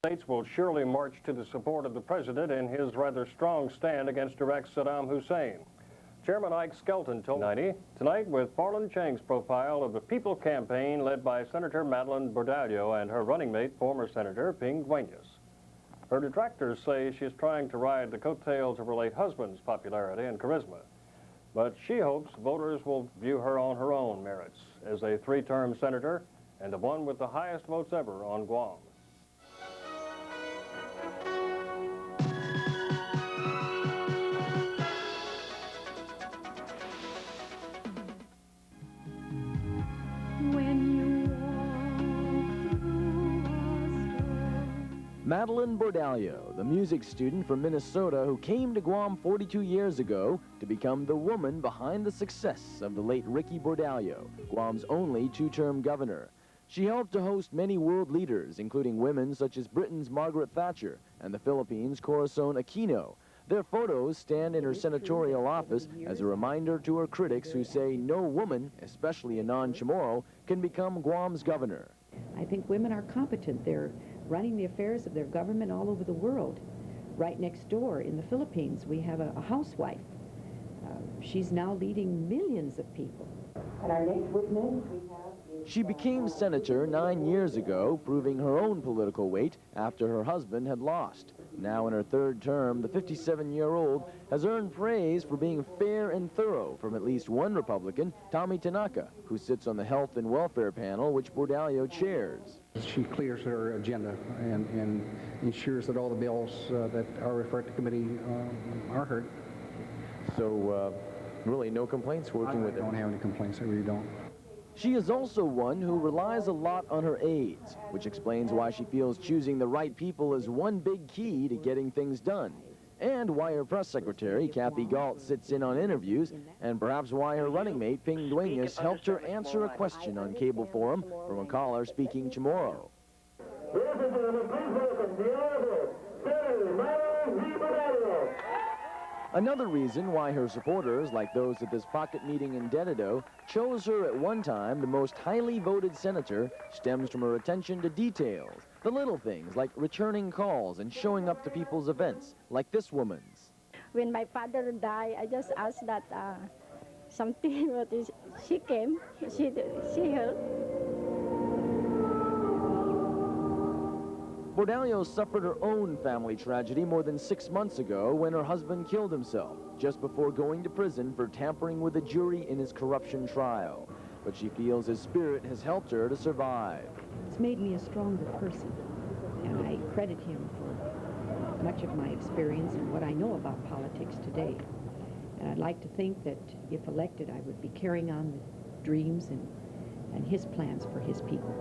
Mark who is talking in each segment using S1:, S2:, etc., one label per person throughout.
S1: States will surely march to the support of the president in his rather strong stand against direct Saddam Hussein. Chairman Ike Skelton told 90 tonight with Farland Chang's profile of the People campaign led by Senator Madeleine Bordallo and her running mate, former Senator Ping Dueñas. Her detractors say she is trying to ride the coattails of her late husband's popularity and charisma, but she hopes voters will view her on her own merits as a three-term senator and the one with the highest votes ever on Guam.
S2: Madeleine Bordallo, the music student from Minnesota who came to Guam 42 years ago to become the woman behind the success of the late Ricky Bordallo, Guam's only two-term governor. She helped to host many world leaders, including women such as Britain's Margaret Thatcher and the Philippines' Corazon Aquino. Their photos stand in her senatorial office as a reminder to her critics who say no woman, especially a non-Chamorro, can become Guam's governor.
S3: I think women are competent. They're running the affairs of their government all over the world. Right next door in the Philippines, we have a housewife. She's now leading millions of people. And our next witness we have is...
S2: She became senator 9 years ago, proving her own political weight after her husband had lost. Now in her third term, the 57-year-old has earned praise for being fair and thorough from at least one Republican, Tommy Tanaka, who sits on the Health and Welfare panel, which Bordallo chairs.
S4: She clears her agenda and ensures that all the bills that are referred to committee are heard.
S2: So really no complaints working with her?
S4: I don't have any complaints, I really don't.
S2: She is also one who relies a lot on her aides, which explains why she feels choosing the right people is one big key to getting things done, and why her press secretary, Kathy Galt, sits in on interviews, and perhaps why her running mate, Ping Dueñas, helped her answer a question on Cable Forum from a caller speaking Chamorro. Another reason why her supporters, like those at this pocket meeting in Deno2, chose her at one time the most highly voted senator stems from her attention to details, the little things like returning calls and showing up to people's events, like this woman's.
S5: When my father died, I just asked that something, but she came, she helped.
S2: Bordallo suffered her own family tragedy more than 6 months ago when her husband killed himself, just before going to prison for tampering with a jury in his corruption trial. But she feels his spirit has helped her to survive.
S3: It's made me a stronger person, and I credit him for much of my experience and what I know about politics today. And I'd like to think that if elected, I would be carrying on the dreams and his plans for his people.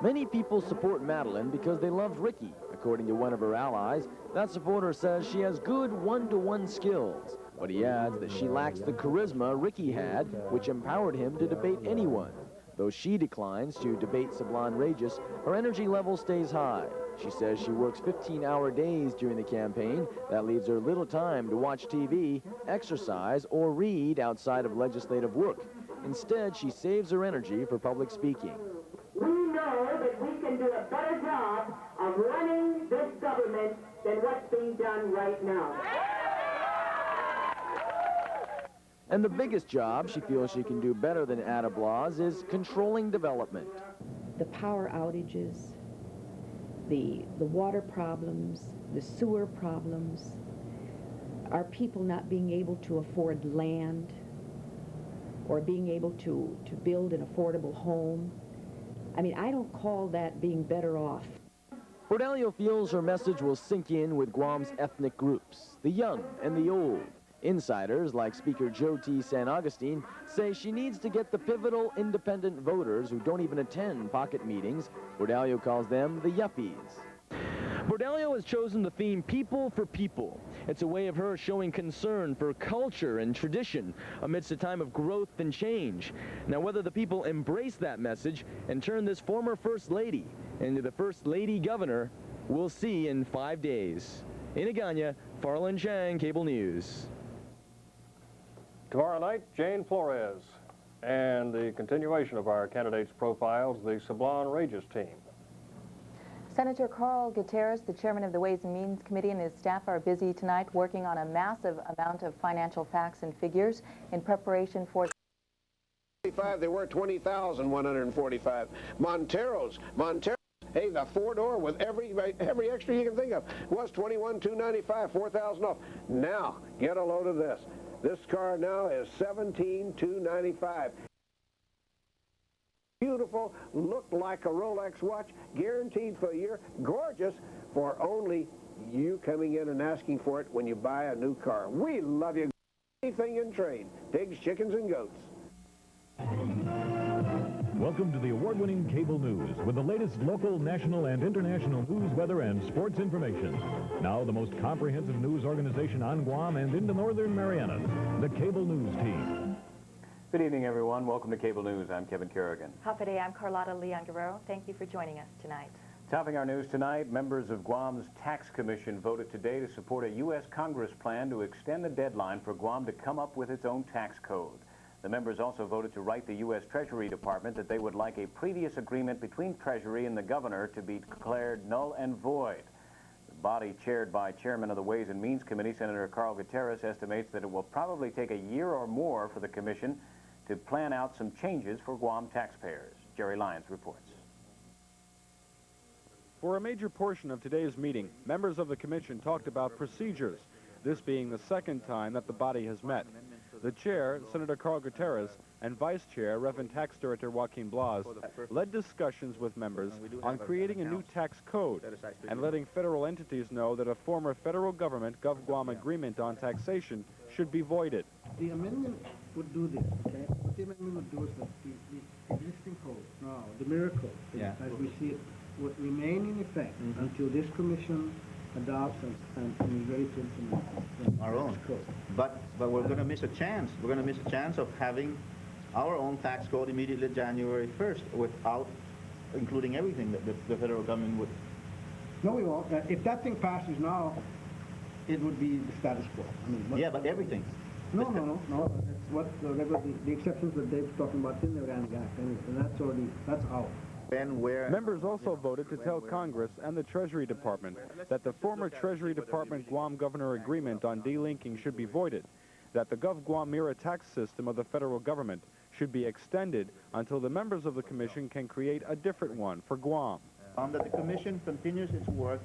S2: Many people support Madeleine because they loved Ricky. According to one of her allies, that supporter says she has good one-to-one skills. But he adds that she lacks the charisma Ricky had, which empowered him to debate anyone. Though she declines to debate Sablan Regis, her energy level stays high. She says she works 15-hour days during the campaign. That leaves her little time to watch TV, exercise, or read outside of legislative work. Instead, she saves her energy for public speaking.
S6: We know that we can do a better job of running this government than what's being done right now.
S2: And the biggest job she feels she can do better than Ada Blas is controlling development.
S3: The power outages, the water problems, the sewer problems, our people not being able to afford land or being able to build an affordable home. I mean, I don't call that being better off.
S2: Bordallo feels her message will sink in with Guam's ethnic groups, the young and the old. Insiders, like Speaker Joe T. San Agustin, say she needs to get the pivotal independent voters who don't even attend pocket meetings. Bordallo calls them the yuppies. Bordallo has chosen the theme People for People. It's a way of her showing concern for culture and tradition amidst a time of growth and change. Now, whether the people embrace that message and turn this former First Lady into the First Lady Governor, we'll see in 5 days. In Agana, Farland Chang, Cable News.
S1: Tomorrow night, Jane Flores. And the continuation of our candidates' profiles, the Sablon Regis team.
S7: Senator Carl Gutierrez, the chairman of the Ways and Means Committee, and his staff are busy tonight working on a massive amount of financial facts and figures in preparation for...
S8: They were 20,145. Monteros. Hey, the four-door with every extra you can think of was 21,295, 4,000 off. Now, get a load of this. This car now is 17,295. Beautiful, looked like a Rolex watch, guaranteed for a year, gorgeous for only you coming in and asking for it when you buy a new car. We love you. Anything in trade, pigs, chickens, and goats.
S9: Welcome to the award-winning cable news with the latest local, national, and international news, weather, and sports information. Now the most comprehensive news organization on Guam and in the Northern Marianas, the Cable News Team.
S10: Good evening, everyone. Welcome to Cable News. I'm Kevin Kerrigan.
S7: Hafa, I'm Carlotta Leon Guerrero. Thank you for joining us tonight.
S10: Topping our news tonight, members of Guam's Tax Commission voted today to support a U.S. Congress plan to extend the deadline for Guam to come up with its own tax code. The members also voted to write the U.S. Treasury Department that they would like a previous agreement between Treasury and the governor to be declared null and void. The body, chaired by Chairman of the Ways and Means Committee, Senator Carl Gutierrez, estimates that it will probably take a year or more for the commission to plan out some changes for Guam taxpayers. Jerry Lyons reports.
S11: For a major portion of today's meeting, members of the commission talked about procedures, this being the second time that the body has met. The chair, Senator Carl Gutierrez, and vice chair, Reverend Tax Director Joaquin Blas, led discussions with members on creating a new tax code and letting federal entities know that a former federal government GovGuam agreement on taxation should be voided.
S12: The amendment would do this, okay? What the amendment would do is that the existing code, now, the mirror code, as we see it, would remain in effect until this commission adopts and is ready to implement
S13: our own
S12: code.
S13: But we're going to miss a chance. We're going to miss a chance of having our own tax code immediately January 1st without including everything that the federal government would.
S12: No, we won't. If that thing passes now, it would be the status quo. I mean,
S13: yeah, but everything.
S12: No. That's what the exceptions that Dave's talking about in the Organic Act, and that's out.
S11: Members also voted to tell Congress and the Treasury Department that the former Treasury Department Guam Governor Agreement on delinking should be voided, that the GovGuam mirror tax system of the federal government should be extended until the members of the commission can create a different one for Guam.
S13: That the commission continues its work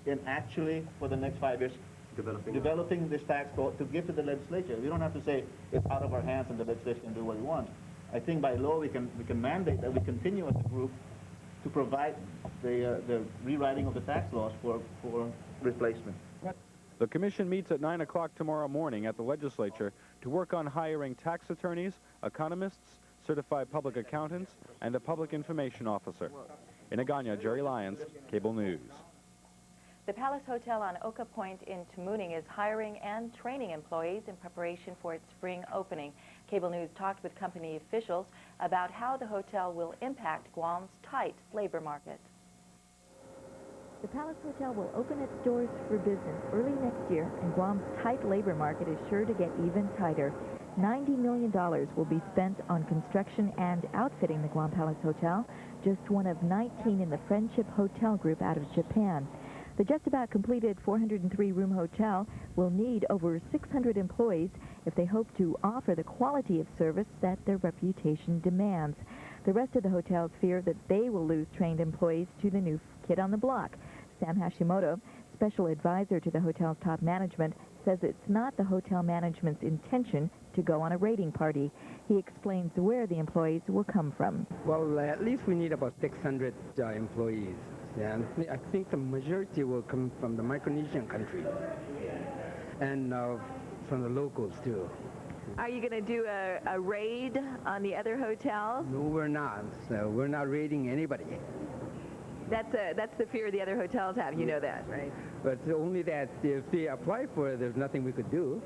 S13: in actually, for the next 5 years, developing this tax code to give to the legislature. We don't have to say it's out of our hands and the legislature can do what we want. I think by law we can mandate that we continue as a group to provide the rewriting of the tax laws for replacement.
S11: The commission meets at 9 o'clock tomorrow morning at the legislature to work on hiring tax attorneys, economists, certified public accountants, and a public information officer. In Agana, Jerry Lyons, Cable News.
S7: The Palace Hotel on Oka Point in Tamuning is hiring and training employees in preparation for its spring opening. Cable News talked with company officials about how the hotel will impact Guam's tight labor market.
S14: The Palace Hotel will open its doors for business early next year, and Guam's tight labor market is sure to get even tighter. $90 million will be spent on construction and outfitting the Guam Palace Hotel, just one of 19 in the Friendship Hotel Group out of Japan. The just about completed 403-room hotel will need over 600 employees if they hope to offer the quality of service that their reputation demands. The rest of the hotels fear that they will lose trained employees to the new kid on the block. Sam Hashimoto, special advisor to the hotel's top management, says it's not the hotel management's intention to go on a raiding party. He explains where the employees will come from.
S15: Well, at least we need about 600 employees. Yeah, and I think the majority will come from the Micronesian country and from the locals too.
S14: Are you going to do a raid on the other hotels?
S15: No, we're not. So we're not raiding anybody.
S14: That's the fear the other hotels have. You know that, right?
S15: But only that if they apply for it, there's nothing we could do.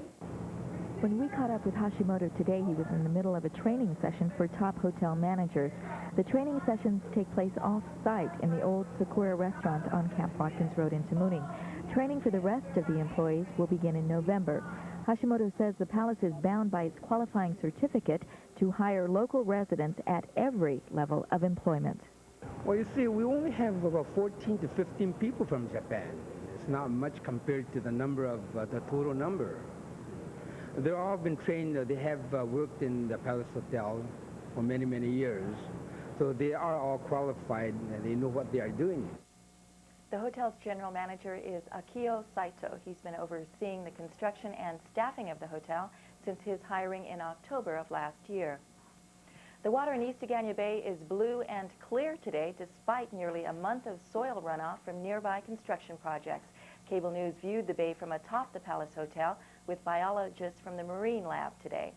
S14: When we caught up with Hashimoto today, he was in the middle of a training session for top hotel managers. The training sessions take place off-site in the old Sakura restaurant on Camp Watkins Road in Tamuning. Training for the rest of the employees will begin in November. Hashimoto says the palace is bound by its qualifying certificate to hire local residents at every level of employment.
S15: Well, you see, we only have about 14 to 15 people from Japan. It's not much compared to the number of the total number. They've all been trained. They have worked in the Palace Hotel for many, many years. So they are all qualified and they know what they are doing.
S7: The hotel's general manager is Akio Saito. He's been overseeing the construction and staffing of the hotel since his hiring in October of last year. The water in East Agana Bay is blue and clear today despite nearly a month of soil runoff from nearby construction projects. Cable News viewed the bay from atop the Palace Hotel with biologists from the Marine Lab today.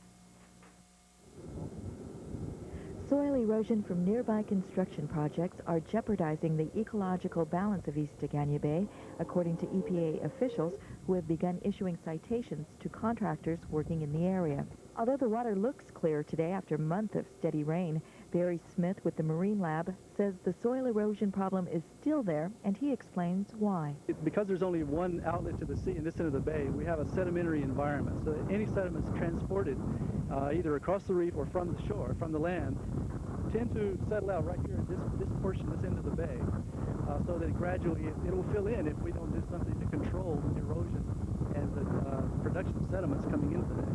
S14: Soil erosion from nearby construction projects are jeopardizing the ecological balance of East Agana Bay, according to EPA officials who have begun issuing citations to contractors working in the area. Although the water looks clear today after a month of steady rain, Barry Smith with the Marine Lab says the soil erosion problem is still there, and he explains why.
S16: Because there's only one outlet to the sea in this end of the bay, we have a sedimentary environment, so that any sediments transported either across the reef or from the shore, from the land, tend to settle out right here in this portion, this end of the bay, so that gradually it will fill in if we don't do something to control erosion and the production of sediments coming into the bay.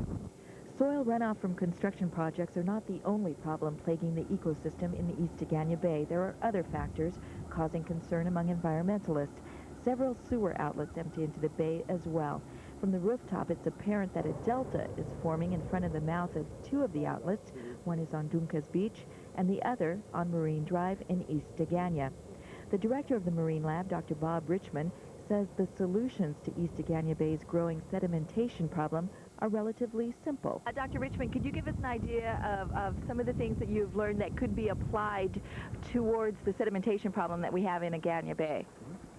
S14: Soil runoff from construction projects are not the only problem plaguing the ecosystem in the East Agana Bay. There are other factors causing concern among environmentalists. Several sewer outlets empty into the bay as well. From the rooftop, it's apparent that a delta is forming in front of the mouth of two of the outlets. One is on Duncas Beach and the other on Marine Drive in East Agana. The director of the Marine Lab, Dr. Bob Richmond, says the solutions to East Agana Bay's growing sedimentation problem are relatively simple.
S17: Dr. Richmond, could you give us an idea of some of the things that you've learned that could be applied towards the sedimentation problem that we have in Agana Bay?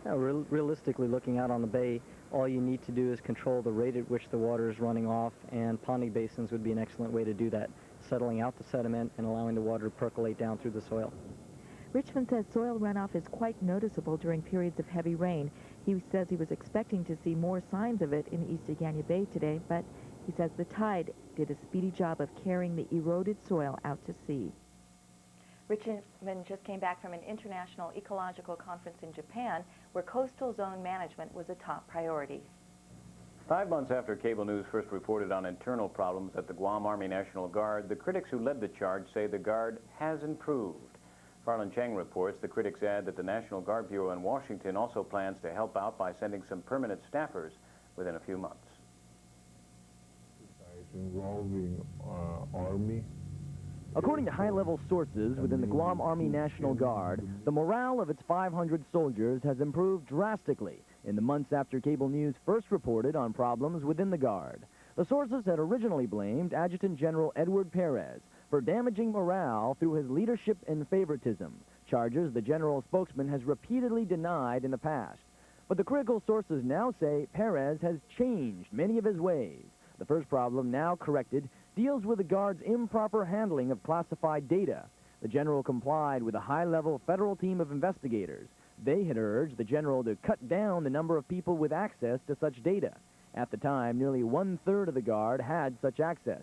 S18: Realistically, looking out on the bay, all you need to do is control the rate at which the water is running off, and ponding basins would be an excellent way to do that, settling out the sediment and allowing the water to percolate down through the soil.
S14: Richmond says soil runoff is quite noticeable during periods of heavy rain. He says he was expecting to see more signs of it in East Agana Bay today, but he says the tide did a speedy job of carrying the eroded soil out to sea.
S7: Richmond just came back from an international ecological conference in Japan where coastal zone management was a top priority.
S10: 5 months after Cable News first reported on internal problems at the Guam Army National Guard, the critics who led the charge say the Guard has improved. Farland Chang reports the critics add that the National Guard Bureau in Washington also plans to help out by sending some permanent staffers within a few months.
S19: Involving Army.
S2: According to high-level sources within the Guam Army National Guard, the morale of its 500 soldiers has improved drastically in the months after Cable News first reported on problems within the Guard. The sources had originally blamed Adjutant General Edward Perez for damaging morale through his leadership and favoritism, charges the general spokesman has repeatedly denied in the past. But the critical sources now say Perez has changed many of his ways. The first problem, now corrected, deals with the Guard's improper handling of classified data. The general complied with a high-level federal team of investigators. They had urged the general to cut down the number of people with access to such data. At the time, nearly 1/3 of the Guard had such access.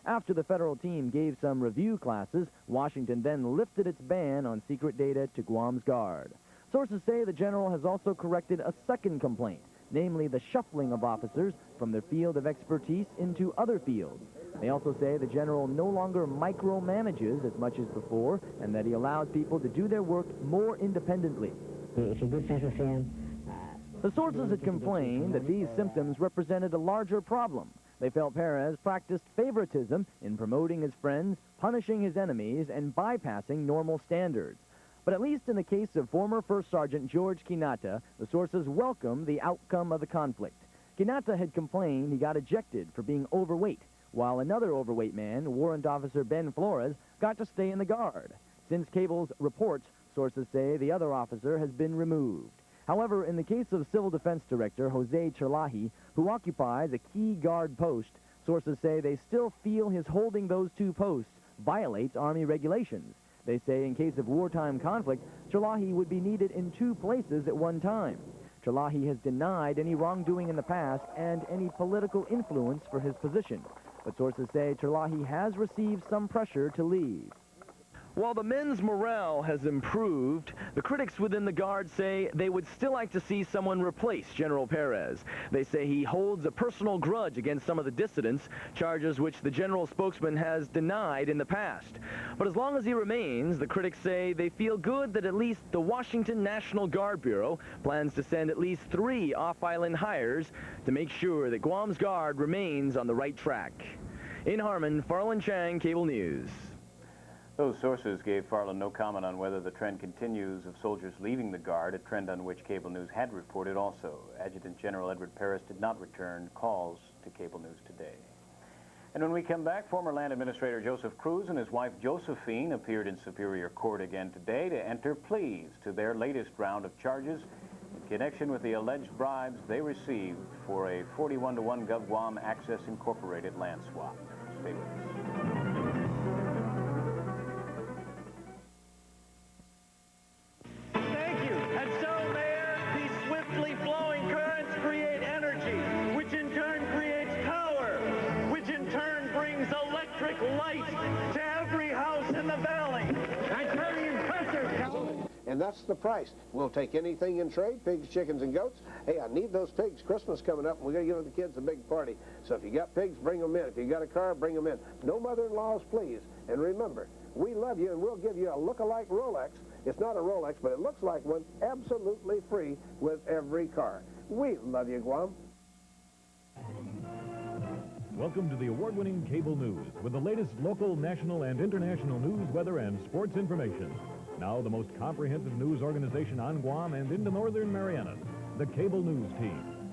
S2: After the federal team gave some review classes, Washington then lifted its ban on secret data to Guam's Guard. Sources say the general has also corrected a second complaint, namely the shuffling of officers from their field of expertise into other fields. They also say the general no longer micromanages as much as before, and that he allows people to do their work more independently.
S20: It's a good sense of saying.
S2: The sources had complained that these symptoms represented a larger problem. They felt Perez practiced favoritism in promoting his friends, punishing his enemies, and bypassing normal standards. But at least in the case of former First Sergeant George Kinata, the sources welcomed the outcome of the conflict. Kinata had complained he got ejected for being overweight, while another overweight man, Warrant Officer Ben Flores, got to stay in the Guard. Since Cable's reports, sources say the other officer has been removed. However, in the case of Civil Defense Director Jose Cherlahi, who occupies a key Guard post, sources say they still feel his holding those two posts violates Army regulations. They say in case of wartime conflict, Cherlahi would be needed in 2 places at one time. Cherlahi has denied any wrongdoing in the past and any political influence for his position. But sources say Terlahi has received some pressure to leave. While the men's morale has improved, the critics within the Guard say they would still like to see someone replace General Perez. They say he holds a personal grudge against some of the dissidents, charges which the general spokesman has denied in the past. But as long as he remains, the critics say they feel good that at least the Washington National Guard Bureau plans to send at least 3 off-island hires to make sure that Guam's Guard remains on the right track. In Harmon, Farland Chang, Cable News.
S10: Those sources gave Farland no comment on whether the trend continues of soldiers leaving the Guard, a trend on which Cable News had reported also. Adjutant General Edward Paris did not return calls to Cable News today. And when we come back, former Land Administrator Joseph Cruz and his wife Josephine appeared in Superior Court again today to enter pleas to their latest round of charges in connection with the alleged bribes they received for a 41-to-1 GovGuam Access Incorporated land swap. Stay with us.
S21: Flowing currents create energy, which in turn creates power, which in turn brings electric light to every house in the valley. That's very impressive, Cal.
S8: And that's the price. We'll take anything in trade, pigs, chickens, and goats. Hey, I need those pigs. Christmas coming up, and we're going to give the kids a big party. So if you got pigs, bring them in. If you got a car, bring them in. No mother-in-laws, please. And remember, we love you, and we'll give you a look-alike Rolex. It's not a Rolex, but it looks like one, absolutely free with every car. We love you, Guam.
S9: Welcome to the award-winning Cable News with the latest local, national, and international news, weather, and sports information. Now the most comprehensive news organization on Guam and into Northern Marianas, the Cable News Team.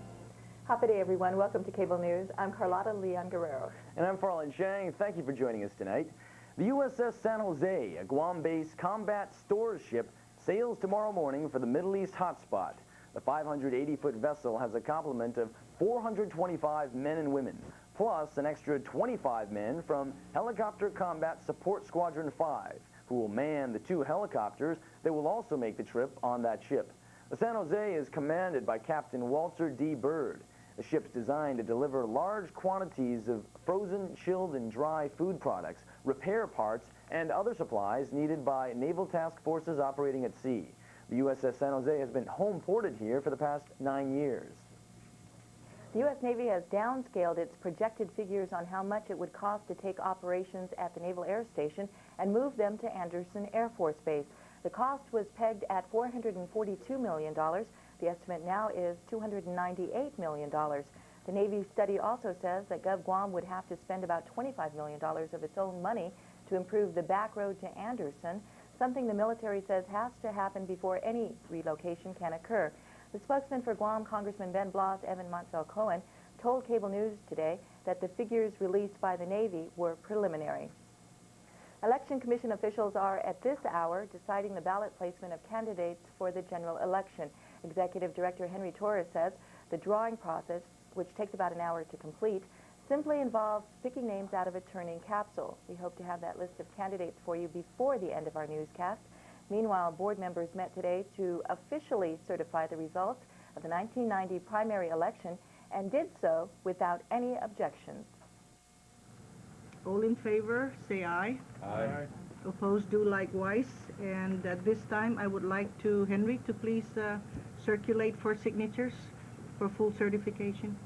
S7: Happy day, everyone. Welcome to Cable News. I'm Carlotta Leon Guerrero.
S2: And I'm Farland Chang. Thank you for joining us tonight. The USS San Jose, a Guam-based combat stores ship, sails tomorrow morning for the Middle East hotspot. The 580-foot vessel has a complement of 425 men and women, plus an extra 25 men from Helicopter Combat Support Squadron 5, who will man the 2 helicopters that will also make the trip on that ship. The San Jose is commanded by Captain Walter D. Bird. The ship's designed to deliver large quantities of frozen, chilled, and dry food products, repair parts, and other supplies needed by naval task forces operating at sea. The USS San Jose has been home ported here for the past 9 years.
S7: The U.S. Navy has downscaled its projected figures on how much it would cost to take operations at the Naval Air Station and move them to Andersen Air Force Base. The cost was pegged at $442 million. The estimate now is $298 million. The Navy study also says that GovGuam would have to spend about $25 million of its own money to improve the back road to Andersen, something the military says has to happen before any relocation can occur. The spokesman for Guam, Congressman Ben Blas, Evan Montville Cohen, told Cable News today that the figures released by the Navy were preliminary. Election Commission officials are, at this hour, deciding the ballot placement of candidates for the general election. Executive Director Henry Torres says the drawing process, which takes about an hour to complete, simply involves picking names out of a turning capsule. We hope to have that list of candidates for you before the end of our newscast. Meanwhile, board members met today to officially certify the results of the 1990 primary election and did so without any objections.
S22: All in favor, say aye.
S21: Aye.
S22: Opposed, do likewise. And at this time, I would like to, Henry, to please circulate for signatures for full certification.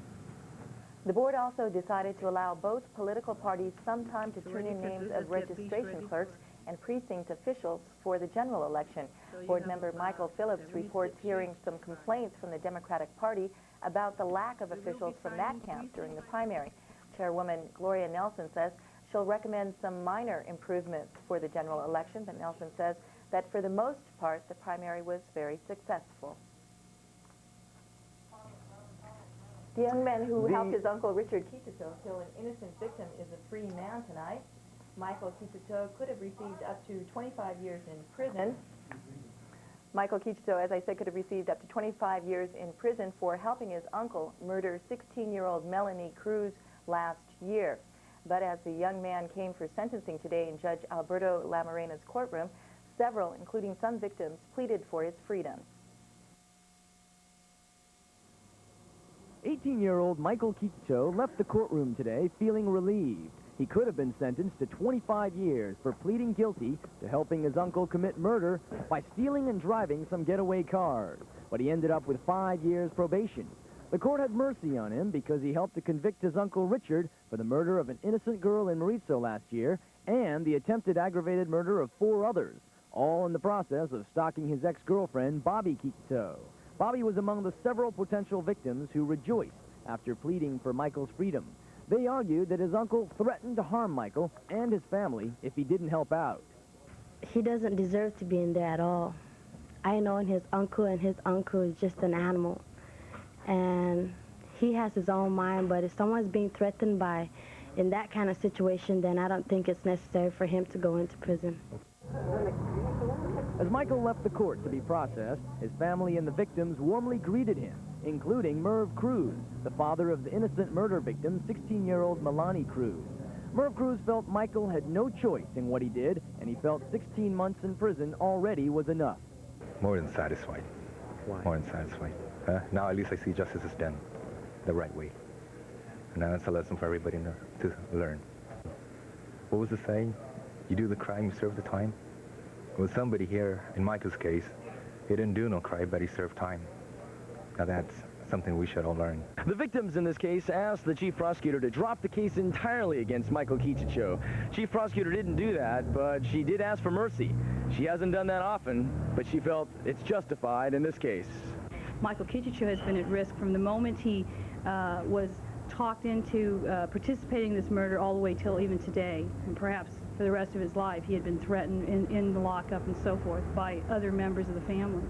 S7: The board also decided to allow both political parties some time to turn in names of registration clerks and precinct officials for the general election. Board member Michael Phillips reports hearing some complaints from the Democratic Party about the lack of officials from that camp during the primary. Chairwoman Gloria Nelson says she'll recommend some minor improvements for the general election, but Nelson says that for the most part, the primary was very successful. The young man who helped his uncle Richard Kituto kill an innocent victim is a free man tonight. Michael Kituto could have received up to 25 years in prison. Michael Kituto, as I said, could have received up to 25 years in prison for helping his uncle murder 16-year-old Melanie Cruz last year. But as the young man came for sentencing today in Judge Alberto Lamorena's courtroom, several, including some victims, pleaded for his freedom.
S2: 18-year-old Michael Kikito left the courtroom today feeling relieved. He could have been sentenced to 25 years for pleading guilty to helping his uncle commit murder by stealing and driving some getaway cars. But he ended up with 5 years probation. The court had mercy on him because he helped to convict his uncle Richard for the murder of an innocent girl in Mauricio last year and the attempted aggravated murder of 4 others, all in the process of stalking his ex-girlfriend, Bobby Kikito. Bobby was among the several potential victims who rejoiced after pleading for Michael's freedom. They argued that his uncle threatened to harm Michael and his family if he didn't help out.
S4: He doesn't deserve to be in there at all. I know his uncle, and his uncle is just an animal. And he has his own mind, but if someone's being threatened by, in that kind of situation, then I don't think it's necessary for him to go into prison.
S2: As Michael left the court to be processed, his family and the victims warmly greeted him, including Merv Cruz, the father of the innocent murder victim, 16-year-old Milani Cruz. Merv Cruz felt Michael had no choice in what he did, and he felt 16 months in prison already was enough.
S5: More than satisfied. Why? More than satisfied. Now at least I see justice is done the right way. And now that's a lesson for everybody to learn. What was the saying? You do the crime, you serve the time. Well, somebody here, in Michael's case, he didn't do no crime, but he served time. Now that's something we should all learn.
S2: The victims in this case asked the chief prosecutor to drop the case entirely against Michael Kikito. Chief prosecutor didn't do that, but she did ask for mercy. She hasn't done that often, but she felt it's justified in this case.
S23: Michael Kikito has been at risk from the moment he was talked into participating in this murder all the way till even today, and perhaps for the rest of his life. He had been threatened in the lockup and so forth by other members of the family.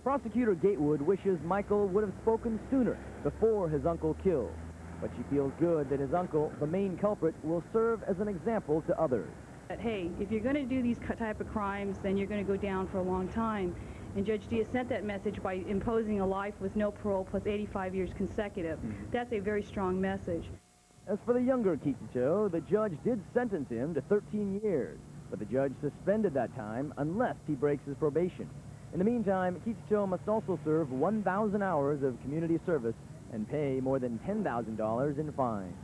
S2: Prosecutor Gatewood wishes Michael would have spoken sooner before his uncle killed, but she feels good that his uncle, the main culprit, will serve as an example to others.
S23: That, hey, if you're going to do these type of crimes, then you're going to go down for a long time. And Judge Diaz sent that message by imposing a life with no parole plus 85 years consecutive. That's a very strong message.
S2: As for the younger Kikito, the judge did sentence him to 13 years, but the judge suspended that time unless he breaks his probation. In the meantime, Kikito must also serve 1,000 hours of community service and pay more than $10,000 in fines.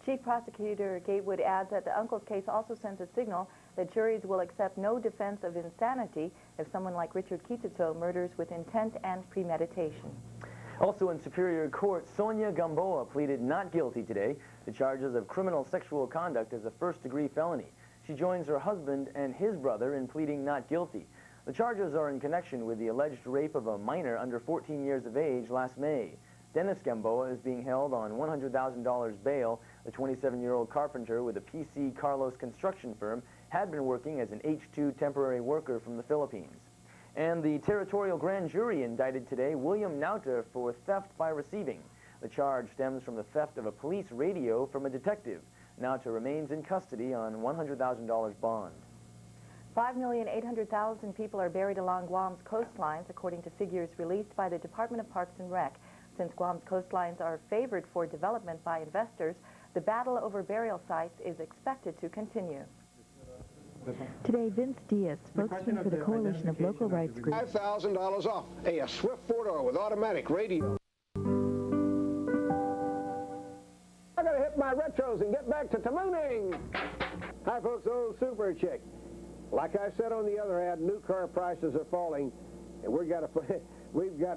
S7: Chief Prosecutor Gatewood adds that the uncle's case also sends a signal that juries will accept no defense of insanity if someone like Richard Kikito murders with intent and premeditation.
S2: Also in Superior Court, Sonia Gamboa pleaded not guilty today to charges of criminal sexual conduct as a first-degree felony. She joins her husband and his brother in pleading not guilty. The charges are in connection with the alleged rape of a minor under 14 years of age last May. Dennis Gamboa is being held on $100,000 bail. The 27-year-old carpenter with a PC Carlos construction firm had been working as an H-2 temporary worker from the Philippines. And the territorial grand jury indicted today William Nauta for theft by receiving. The charge stems from the theft of a police radio from a detective. Nauta remains in custody on $100,000 bond.
S7: 5,800,000 people are buried along Guam's coastlines, according to figures released by the Department of Parks and Rec. Since Guam's coastlines are favored for development by investors, the battle over burial sites is expected to continue.
S14: Today, Vince Diaz, spokesman for the Coalition of Local Rights Groups.
S8: $5,000 off. Hey, a Swift 4-door with automatic radio. I gotta hit my retros and get back to Tamooning. Hi, folks, old Super Chick. Like I said on the other ad, new car prices are falling, and we've got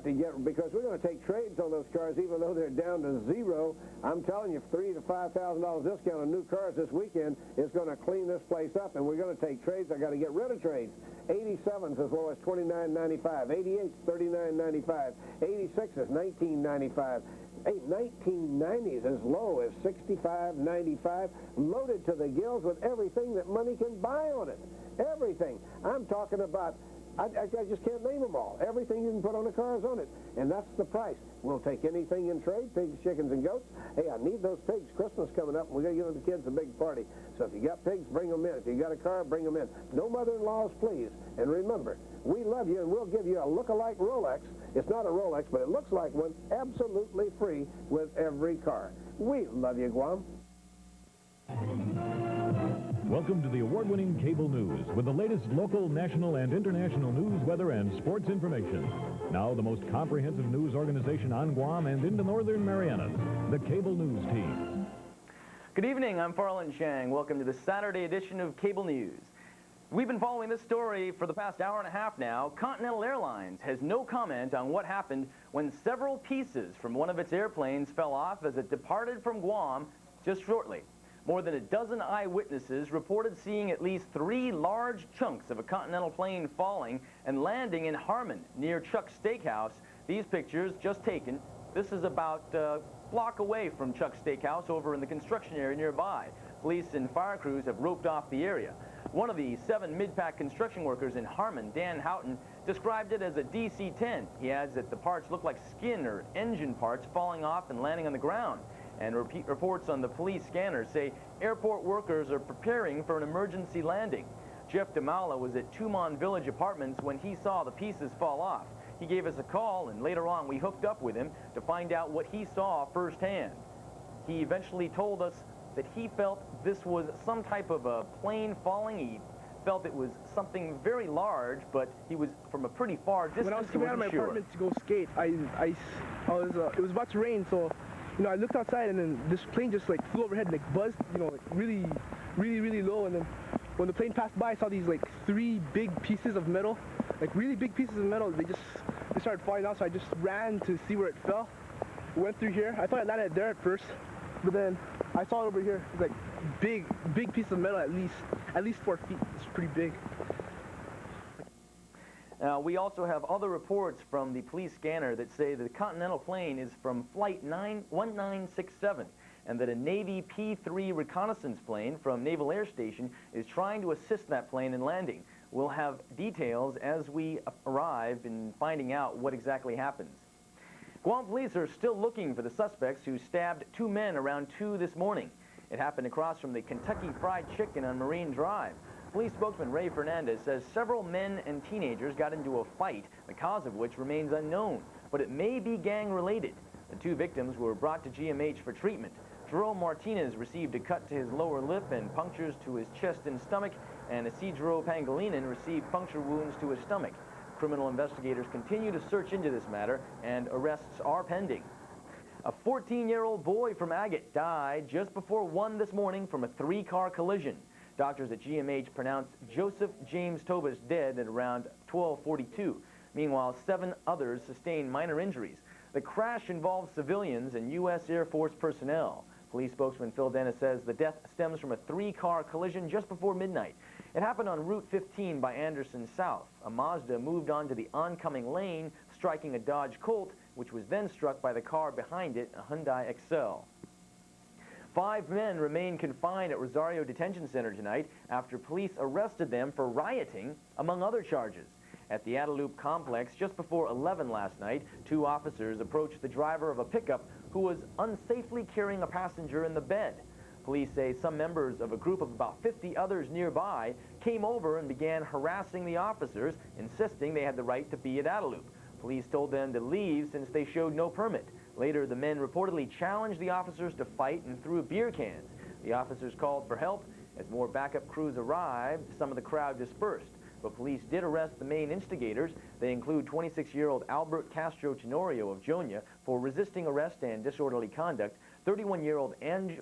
S8: to get, because we're going to take trades on those cars, even though they're down to zero. I'm telling you, $3,000 to $5,000 discount on new cars this weekend is going to clean this place up, and we're going to take trades. I got to get rid of trades. 87s as low as $29.95, 88s $39.95, 86s $19.95. Hey, 1990s as low as $65.95, loaded to the gills with everything that money can buy on it. Everything. I'm talking about, I just can't name them all. Everything you can put on a car is on it, and that's the price. We'll take anything in trade, pigs, chickens, and goats. Hey, I need those pigs. Christmas coming up, and we're going to give the kids a big party. So if you got pigs, bring them in. If you got a car, bring them in. No mother-in-laws, please. And remember, we love you, and we'll give you a look-alike Rolex. It's not a Rolex, but it looks like one, absolutely free with every car. We love you, Guam.
S9: Welcome to the award-winning cable news with the latest local, national, and international news, weather, and sports information. Now the most comprehensive news organization on Guam and in the Northern Marianas, the Cable News Team.
S2: Good evening, I'm Farland Chang. Welcome to the Saturday edition of Cable News. We've been following this story for the past hour and a half now. Continental Airlines has no comment on what happened when several pieces from one of its airplanes fell off as it departed from Guam just shortly. More than a dozen eyewitnesses reported seeing at least 3 large chunks of a Continental plane falling and landing in Harmon near Chuck's Steakhouse. These pictures just taken. This is about a block away from Chuck's Steakhouse over in the construction area nearby. Police and fire crews have roped off the area. One of the 7 mid-pack construction workers in Harmon, Dan Houghton, described it as a DC-10. He adds that the parts look like skin or engine parts falling off and landing on the ground. And reports on the police scanners say airport workers are preparing for an emergency landing. Jeff DeMala was at Tumon Village Apartments when he saw the pieces fall off. He gave us a call, and later on we hooked up with him to find out what he saw firsthand. He eventually told us that he felt this was some type of a plane falling. He felt it was something very large, but he was from a pretty far distance.
S1: When I was coming out of my apartment to go skate, it was about to rain, so I looked outside, and then this plane just like flew overhead and like buzzed, like really, really, really low. And then when the plane passed by, I saw these like 3 big pieces of metal, like really big pieces of metal. They started falling out, so I just ran to see where it fell. Went through here. I thought it landed there at first, but then I saw it over here. It's like big piece of metal, at least 4 feet. It's pretty big.
S2: We also have other reports from the police scanner that say the Continental plane is from Flight 1967 and that a Navy P-3 reconnaissance plane from Naval Air Station is trying to assist that plane in landing. We'll have details as we arrive in finding out what exactly happens. Guam police are still looking for the suspects who stabbed 2 men around 2 this morning. It happened across from the Kentucky Fried Chicken on Marine Drive. Police spokesman Ray Fernandez says several men and teenagers got into a fight, the cause of which remains unknown, but it may be gang-related. The 2 victims were brought to GMH for treatment. Jerome Martinez received a cut to his lower lip and punctures to his chest and stomach, and Isidro Pangilinan received puncture wounds to his stomach. Criminal investigators continue to search into this matter, and arrests are pending. A 14-year-old boy from Agate died just before 1 this morning from a 3-car collision. Doctors at GMH pronounced Joseph James Tobas dead at around 12:42. Meanwhile, 7 others sustained minor injuries. The crash involved civilians and U.S. Air Force personnel. Police spokesman Phil Dennis says the death stems from a 3-car collision just before midnight. It happened on Route 15 by Anderson South. A Mazda moved onto the oncoming lane, striking a Dodge Colt, which was then struck by the car behind it, a Hyundai Excel. 5 men remain confined at Rosario Detention Center tonight after police arrested them for rioting, among other charges. At the Adelup complex just before 11 last night, 2 officers approached the driver of a pickup who was unsafely carrying a passenger in the bed. Police say some members of a group of about 50 others nearby came over and began harassing the officers, insisting they had the right to be at Adelup. Police told them to leave since they showed no permit. Later, the men reportedly challenged the officers to fight and threw beer cans. The officers called for help. As more backup crews arrived, some of the crowd dispersed. But police did arrest the main instigators. They include 26-year-old Albert Castro Tenorio of Jonia for resisting arrest and disorderly conduct, 31-year-old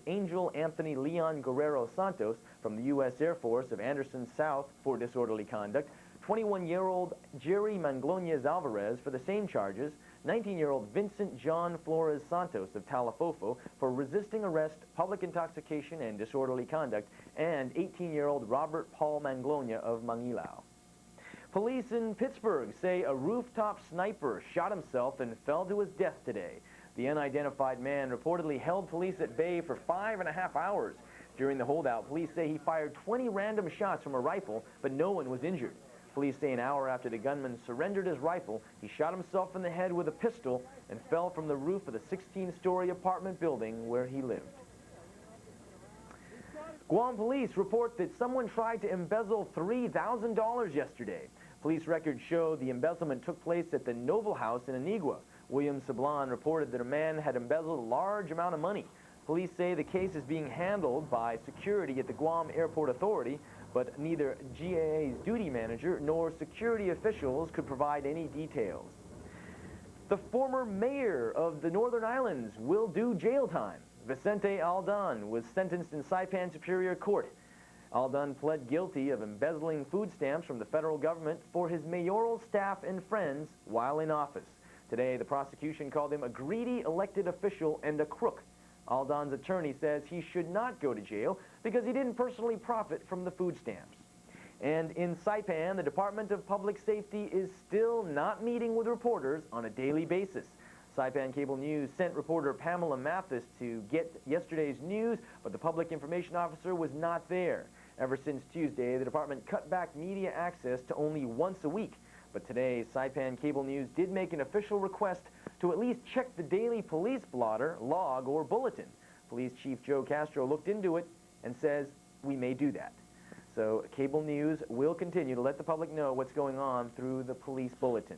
S2: Angel Anthony Leon Guerrero Santos from the U.S. Air Force of Anderson South for disorderly conduct, 21-year-old Jerry Manglonias Alvarez for the same charges, 19-year-old Vincent John Flores Santos of Talafofo for resisting arrest, public intoxication, and disorderly conduct, and 18-year-old Robert Paul Manglonia of Mangilao. Police in Pittsburgh say a rooftop sniper shot himself and fell to his death today. The unidentified man reportedly held police at bay for 5.5 hours. During the holdout, police say he fired 20 random shots from a rifle, but no one was injured. Police say an hour after the gunman surrendered his rifle, he shot himself in the head with a pistol and fell from the roof of the 16-story apartment building where he lived. Guam police report that someone tried to embezzle $3,000 yesterday. Police records show the embezzlement took place at the Noble House in Anigua. William Sablan reported that a man had embezzled a large amount of money. Police say the case is being handled by security at the Guam Airport Authority, but neither GAA's duty manager nor security officials could provide any details. The former mayor of the Northern Islands will do jail time. Vicente Aldan was sentenced in Saipan Superior Court. Aldan pled guilty of embezzling food stamps from the federal government for his mayoral staff and friends while in office. Today, the prosecution called him a greedy elected official and a crook. Aldan's attorney says he should not go to jail because he didn't personally profit from the food stamps. And in Saipan, the Department of Public Safety is still not meeting with reporters on a daily basis. Saipan Cable News sent reporter Pamela Mathis to get yesterday's news, but the public information officer was not there. Ever since Tuesday, the department cut back media access to only once a week. But today, Saipan Cable News did make an official request to at least check the daily police blotter, log, or bulletin. Police Chief Joe Castro looked into it and says, we may do that. So Cable News will continue to let the public know what's going on through the police bulletin.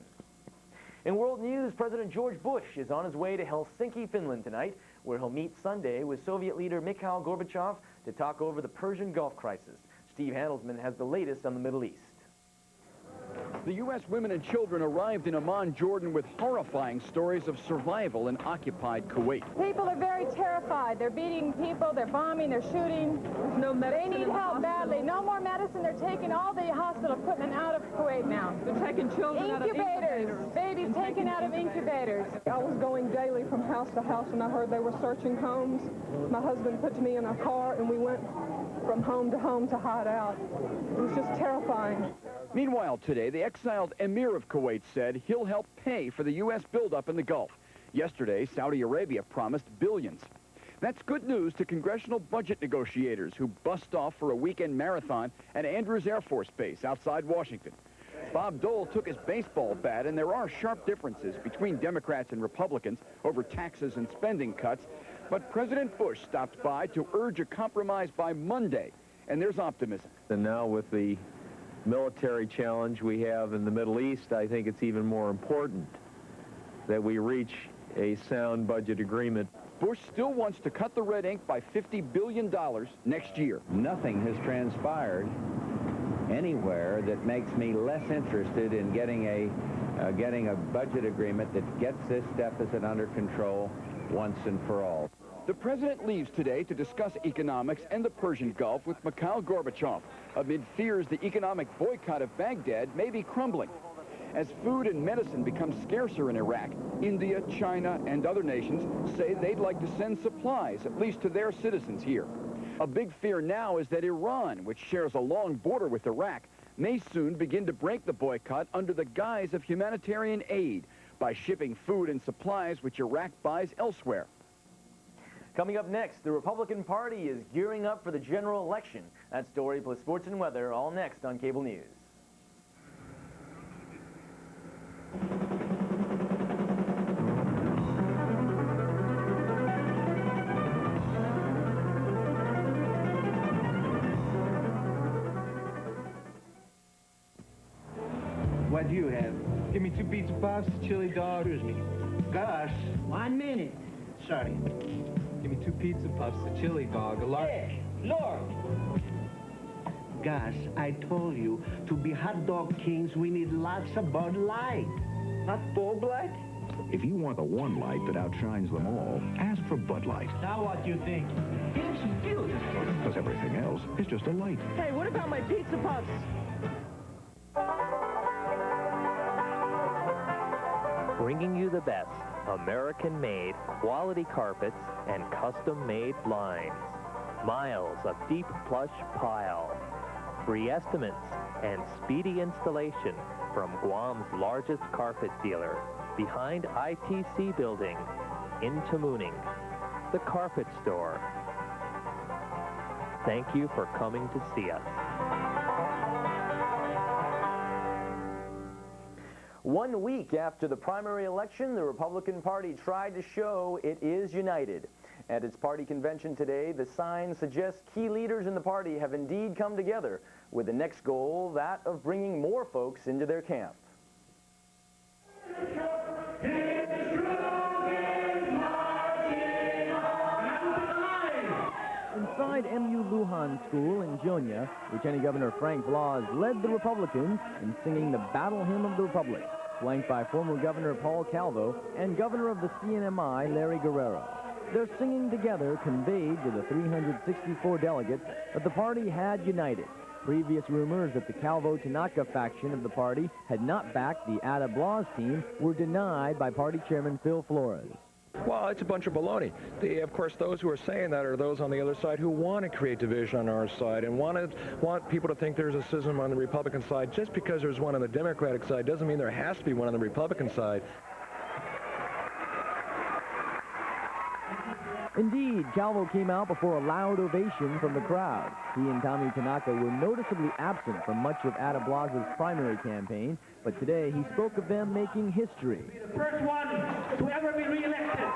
S2: In world news, President George Bush is on his way to Helsinki, Finland tonight, where he'll meet Sunday with Soviet leader Mikhail Gorbachev to talk over the Persian Gulf crisis. Steve Handelsman has the latest on the Middle East.
S3: The U.S. women and children arrived in Amman, Jordan, with horrifying stories of survival in occupied Kuwait.
S6: People are very terrified. They're beating people, they're bombing, they're shooting. There's no medicine. They need help badly. No more medicine. They're taking all the hospital equipment out of Kuwait now.
S12: They're taking children out of incubators.
S6: Babies taken out of incubators.
S12: I was going daily from house to house, and I heard they were searching homes. My husband put me in a car, and we went from home to hide out. It was just terrifying.
S3: Meanwhile, today, the exiled emir of Kuwait said he'll help pay for the U.S. buildup in the Gulf. Yesterday, Saudi Arabia promised billions. That's good news to congressional budget negotiators who bust off for a weekend marathon at Andrews Air Force Base outside Washington. Bob Dole took his baseball bat, and there are sharp differences between Democrats and Republicans over taxes and spending cuts. But President Bush stopped by to urge a compromise by Monday, and there's optimism.
S24: And now with the military challenge we have in the Middle East, I think it's even more important that we reach a sound budget agreement.
S3: Bush still wants to cut the red ink by $50 billion next year.
S25: Nothing has transpired anywhere that makes me less interested in getting a budget agreement that gets this deficit under control once and for all.
S3: The president leaves today to discuss economics and the Persian Gulf with Mikhail Gorbachev, amid fears the economic boycott of Baghdad may be crumbling. As food and medicine become scarcer in Iraq, India, China, and other nations say they'd like to send supplies, at least to their citizens here. A big fear now is that Iran, which shares a long border with Iraq, may soon begin to break the boycott under the guise of humanitarian aid by shipping food and supplies which Iraq buys elsewhere.
S2: Coming up next, the Republican Party is gearing up for the general election. That story plus sports and weather, all next on Cable News.
S26: What do you have? Give me 2 pizza puffs, chili dog. Excuse me. Gus. 1 minute. Sorry. Give me 2 pizza puffs, a chili dog, a large...
S27: Hey, Lord!
S26: Gus, I told you, to be hot dog kings, we need lots of Bud Light. Not Bud Light?
S28: If you want the one light that outshines them all, ask for Bud Light.
S27: Now what do you think? It's beautiful.
S28: Because everything else is just a light.
S27: Hey, what about my pizza puffs?
S29: Bringing you the best American-made quality carpets and custom-made blinds. Miles of deep plush pile. Free estimates and speedy installation from Guam's largest carpet dealer behind ITC Building in Tamuning. The Carpet Store. Thank you for coming to see us.
S2: 1 week after the primary election, the Republican Party tried to show it is united. At its party convention today, the sign suggests key leaders in the party have indeed come together, with the next goal that of bringing more folks into their camp. Inside MU Lujan School in Jonia, Lieutenant Governor Frank Blas led the Republicans in singing the Battle Hymn of the Republic, flanked by former Governor Paul Calvo and Governor of the CNMI, Larry Guerrero. Their singing together conveyed to the 364 delegates that the party had united. Previous rumors that the Calvo-Tanaka faction of the party had not backed the Ada Blas team were denied by party chairman Phil Flores.
S10: Well, it's a bunch of baloney. Of course, those who are saying that are those on the other side who want to create division on our side and want people to think there's a schism on the Republican side. Just because there's one on the Democratic side doesn't mean there has to be one on the Republican side.
S2: Indeed, Calvo came out before a loud ovation from the crowd. He and Tommy Tanaka were noticeably absent from much of Ada Blas's primary campaign, but today he spoke of them making history.
S21: The first one to ever be re-elected.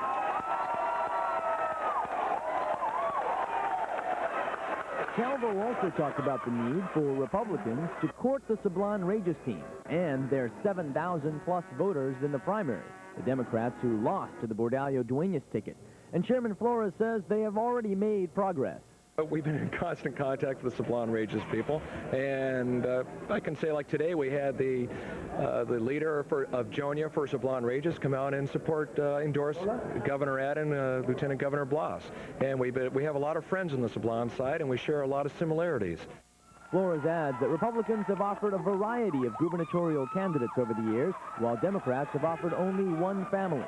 S2: Calvo also talked about the need for Republicans to court the Sublime Regis team and their 7,000-plus voters in the primary, the Democrats who lost to the Bordallo Duenas ticket. And Chairman Flores says they have already made progress.
S10: We've been in constant contact with the Sublime Regis people, and I can say, like today, we had the leader of Jonia for Sublime Regis come out and endorse Governor Adden, Lieutenant Governor Blas. And we have a lot of friends on the Sublime side, and we share a lot of similarities.
S2: Flores adds that Republicans have offered a variety of gubernatorial candidates over the years, while Democrats have offered only one family.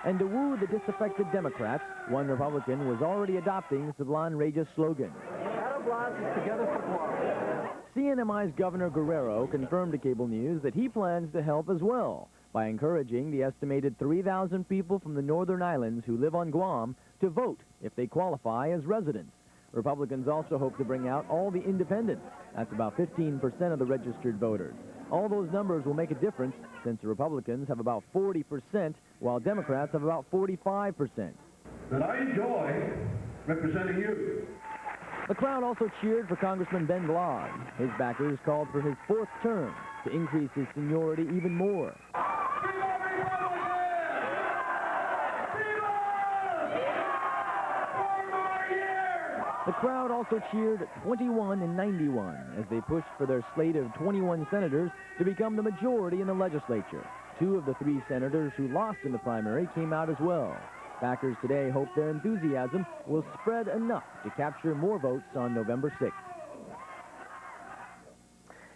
S2: And to woo the disaffected Democrats, one Republican was already adopting the Sublime Regis slogan.
S21: Ada Blas is together for Guam.
S2: CNMI's Governor Guerrero confirmed to Cable News that he plans to help as well by encouraging the estimated 3,000 people from the Northern Islands who live on Guam to vote if they qualify as residents. Republicans also hope to bring out all the independents. That's about 15% of the registered voters. All those numbers will make a difference since the Republicans have about 40%, while Democrats have about 45%.
S21: That I enjoy representing you.
S2: The crowd also cheered for Congressman Ben Blas. His backers called for his fourth term to increase his seniority even more. The crowd also cheered 21 and 91 as they pushed for their slate of 21 senators to become the majority in the legislature. 2 of the 3 senators who lost in the primary came out as well. Backers today hope their enthusiasm will spread enough to capture more votes on November 6th.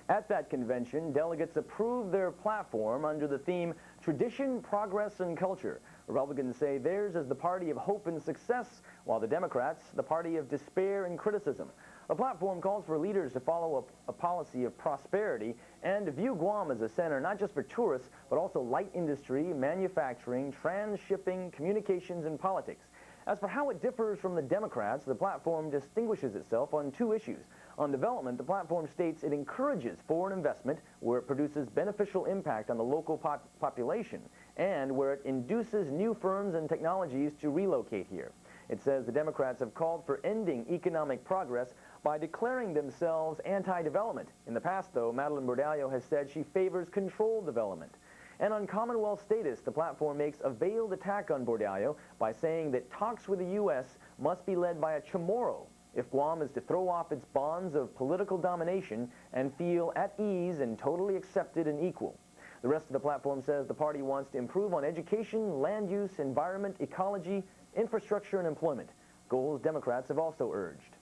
S2: At that convention, delegates approved their platform under the theme Tradition, Progress, and Culture. Republicans say theirs is the party of hope and success, while the Democrats, the party of despair and criticism. The platform calls for leaders to follow a policy of prosperity and to view Guam as a center not just for tourists, but also light industry, manufacturing, transshipping, communications, and politics. As for how it differs from the Democrats, the platform distinguishes itself on 2 issues. On development, the platform states it encourages foreign investment where it produces beneficial impact on the local population and where it induces new firms and technologies to relocate here. It says the Democrats have called for ending economic progress by declaring themselves anti-development. In the past, though, Madeline Bordallo has said she favors controlled development. And on Commonwealth status, the platform makes a veiled attack on Bordallo by saying that talks with the U.S. must be led by a Chamorro if Guam is to throw off its bonds of political domination and feel at ease and totally accepted and equal. The rest of the platform says the party wants to improve on education, land use, environment, ecology, infrastructure, and employment, goals Democrats have also urged.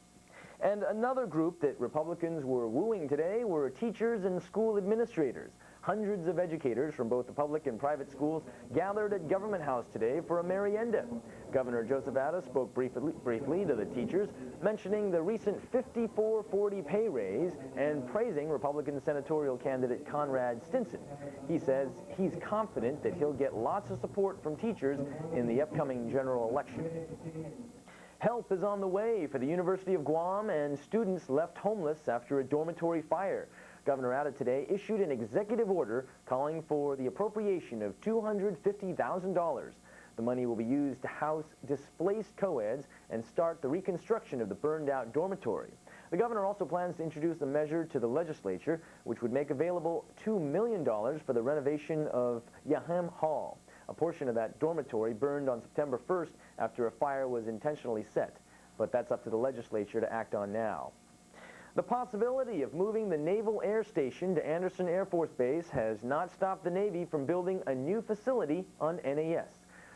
S2: And another group that Republicans were wooing today were teachers and school administrators. Hundreds of educators from both the public and private schools gathered at Government House today for a merienda. Governor Joseph Ada spoke briefly to the teachers, mentioning the recent 54-40 pay raise and praising Republican senatorial candidate Conrad Stinson. He says he's confident that he'll get lots of support from teachers in the upcoming general election. Help is on the way for the University of Guam and students left homeless after a dormitory fire. Governor Ada today issued an executive order calling for the appropriation of $250,000. The money will be used to house displaced co-eds and start the reconstruction of the burned-out dormitory. The governor also plans to introduce a measure to the legislature which would make available $2 million for the renovation of Yaham Hall. A portion of that dormitory burned on September 1st after a fire was intentionally set. but that's up to the legislature to act on now. The possibility of moving the Naval Air Station to Andersen Air Force Base has not stopped the Navy from building a new facility on NAS.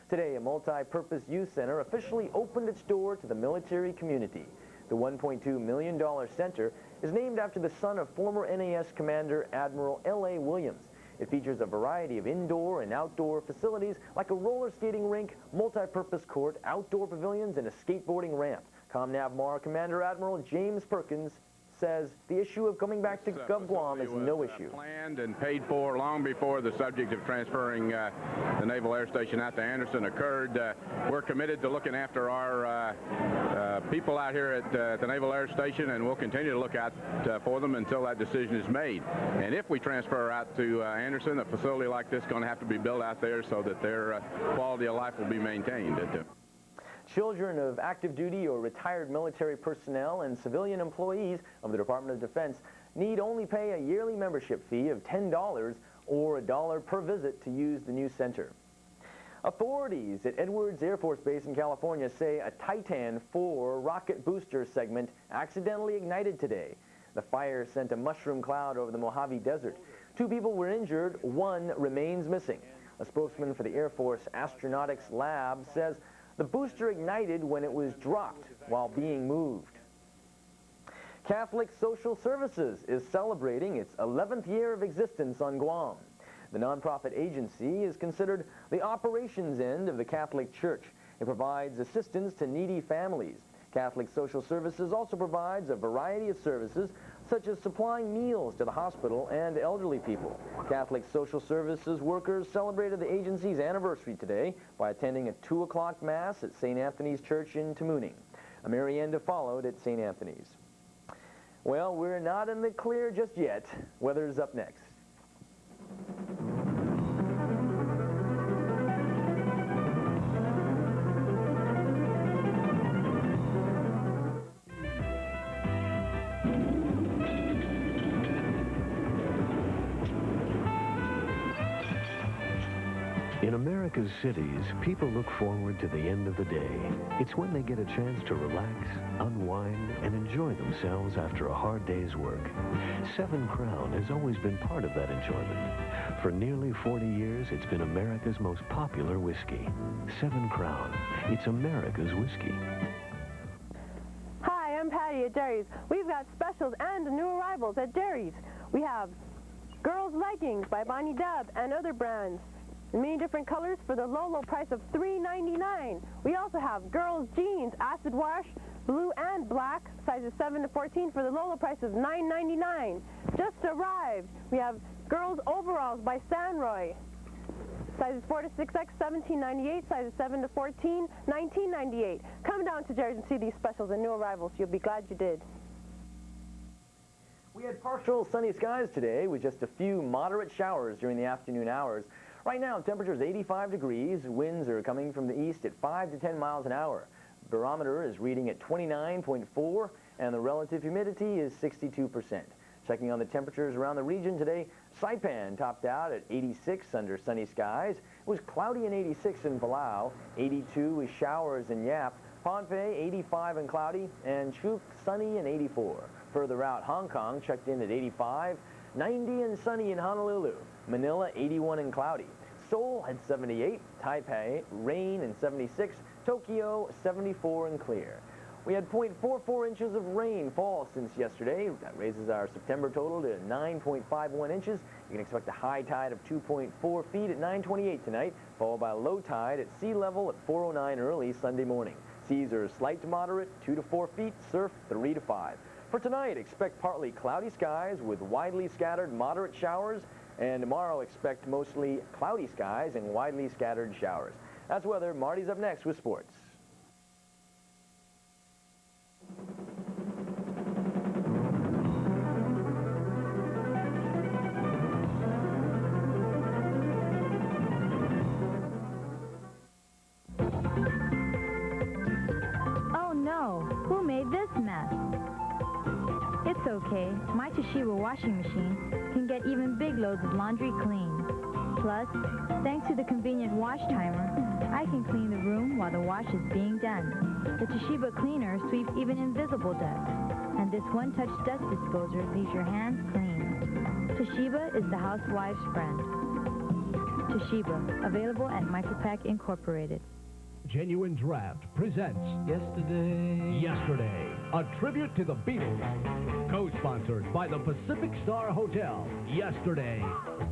S2: Today, a multi-purpose youth center officially opened its door to the military community. The $1.2 million center is named after the son of former NAS Commander Admiral L.A. Williams. It features a variety of indoor and outdoor facilities like a roller skating rink, multi-purpose court, outdoor pavilions, and a skateboarding ramp. ComNavMar Commander Admiral James Perkins says the issue of coming back to Guam is no issue.
S11: Planned and paid for long before the subject of transferring the Naval Air Station out to Andersen occurred. We're committed to looking after our people out here at the Naval Air Station, and we'll continue to look out for them until that decision is made. And if we transfer out to Andersen, a facility like this is going to have to be built out there so that their quality of life will be maintained.
S2: Children of active duty or retired military personnel and civilian employees of the Department of Defense need only pay a yearly membership fee of $10 or $1 per visit to use the new center. Authorities at Edwards Air Force Base in California say a Titan IV rocket booster segment accidentally ignited today. The fire sent a mushroom cloud over the Mojave Desert. 2 people were injured, 1 remains missing. A spokesman for the Air Force Astronautics Lab says the booster ignited when it was dropped while being moved. Catholic Social Services is celebrating its 11th year of existence on Guam. The nonprofit agency is considered the operations end of the Catholic Church. It provides assistance to needy families. Catholic Social Services also provides a variety of services, such as supplying meals to the hospital and elderly people. Catholic Social Services workers celebrated the agency's anniversary today by attending a 2 o'clock Mass at St. Anthony's Church in Tamuning. A Marienda followed at St. Anthony's. Well, we're not in the clear just yet. Weather's up next.
S13: In America's cities, people look forward to the end of the day. It's when they get a chance to relax, unwind, and enjoy themselves after a hard day's work. 7 Crown has always been part of that enjoyment. For nearly 40 years, it's been America's most popular whiskey. 7 Crown. It's America's whiskey.
S15: Hi, I'm Patty at Jerry's. We've got specials and new arrivals at Jerry's. We have girls' leggings by Bonnie Dub and other brands. Many different colors for the low, low price of $3.99. We also have girls' jeans, acid wash, blue and black, sizes 7 to 14 for the low, low price of $9.99. Just arrived. We have girls' overalls by Sanroy, sizes 4 to 6X, $17.98, sizes 7 to 14, $19.98. Come down to Jerry's and see these specials and new arrivals. You'll be glad you did.
S2: We had partial sunny skies today with just a few moderate showers during the afternoon hours. Right now, temperature is 85 degrees. Winds are coming from the east at 5 to 10 miles an hour. Barometer is reading at 29.4, and the relative humidity is 62%. Checking on the temperatures around the region today, Saipan topped out at 86 under sunny skies. It was cloudy and 86 in Palau, 82 with showers in Yap, Pohnpei 85 and cloudy, and Chuuk sunny and 84. Further out, Hong Kong checked in at 85, 90 and sunny in Honolulu. Manila 81 and cloudy. Seoul had 78, Taipei rain and 76, Tokyo 74 and clear. We had 0.44 inches of rain fall since yesterday. That raises our September total to 9.51 inches. You can expect a high tide of 2.4 feet at 9:28 tonight, followed by a low tide at sea level at 4:09 early Sunday morning. Seas are slight to moderate, 2 to 4 feet, surf 3 to 5. For tonight, expect partly cloudy skies with widely scattered moderate showers. And tomorrow, expect mostly cloudy skies and widely scattered showers. That's weather. Marty's up next with sports.
S16: Oh no, who made this mess? It's okay. My Toshiba washing machine can get even big loads of laundry clean. Plus, thanks to the convenient wash timer, I can clean the room while the wash is being done. The Toshiba cleaner sweeps even invisible dust. And this one-touch dust disposer leaves your hands clean. Toshiba is the housewife's friend. Toshiba, available at Micropack Incorporated.
S4: Genuine Draft presents Yesterday, a tribute to the Beatles. Co-sponsored by the Pacific Star Hotel. Yesterday,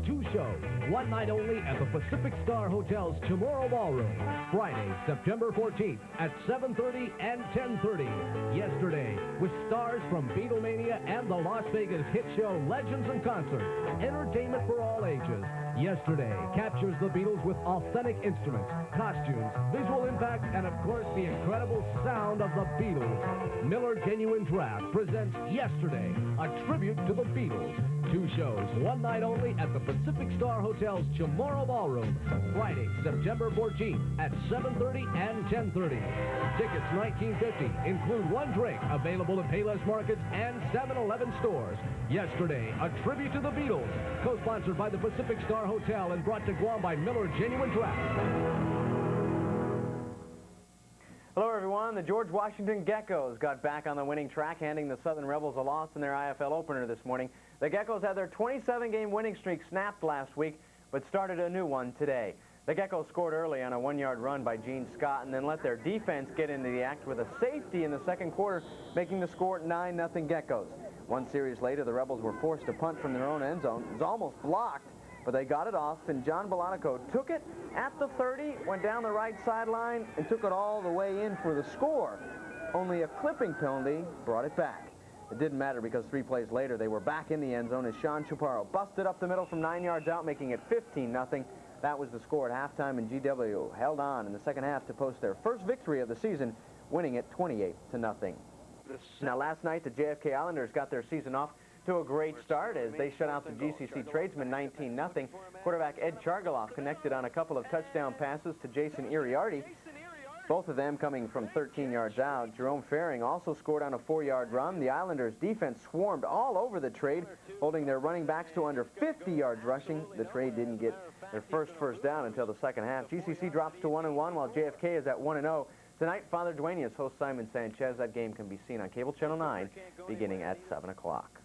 S4: 2 shows, one night only at the Pacific Star Hotel's Chamorro Ballroom. Friday, September 14th at 7:30 and 10:30. Yesterday, with stars from Beatlemania and the Las Vegas hit show Legends in Concert. Entertainment for all ages. Yesterday captures the Beatles with authentic instruments, costumes, visual impact, and of course the incredible sound of the Beatles. Miller Genuine Draft presents Yesterday, a tribute to the Beatles. 2 shows, one night only at the Pacific Star Hotel's Chamorro Ballroom. Friday, September 14th at 7:30 and 10:30. Tickets $19.50, include 1 drink, available at Payless Markets and 7-Eleven stores. Yesterday, a tribute to the Beatles, co-sponsored by the Pacific Star Hotel and brought to Guam by Miller Genuine Draft.
S5: Hello, everyone. The George Washington Geckos got back on the winning track, handing the Southern Rebels a loss in their IFL opener this morning. The Geckos had their 27-game winning streak snapped last week, but started a new one today. The Geckos scored early on a 1-yard run by Gene Scott and then let their defense get into the act with a safety in the second quarter, making the score 9-0 Geckos. 1 series later, the Rebels were forced to punt from their own end zone. It was almost blocked, but they got it off, and John Bolanico took it at the 30, went down the right sideline, and took it all the way in for the score. Only a clipping penalty brought it back. It didn't matter because 3 plays later, they were back in the end zone as Sean Chaparro busted up the middle from 9 yards out, making it 15-0. That was the score at halftime, and GW held on in the second half to post their first victory of the season, winning it 28-0. Now, last night, the JFK Islanders got their season off to a great start as they shut out the GCC Tradesmen 19-0. Quarterback Ed Chargaloff connected on a couple of touchdown passes to Jason Iriarty, both of them coming from 13 yards out. Jerome Faring also scored on a 4-yard run. The Islanders' defense swarmed all over the Trade, holding their running backs to under 50 yards rushing. The Trade didn't get their first down until the second half. GCC drops to 1-1 while JFK is at 1-0. Tonight, Father Duenas hosts Simon Sanchez. That game can be seen on Cable Channel 9 beginning at 7 o'clock.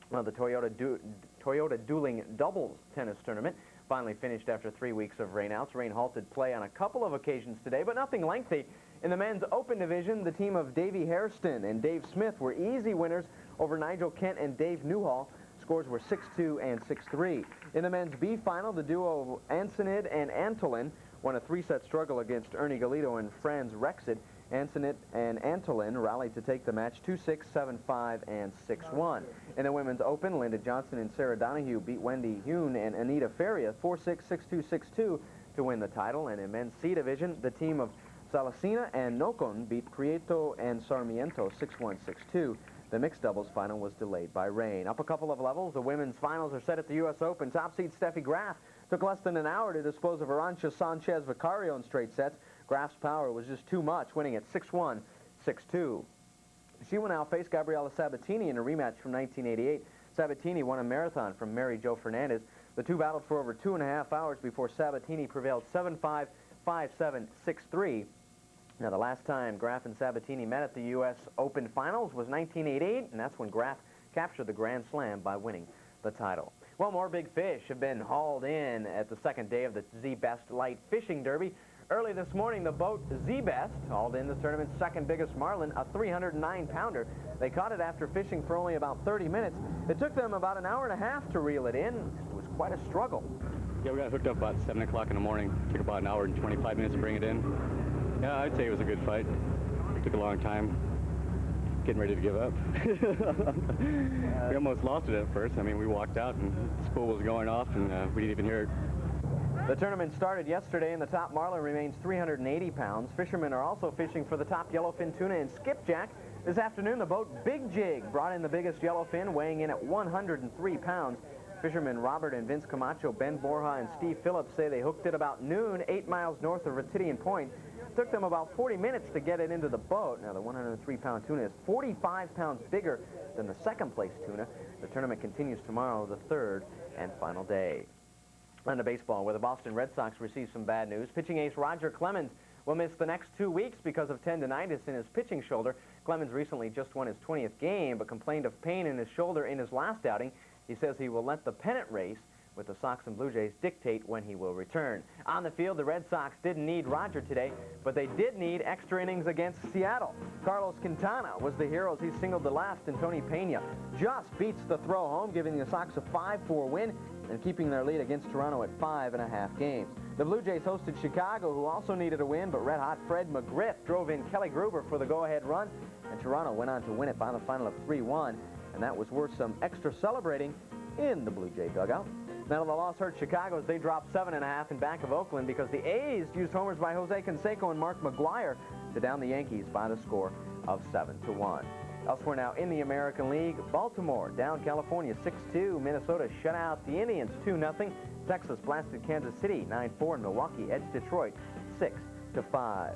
S5: Well, the Toyota Dueling Doubles tennis tournament finally finished after 3 weeks of rainouts. Rain halted play on a couple of occasions today, but nothing lengthy. In the men's open division, the team of Davey Hairston and Dave Smith were easy winners over Nigel Kent and Dave Newhall. Scores were 6-2 and 6-3. In the men's B final, the duo of Ansonid and Antolin won a 3-set struggle against Ernie Galito and Franz Rexid. Ansonit and Antolin rallied to take the match 2-6, 7-5, and 6-1. In the women's open, Linda Johnson and Sarah Donahue beat Wendy Hune and Anita Faria 4-6, 6-2, 6-2 to win the title. And in men's C division, the team of Salasina and Nocon beat Prieto and Sarmiento 6-1, 6-2. The mixed doubles final was delayed by rain. Up a couple of levels, the women's finals are set at the U.S. Open. Top seed Steffi Graf took less than an hour to dispose of Arantxa Sanchez Vicario in straight sets. Graf's power was just too much, winning at 6-1, 6-2. She will now face Gabriela Sabatini in a rematch from 1988. Sabatini won a marathon from Mary Jo Fernandez. The two battled for over 2.5 hours before Sabatini prevailed 7-5, 5-7, 6-3. Now, the last time Graf and Sabatini met at the U.S. Open Finals was 1988, and that's when Graf captured the Grand Slam by winning the title. Well, more big fish have been hauled in at the second day of the Z-Best Light Fishing Derby. Early this morning, the boat Z-Best hauled in the tournament's second biggest marlin, a 309-pounder. They caught it after fishing for only about 30 minutes. It took them about an hour and a half to reel it in. It was quite a struggle.
S7: Yeah, we got hooked up about 7 o'clock in the morning. Took about an hour and 25 minutes to bring it in. Yeah, I'd say it was a good fight. It took a long time. Getting ready to give up. We almost lost it at first. I mean, we walked out and the spool was going off and we didn't even hear it.
S5: The tournament started yesterday and the top marlin remains 380 pounds. Fishermen are also fishing for the top yellowfin tuna and skipjack. This afternoon, the boat Big Jig brought in the biggest yellowfin, weighing in at 103 pounds. Fishermen Robert and Vince Camacho, Ben Borja, and Steve Phillips say they hooked it about noon, 8 miles north of Retidian Point. It took them about 40 minutes to get it into the boat. Now, the 103-pound tuna is 45 pounds bigger than the second-place tuna. The tournament continues tomorrow, the third and final day. On to baseball, where the Boston Red Sox received some bad news. Pitching ace Roger Clemens will miss the next 2 weeks because of tendinitis in his pitching shoulder. Clemens recently just won his 20th game, but complained of pain in his shoulder in his last outing. He says he will let the pennant race with the Sox and Blue Jays dictate when he will return. On the field, the Red Sox didn't need Roger today, but they did need extra innings against Seattle. Carlos Quintana was the hero as he singled to left, and Tony Pena just beats the throw home, giving the Sox a 5-4 win and keeping their lead against Toronto at 5.5 games. The Blue Jays hosted Chicago, who also needed a win, but red-hot Fred McGriff drove in Kelly Gruber for the go-ahead run, and Toronto went on to win it by the final of 3-1, and that was worth some extra celebrating in the Blue Jay dugout. Now, the loss hurt Chicago as they dropped 7.5 in back of Oakland because the A's used homers by Jose Canseco and Mark McGuire to down the Yankees by the score of 7-1. Elsewhere now in the American League, Baltimore down California 6-2. Minnesota shut out the Indians 2-0. Texas blasted Kansas City 9-4, and Milwaukee edged Detroit 6-5.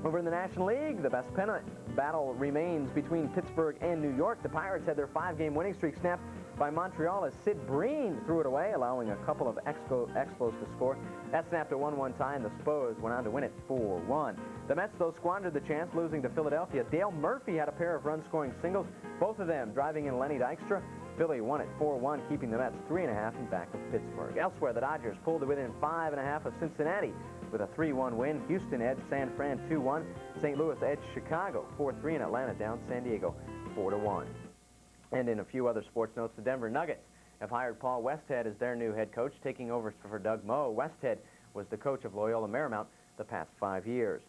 S5: Over in the National League, the best pennant battle remains between Pittsburgh and New York. The Pirates had their 5-game winning streak snapped by Montreal as Sid Breen threw it away, allowing a couple of Expos to score. That snapped at 1-1 tie, and the Spurs went on to win it 4-1. The Mets, though, squandered the chance, losing to Philadelphia. Dale Murphy had a pair of run-scoring singles, both of them driving in Lenny Dykstra. Philly won it 4-1, keeping the Mets 3.5 in back of Pittsburgh. Elsewhere, the Dodgers pulled to within 5.5 of Cincinnati with a 3-1 win. Houston edged San Fran 2-1. St. Louis edged Chicago 4-3, and Atlanta down San Diego 4-1. And in a few other sports notes, the Denver Nuggets have hired Paul Westhead as their new head coach, taking over for Doug Moe. Westhead was the coach of Loyola Marymount the past 5 years.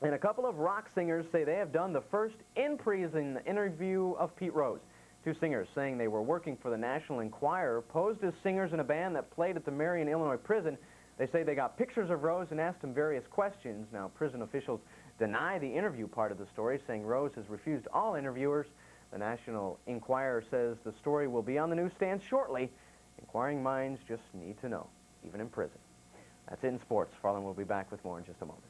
S5: And a couple of rock singers say they have done the first in-prison interview of Pete Rose. Two singers saying they were working for the National Enquirer posed as singers in a band that played at the Marion, Illinois prison. They say they got pictures of Rose and asked him various questions. Now, prison officials deny the interview part of the story, saying Rose has refused all interviewers. The National Enquirer says the story will be on the newsstand shortly. Inquiring minds just need to know, even in prison. That's it in sports. Farland will be back with more in just a moment.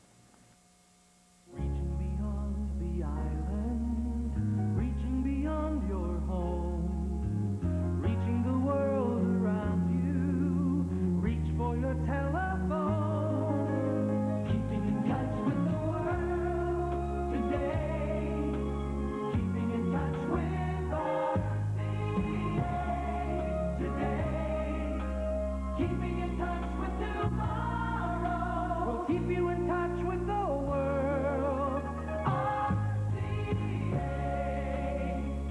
S21: Reaching beyond the island, reaching beyond your home, reaching the world around you, reach for your telephone, keeping in touch with the world today, keeping in touch with RCA today, keeping in touch with tomorrow, we'll keep you in touch with the world.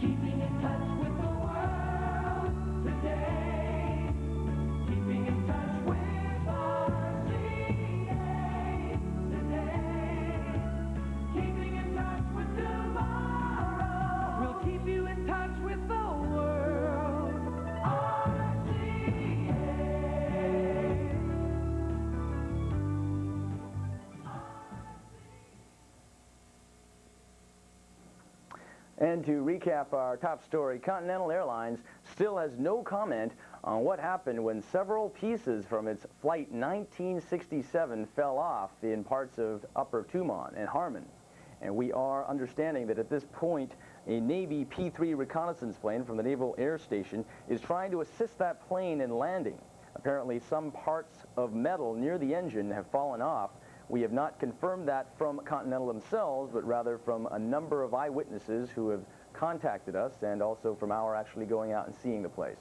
S21: Keeping in touch with the world today. Keeping in touch with RCA today. Keeping in touch with tomorrow. We'll keep you in touch with the world. RCA.
S8: And to recap our top story, Continental Airlines still has no comment on what happened when several pieces from its Flight 1967 fell off in parts of Upper Tumon and Harmon. And we are understanding that at this point, a Navy P-3 reconnaissance plane from the Naval Air Station is trying to assist that plane in landing. Apparently, some parts of metal near the engine have fallen off. We have not confirmed that from Continental themselves, but rather from a number of eyewitnesses who have contacted us, and also from our actually going out and seeing the place.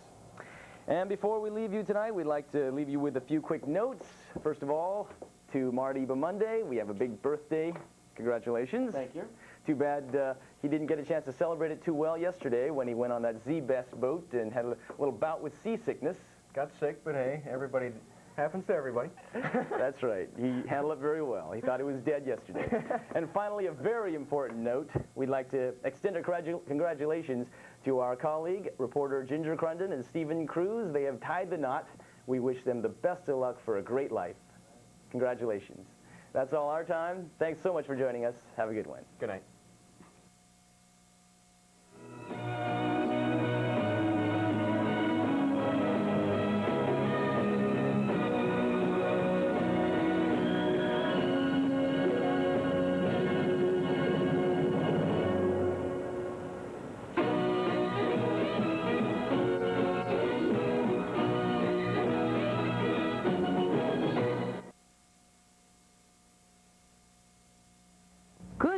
S8: And before we leave you tonight, we'd like to leave you with a few quick notes. First of all, to Marty Bamunde, we have a big birthday. Congratulations.
S5: Thank you.
S8: Too bad he didn't get a chance to celebrate it too well yesterday when he went on that Z-Best boat and had a little bout with seasickness.
S5: Got sick, but hey, everybody... happens to everybody.
S8: That's right. He handled it very well. He thought he was dead yesterday. And finally, a very important note. We'd like to extend our congratulations to our colleague, reporter Ginger Crunden and Stephen Cruz. They have tied the knot. We wish them the best of luck for a great life. Congratulations. That's all our time. Thanks so much for joining us. Have a good one.
S5: Good night.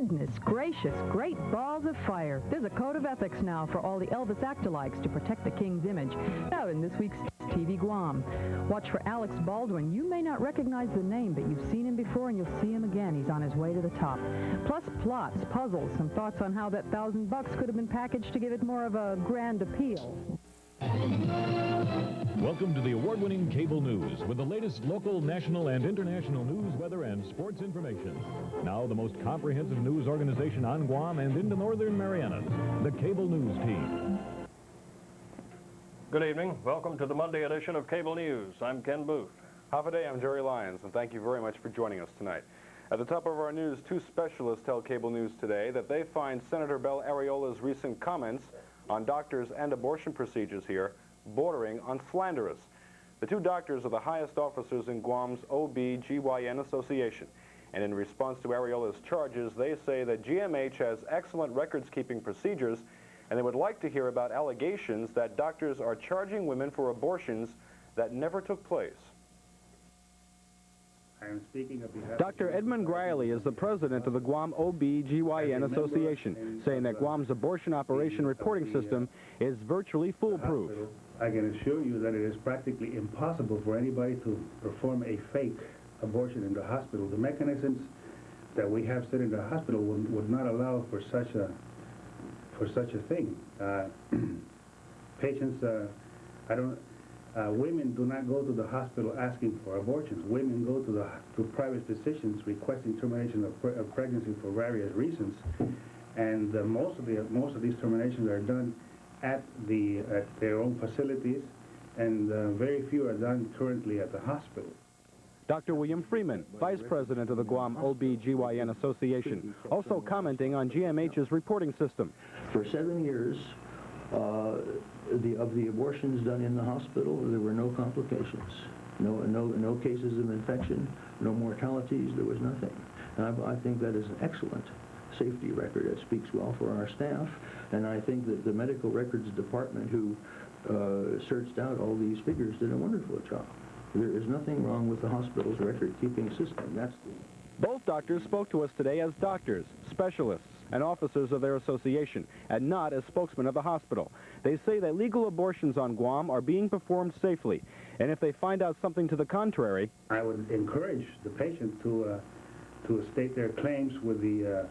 S1: Goodness gracious, great balls of fire. There's a code of ethics now for all the Elvis actalikes to protect the king's image. Now in this week's TV Guam. Watch for Alex Baldwin. You may not recognize the name, but you've seen him before and you'll see him again. He's on his way to the top. Plus plots, puzzles, some thoughts on how that $1,000 could have been packaged to give it more of a grand appeal.
S9: Welcome to the award-winning cable news with the latest local, national, and international news, weather, and sports information. Now the most comprehensive news organization on Guam and in the Northern Marianas, the Cable News Team.
S14: Good evening. Welcome to the Monday edition of Cable News. I'm Ken Booth.
S17: Half a day, I'm Jerry Lyons, and thank you very much for joining us tonight. At the top of our news, two specialists tell Cable News today that they find Senator Bel Ariola's recent comments on doctors and abortion procedures here bordering on slanderous. The two doctors are the highest officers in Guam's OB-GYN Association, and in response to Ariola's charges, they say that GMH has excellent records-keeping procedures, and they would like to hear about allegations that doctors are charging women for abortions that never took place.
S18: I am speaking on behalf
S19: Dr. Edmund Griley is the president of the Guam OB-GYN Association, saying that Guam's abortion operation reporting system is virtually foolproof.
S18: I can assure you that it is practically impossible for anybody to perform a fake abortion in the hospital. The mechanisms that we have set in the hospital would not allow for such a thing. Patients, women do not go to the hospital asking for abortions. Women go to private physicians requesting termination of pregnancy for various reasons, and most of these terminations are done at their own facilities, and very few are done currently at the hospital.
S19: Dr. William Freeman, Vice President of the Guam OB-GYN Association, also commenting on GMH's reporting system.
S20: For 7 years, of the abortions done in the hospital, there were no complications, no cases of infection, no mortalities, there was nothing. And I think that is an excellent safety record. It speaks well for our staff, and I think that the medical records department who searched out all these figures did a wonderful job. There is nothing wrong with the hospital's record-keeping system. That's the...
S19: Both doctors spoke to us today as doctors, specialists, and officers of their association, and not as spokesmen of the hospital. They say that legal abortions on Guam are being performed safely, and if they find out something to the contrary...
S18: I would encourage the patient to state their claims with the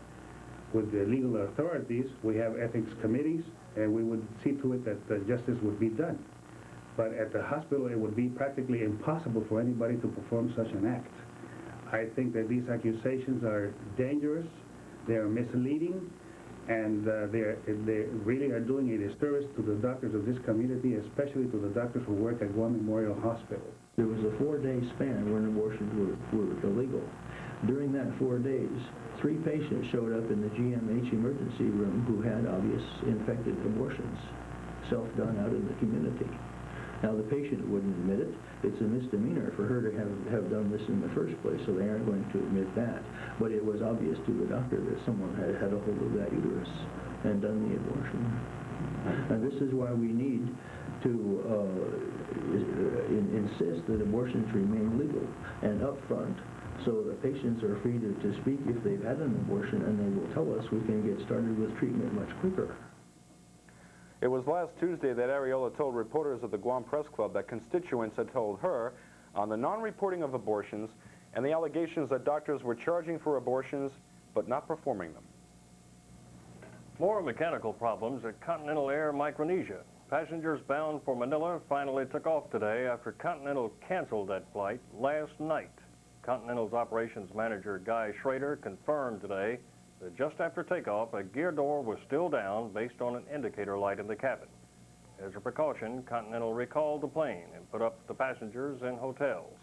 S18: legal authorities. We have ethics committees, and we would see to it that justice would be done. But at the hospital, it would be practically impossible for anybody to perform such an act. I think that these accusations are dangerous, they are misleading, and they really are doing a disservice to the doctors of this community, especially to the doctors who work at Guam Memorial Hospital.
S20: There was a 4-day span when abortions were illegal. During that 4 days, 3 patients showed up in the GMH emergency room who had obvious infected abortions, self-done out in the community. Now, the patient wouldn't admit it. It's a misdemeanor for her to have done this in the first place, so they aren't going to admit that. But it was obvious to the doctor that someone had had a hold of that uterus and done the abortion. And this is why we need to insist that abortions remain legal and upfront, so that patients are free to speak if they've had an abortion, and they will tell us. We can get started with treatment much quicker.
S17: It was last Tuesday that Ariola told reporters at the Guam Press Club that constituents had told her on the non-reporting of abortions and the allegations that doctors were charging for abortions but not performing them.
S14: More mechanical problems at Continental Air Micronesia. Passengers bound for Manila finally took off today after Continental canceled that flight last night. Continental's operations manager, Guy Schrader, confirmed today that just after takeoff, a gear door was still down based on an indicator light in the cabin. As a precaution, Continental recalled the plane and put up the passengers in hotels.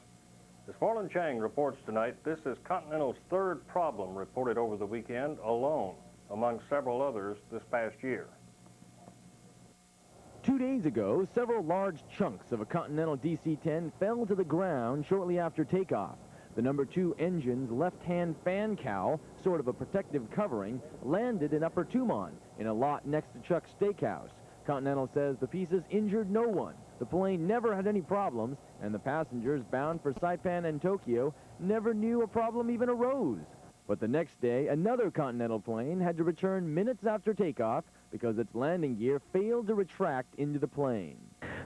S14: As Marlon Chang reports tonight, this is Continental's 3rd problem reported over the weekend alone, among several others this past year.
S2: 2 days ago, several large chunks of a Continental DC-10 fell to the ground shortly after takeoff. The number 2 engine's left-hand fan cowl, sort of a protective covering, landed in Upper Tumon in a lot next to Chuck's Steakhouse. Continental says the pieces injured no one. The plane never had any problems, and the passengers bound for Saipan and Tokyo never knew a problem even arose. But the next day, another Continental plane had to return minutes after takeoff because its landing gear failed to retract into the plane.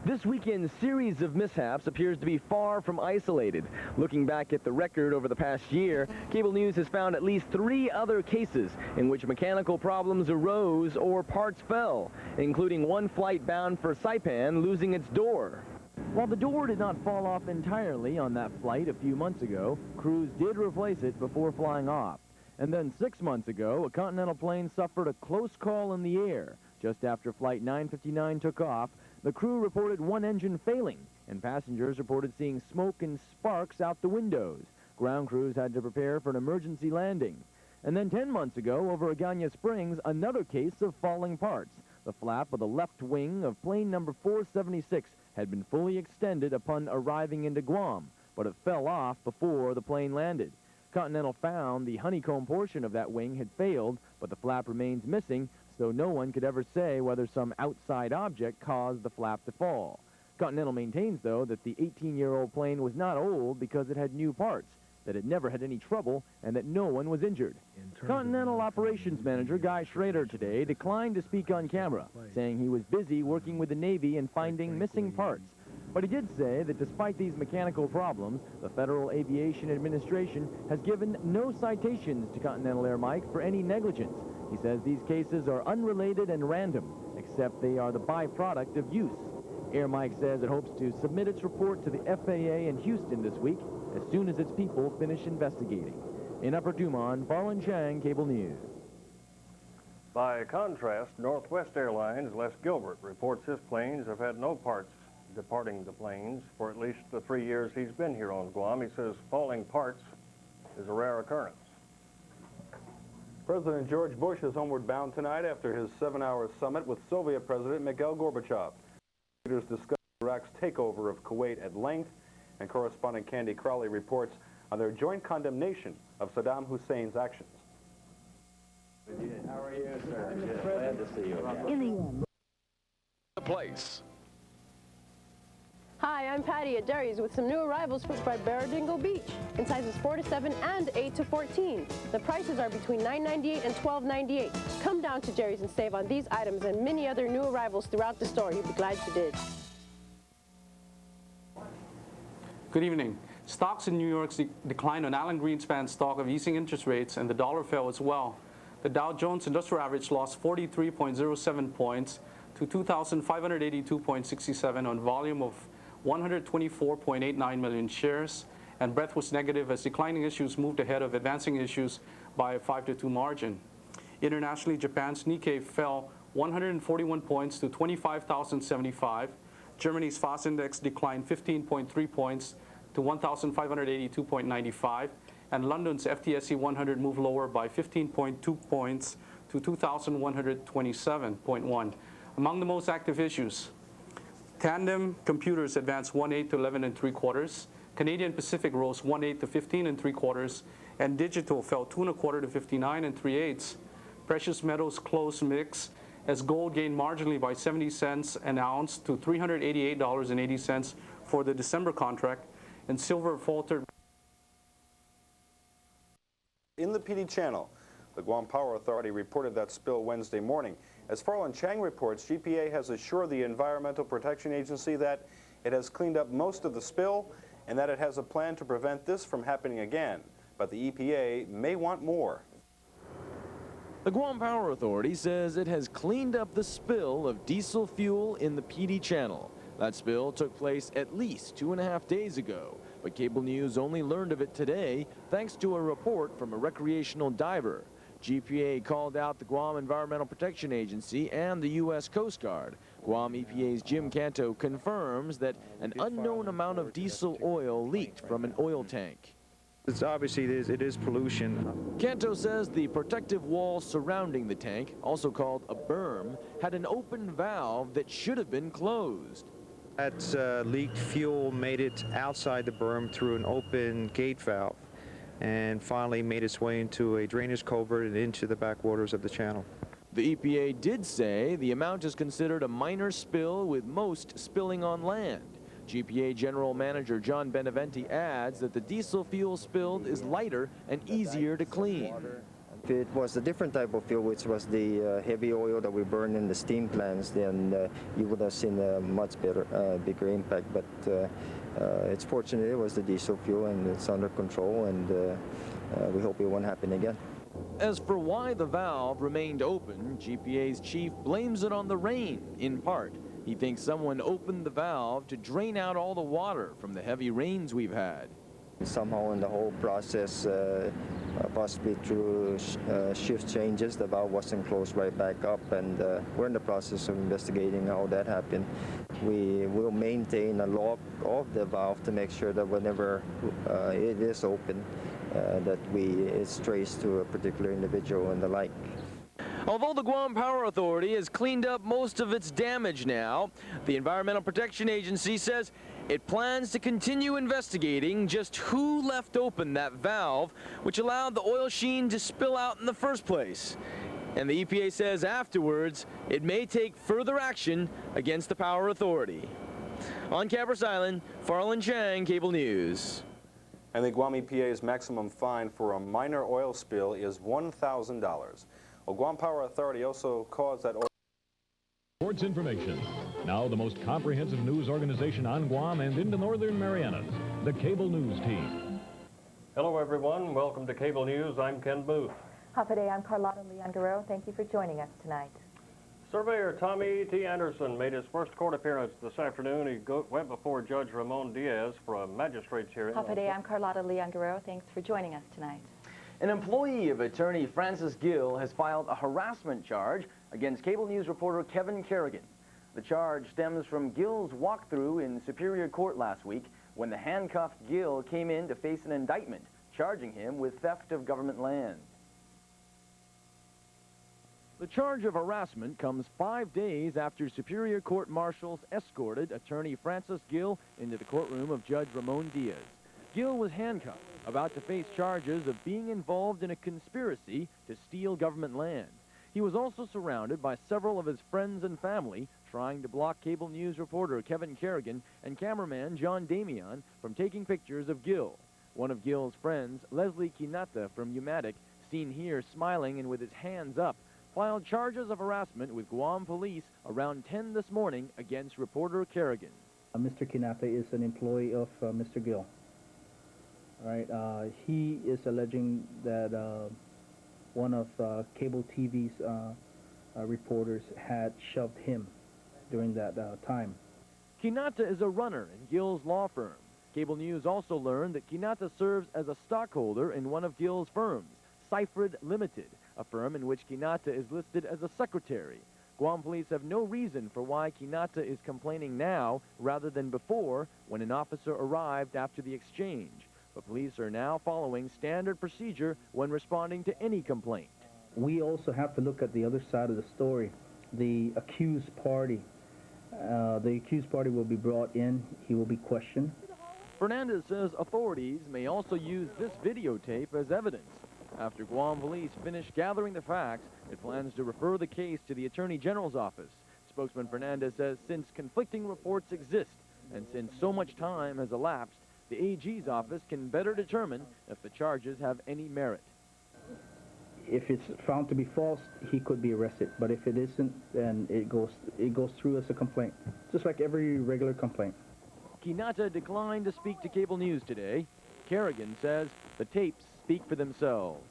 S2: This weekend's series of mishaps appears to be far from isolated. Looking back at the record over the past year, Cable News has found at least 3 other cases in which mechanical problems arose or parts fell, including one flight bound for Saipan losing its door. While the door did not fall off entirely on that flight a few months ago, crews did replace it before flying off. And then 6 months ago, a Continental plane suffered a close call in the air. Just after Flight 959 took off, the crew reported one engine failing, and passengers reported seeing smoke and sparks out the windows. Ground crews had to prepare for an emergency landing. And then 10 months ago, over Agana Springs, another case of falling parts. The flap of the left wing of plane number 476 had been fully extended upon arriving into Guam, but it fell off before the plane landed. Continental found the honeycomb portion of that wing had failed, but the flap remains missing, so no one could ever say whether some outside object caused the flap to fall. Continental maintains, though, that the 18-year-old plane was not old because it had new parts, that it never had any trouble, and that no one was injured. Continental Operations Manager Guy Schrader today declined to speak on camera, saying he was busy working with the Navy and finding missing parts. But he did say that despite these mechanical problems, the Federal Aviation Administration has given no citations to Continental Air Mike for any negligence. He says these cases are unrelated and random, except they are the byproduct of use. Air Mike says it hopes to submit its report to the FAA in Houston this week as soon as its people finish investigating. In Upper Dumont, Farlin Chang, Cable News.
S14: By contrast, Northwest Airlines' Les Gilbert reports his planes have had no parts departing the planes for at least the 3 years he's been here on Guam. He says falling parts is a rare occurrence.
S17: President George Bush is homeward bound tonight after his 7-hour summit with Soviet President Mikhail Gorbachev. Leaders discussed Iraq's takeover of Kuwait at length, and correspondent Candy Crowley reports on their joint condemnation of Saddam Hussein's actions.
S8: How are you, sir? Glad to see you again.
S3: The place.
S15: Hi, I'm Patty at Derry's with some new arrivals by Barradingle Beach in sizes 4 to 7 and 8 to 14. The prices are between $9.98 and $12.98. Come down to Derry's and save on these items and many other new arrivals throughout the store. You'll be glad you did.
S6: Good evening. Stocks in New York declined on Alan Greenspan's talk of easing interest rates, and the dollar fell as well. The Dow Jones Industrial Average lost 43.07 points to 2,582.67 on volume of 124.89 million shares, and breadth was negative as declining issues moved ahead of advancing issues by a 5-2 margin. Internationally, Japan's Nikkei fell 141 points to 25,075. Germany's FAS index declined 15.3 points to 1,582.95, and London's FTSE 100 moved lower by 15.2 points to 2,127.1. Among the most active issues, Tandem Computers advanced 1/8 to 11 3/4. Canadian Pacific rose 1/8 to 15 3/4, and Digital fell 2 1/4 to 59 3/8. Precious metals closed mixed as gold gained marginally by 70 cents an ounce to $388.80 for the December contract, and silver faltered.
S17: In the PD channel, the Guam Power Authority reported that spill Wednesday morning. As Farlin Chang reports, GPA has assured the Environmental Protection Agency that it has cleaned up most of the spill and that it has a plan to prevent this from happening again. But the EPA may want more.
S2: The Guam Power Authority says it has cleaned up the spill of diesel fuel in the PD channel. That spill took place at least 2.5 days ago, but Cable News only learned of it today thanks to a report from a recreational diver. GPA called out the Guam Environmental Protection Agency and the U.S. Coast Guard. Guam EPA's Jim Canto confirms that an unknown amount of diesel oil leaked from an oil tank.
S12: It's obviously it is pollution.
S2: Canto says the protective wall surrounding the tank, also called a berm, had an open valve that should have been closed.
S12: That leaked fuel made it outside the berm through an open gate valve and finally made its way into a drainage culvert and into the backwaters of the channel.
S2: The EPA did say the amount is considered a minor spill, with most spilling on land. GPA General Manager John Beneventi adds that the diesel fuel spilled is lighter and easier to clean.
S10: If it was a different type of fuel, which was the heavy oil that we burn in the steam plants, then you would have seen a much bigger impact. But it's fortunate it was the diesel fuel and it's under control, and we hope it won't happen again.
S2: As for why the valve remained open, GPA's chief blames it on the rain, in part. He thinks someone opened the valve to drain out all the water from the heavy rains we've had.
S10: Somehow in the whole process, possibly through shift changes, the valve wasn't closed right back up, and we're in the process of investigating how that happened. We will maintain a lock of the valve to make sure that whenever it is open, that it's traced to a particular individual and the like.
S2: Although the Guam Power Authority has cleaned up most of its damage now, the Environmental Protection Agency says it plans to continue investigating just who left open that valve, which allowed the oil sheen to spill out in the first place. And the EPA says afterwards it may take further action against the Power Authority. On Cabarrus Island, Farland Chang, Cable News.
S17: And the Guam EPA's maximum fine for a minor oil spill is $1,000. Well, Guam Power Authority also caused that oil.
S9: Sports information. Now the most comprehensive news organization on Guam and in the Northern Marianas, the Cable News Team.
S14: Hello, everyone. Welcome to Cable News. I'm Ken Booth.
S22: Happy day. I'm Carlotta Leon Guerrero. Thank you for joining us tonight.
S14: Surveyor Tommy T. Anderson made his first court appearance this afternoon. He went before Judge Ramon Diaz for a magistrate's hearing.
S22: Happy day. I'm Carlotta Leon Guerrero. Thanks for joining us tonight.
S8: An employee of attorney Francis Gill has filed a harassment charge against Cable News reporter Kevin Kerrigan. The charge stems from Gill's walkthrough in Superior Court last week when the handcuffed Gill came in to face an indictment charging him with theft of government land. The charge of harassment comes 5 days after Superior Court marshals escorted attorney Francis Gill into the courtroom of Judge Ramon Diaz. Gill was handcuffed, about to face charges of being involved in a conspiracy to steal government land. He was also surrounded by several of his friends and family trying to block Cable News reporter Kevin Kerrigan and cameraman John Damian from taking pictures of Gill. One of Gill's friends, Leslie Kinata from Umatic, seen here smiling and with his hands up, filed charges of harassment with Guam police around 10 this morning against reporter Kerrigan.
S23: Mr. Kinata is an employee of Mr. Gill. All right, he is alleging that one of cable TV's reporters had shoved him during that time.
S2: Kinata is a runner in Gill's law firm. Cable News also learned that Kinata serves as a stockholder in one of Gill's firms, Seifrid Limited, a firm in which Kinata is listed as a secretary. Guam police have no reason for why Kinata is complaining now rather than before when an officer arrived after the exchange. But police are now following standard procedure when responding to any complaint.
S23: We also have to look at the other side of the story. The accused party. The accused party will be brought in. He will be questioned.
S2: Fernandez says authorities may also use this videotape as evidence. After Guam police finish gathering the facts, it plans to refer the case to the Attorney General's office. Spokesman Fernandez says since conflicting reports exist and since so much time has elapsed, the AG's office can better determine if the charges have any merit.
S23: If it's found to be false, he could be arrested. But if it isn't, then it goes through as a complaint, just like every regular complaint.
S2: Kinata declined to speak to Cable News today. Kerrigan says the tapes speak for themselves.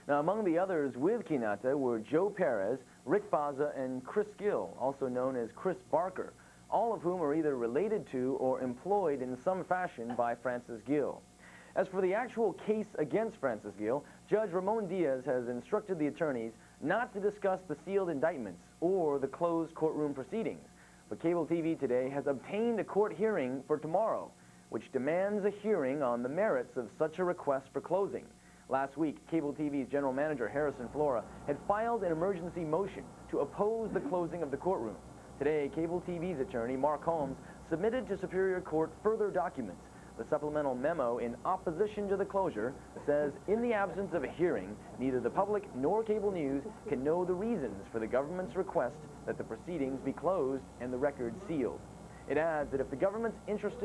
S8: Now, among the others with Kinata were Joe Perez, Rick Baza, and Chris Gill, also known as Chris Barker, all of whom are either related to or employed in some fashion by Francis Gill. As for the actual case against Francis Gill, Judge Ramon Diaz has instructed the attorneys not to discuss the sealed indictments or the closed courtroom proceedings. But Cable TV today has obtained a court hearing for tomorrow, which demands a hearing on the merits of such a request for closing. Last week, Cable TV's general manager, Harrison Flora, had filed an emergency motion to oppose the closing of the courtroom. Today, Cable TV's attorney, Mark Holmes, submitted to Superior Court further documents. The supplemental memo in opposition to the closure says, in the absence of a hearing, neither the public nor Cable News can know the reasons for the government's request that the proceedings be closed and the record sealed. It adds that if the government's interest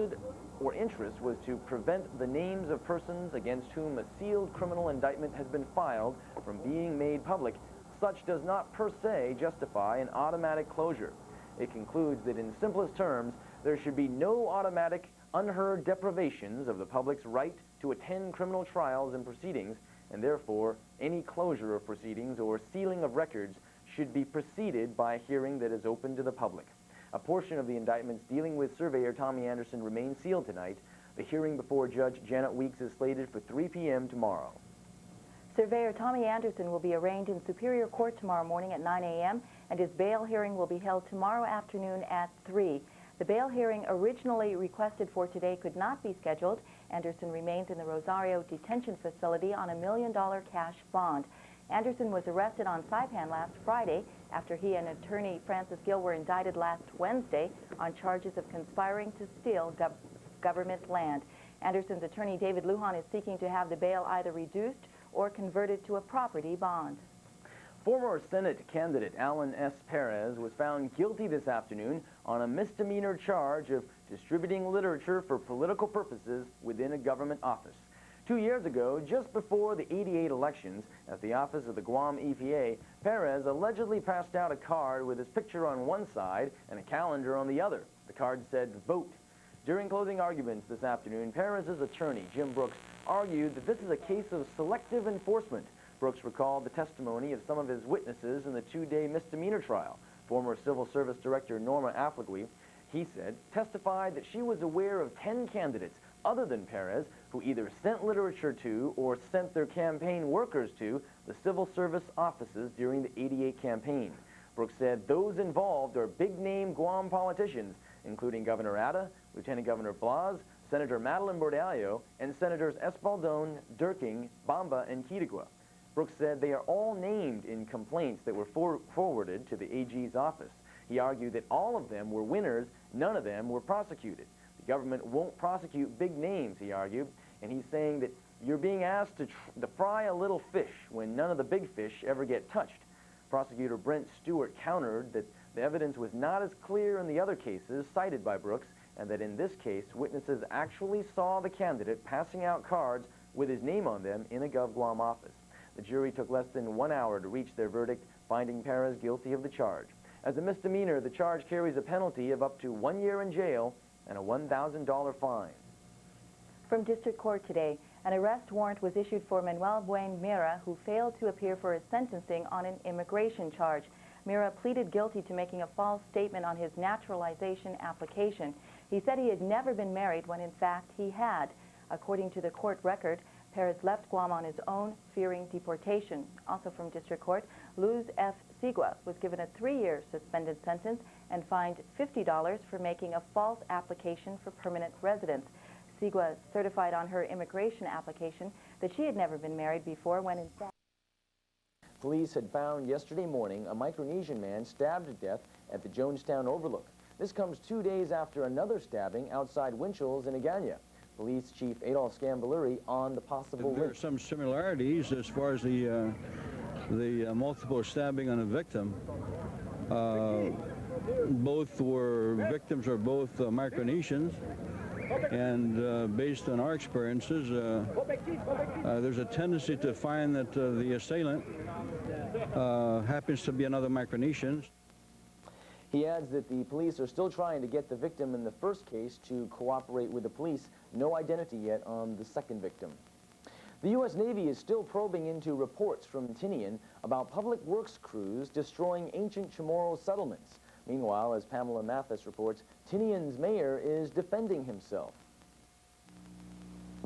S8: was to prevent the names of persons against whom a sealed criminal indictment has been filed from being made public, such does not per se justify an automatic closure. It concludes that in simplest terms, there should be no automatic, unheard deprivations of the public's right to attend criminal trials and proceedings, and therefore any closure of proceedings or sealing of records should be preceded by a hearing that is open to the public. A portion of the indictments dealing with Surveyor Tommy Anderson remains sealed tonight. The hearing before Judge Janet Weeks is slated for 3 p.m. tomorrow.
S22: Surveyor Tommy Anderson will be arraigned in Superior Court tomorrow morning at 9 a.m., and his bail hearing will be held tomorrow afternoon at 3. The bail hearing originally requested for today could not be scheduled. Anderson remains in the Rosario Detention Facility on $1 million cash bond. Anderson was arrested on Saipan last Friday after he and attorney Francis Gill were indicted last Wednesday on charges of conspiring to steal government land. Anderson's attorney David Lujan is seeking to have the bail either reduced or converted to a property bond.
S8: Former Senate candidate Alan S. Perez was found guilty this afternoon on a misdemeanor charge of distributing literature for political purposes within a government office. 2 years ago, just before the '88 elections, at the office of the Guam EPA, Perez allegedly passed out a card with his picture on one side and a calendar on the other. The card said, "Vote." During closing arguments this afternoon, Perez's attorney, Jim Brooks, argued that this is a case of selective enforcement. Brooks recalled the testimony of some of his witnesses in the 2-day misdemeanor trial. Former Civil Service Director Norma Affligui, he said, testified that she was aware of 10 candidates other than Perez who either sent literature to or sent their campaign workers to the civil service offices during the '88 campaign. Brooks said those involved are big-name Guam politicians, including Governor Atta, Lieutenant Governor Blas, Senator Madeline Bordallo, and Senators Espaldon, Durking, Bamba, and Quirigua. Brooks said they are all named in complaints that were forwarded to the AG's office. He argued that all of them were winners, none of them were prosecuted. The government won't prosecute big names, he argued, and he's saying that you're being asked to fry a little fish when none of the big fish ever get touched. Prosecutor Brent Stewart countered that the evidence was not as clear in the other cases cited by Brooks, and that in this case, witnesses actually saw the candidate passing out cards with his name on them in a GovGuam office. The jury took less than 1 hour to reach their verdict, finding Perez guilty of the charge. As a misdemeanor, the charge carries a penalty of up to 1 year in jail and a $1,000 fine.
S22: From District Court today, an arrest warrant was issued for Manuel Buen Mira, who failed to appear for his sentencing on an immigration charge. Mira pleaded guilty to making a false statement on his naturalization application. He said he had never been married when in fact he had. According to the court record, Perez left Guam on his own, fearing deportation. Also from District Court, Luz F. Sigua was given a 3-year suspended sentence and fined $50 for making a false application for permanent residence. Sigua certified on her immigration application that she had never been married before when in fact...
S2: Police had found yesterday morning a Micronesian man stabbed to death at the Jonestown Overlook. This comes 2 days after another stabbing outside Winchell's in Agana. Police Chief Adolph Scambaluri on the possible
S11: There are some similarities as far as the multiple stabbing on a victim. Both were victims are both Micronesians, and based on our experiences, there's a tendency to find that the assailant happens to be another Micronesian.
S2: He adds that the police are still trying to get the victim in the first case to cooperate with the police. No identity yet on the second victim. The U.S. Navy is still probing into reports from Tinian about public works crews destroying ancient Chamorro settlements. Meanwhile, as Pamela Mathis reports, Tinian's mayor is defending himself.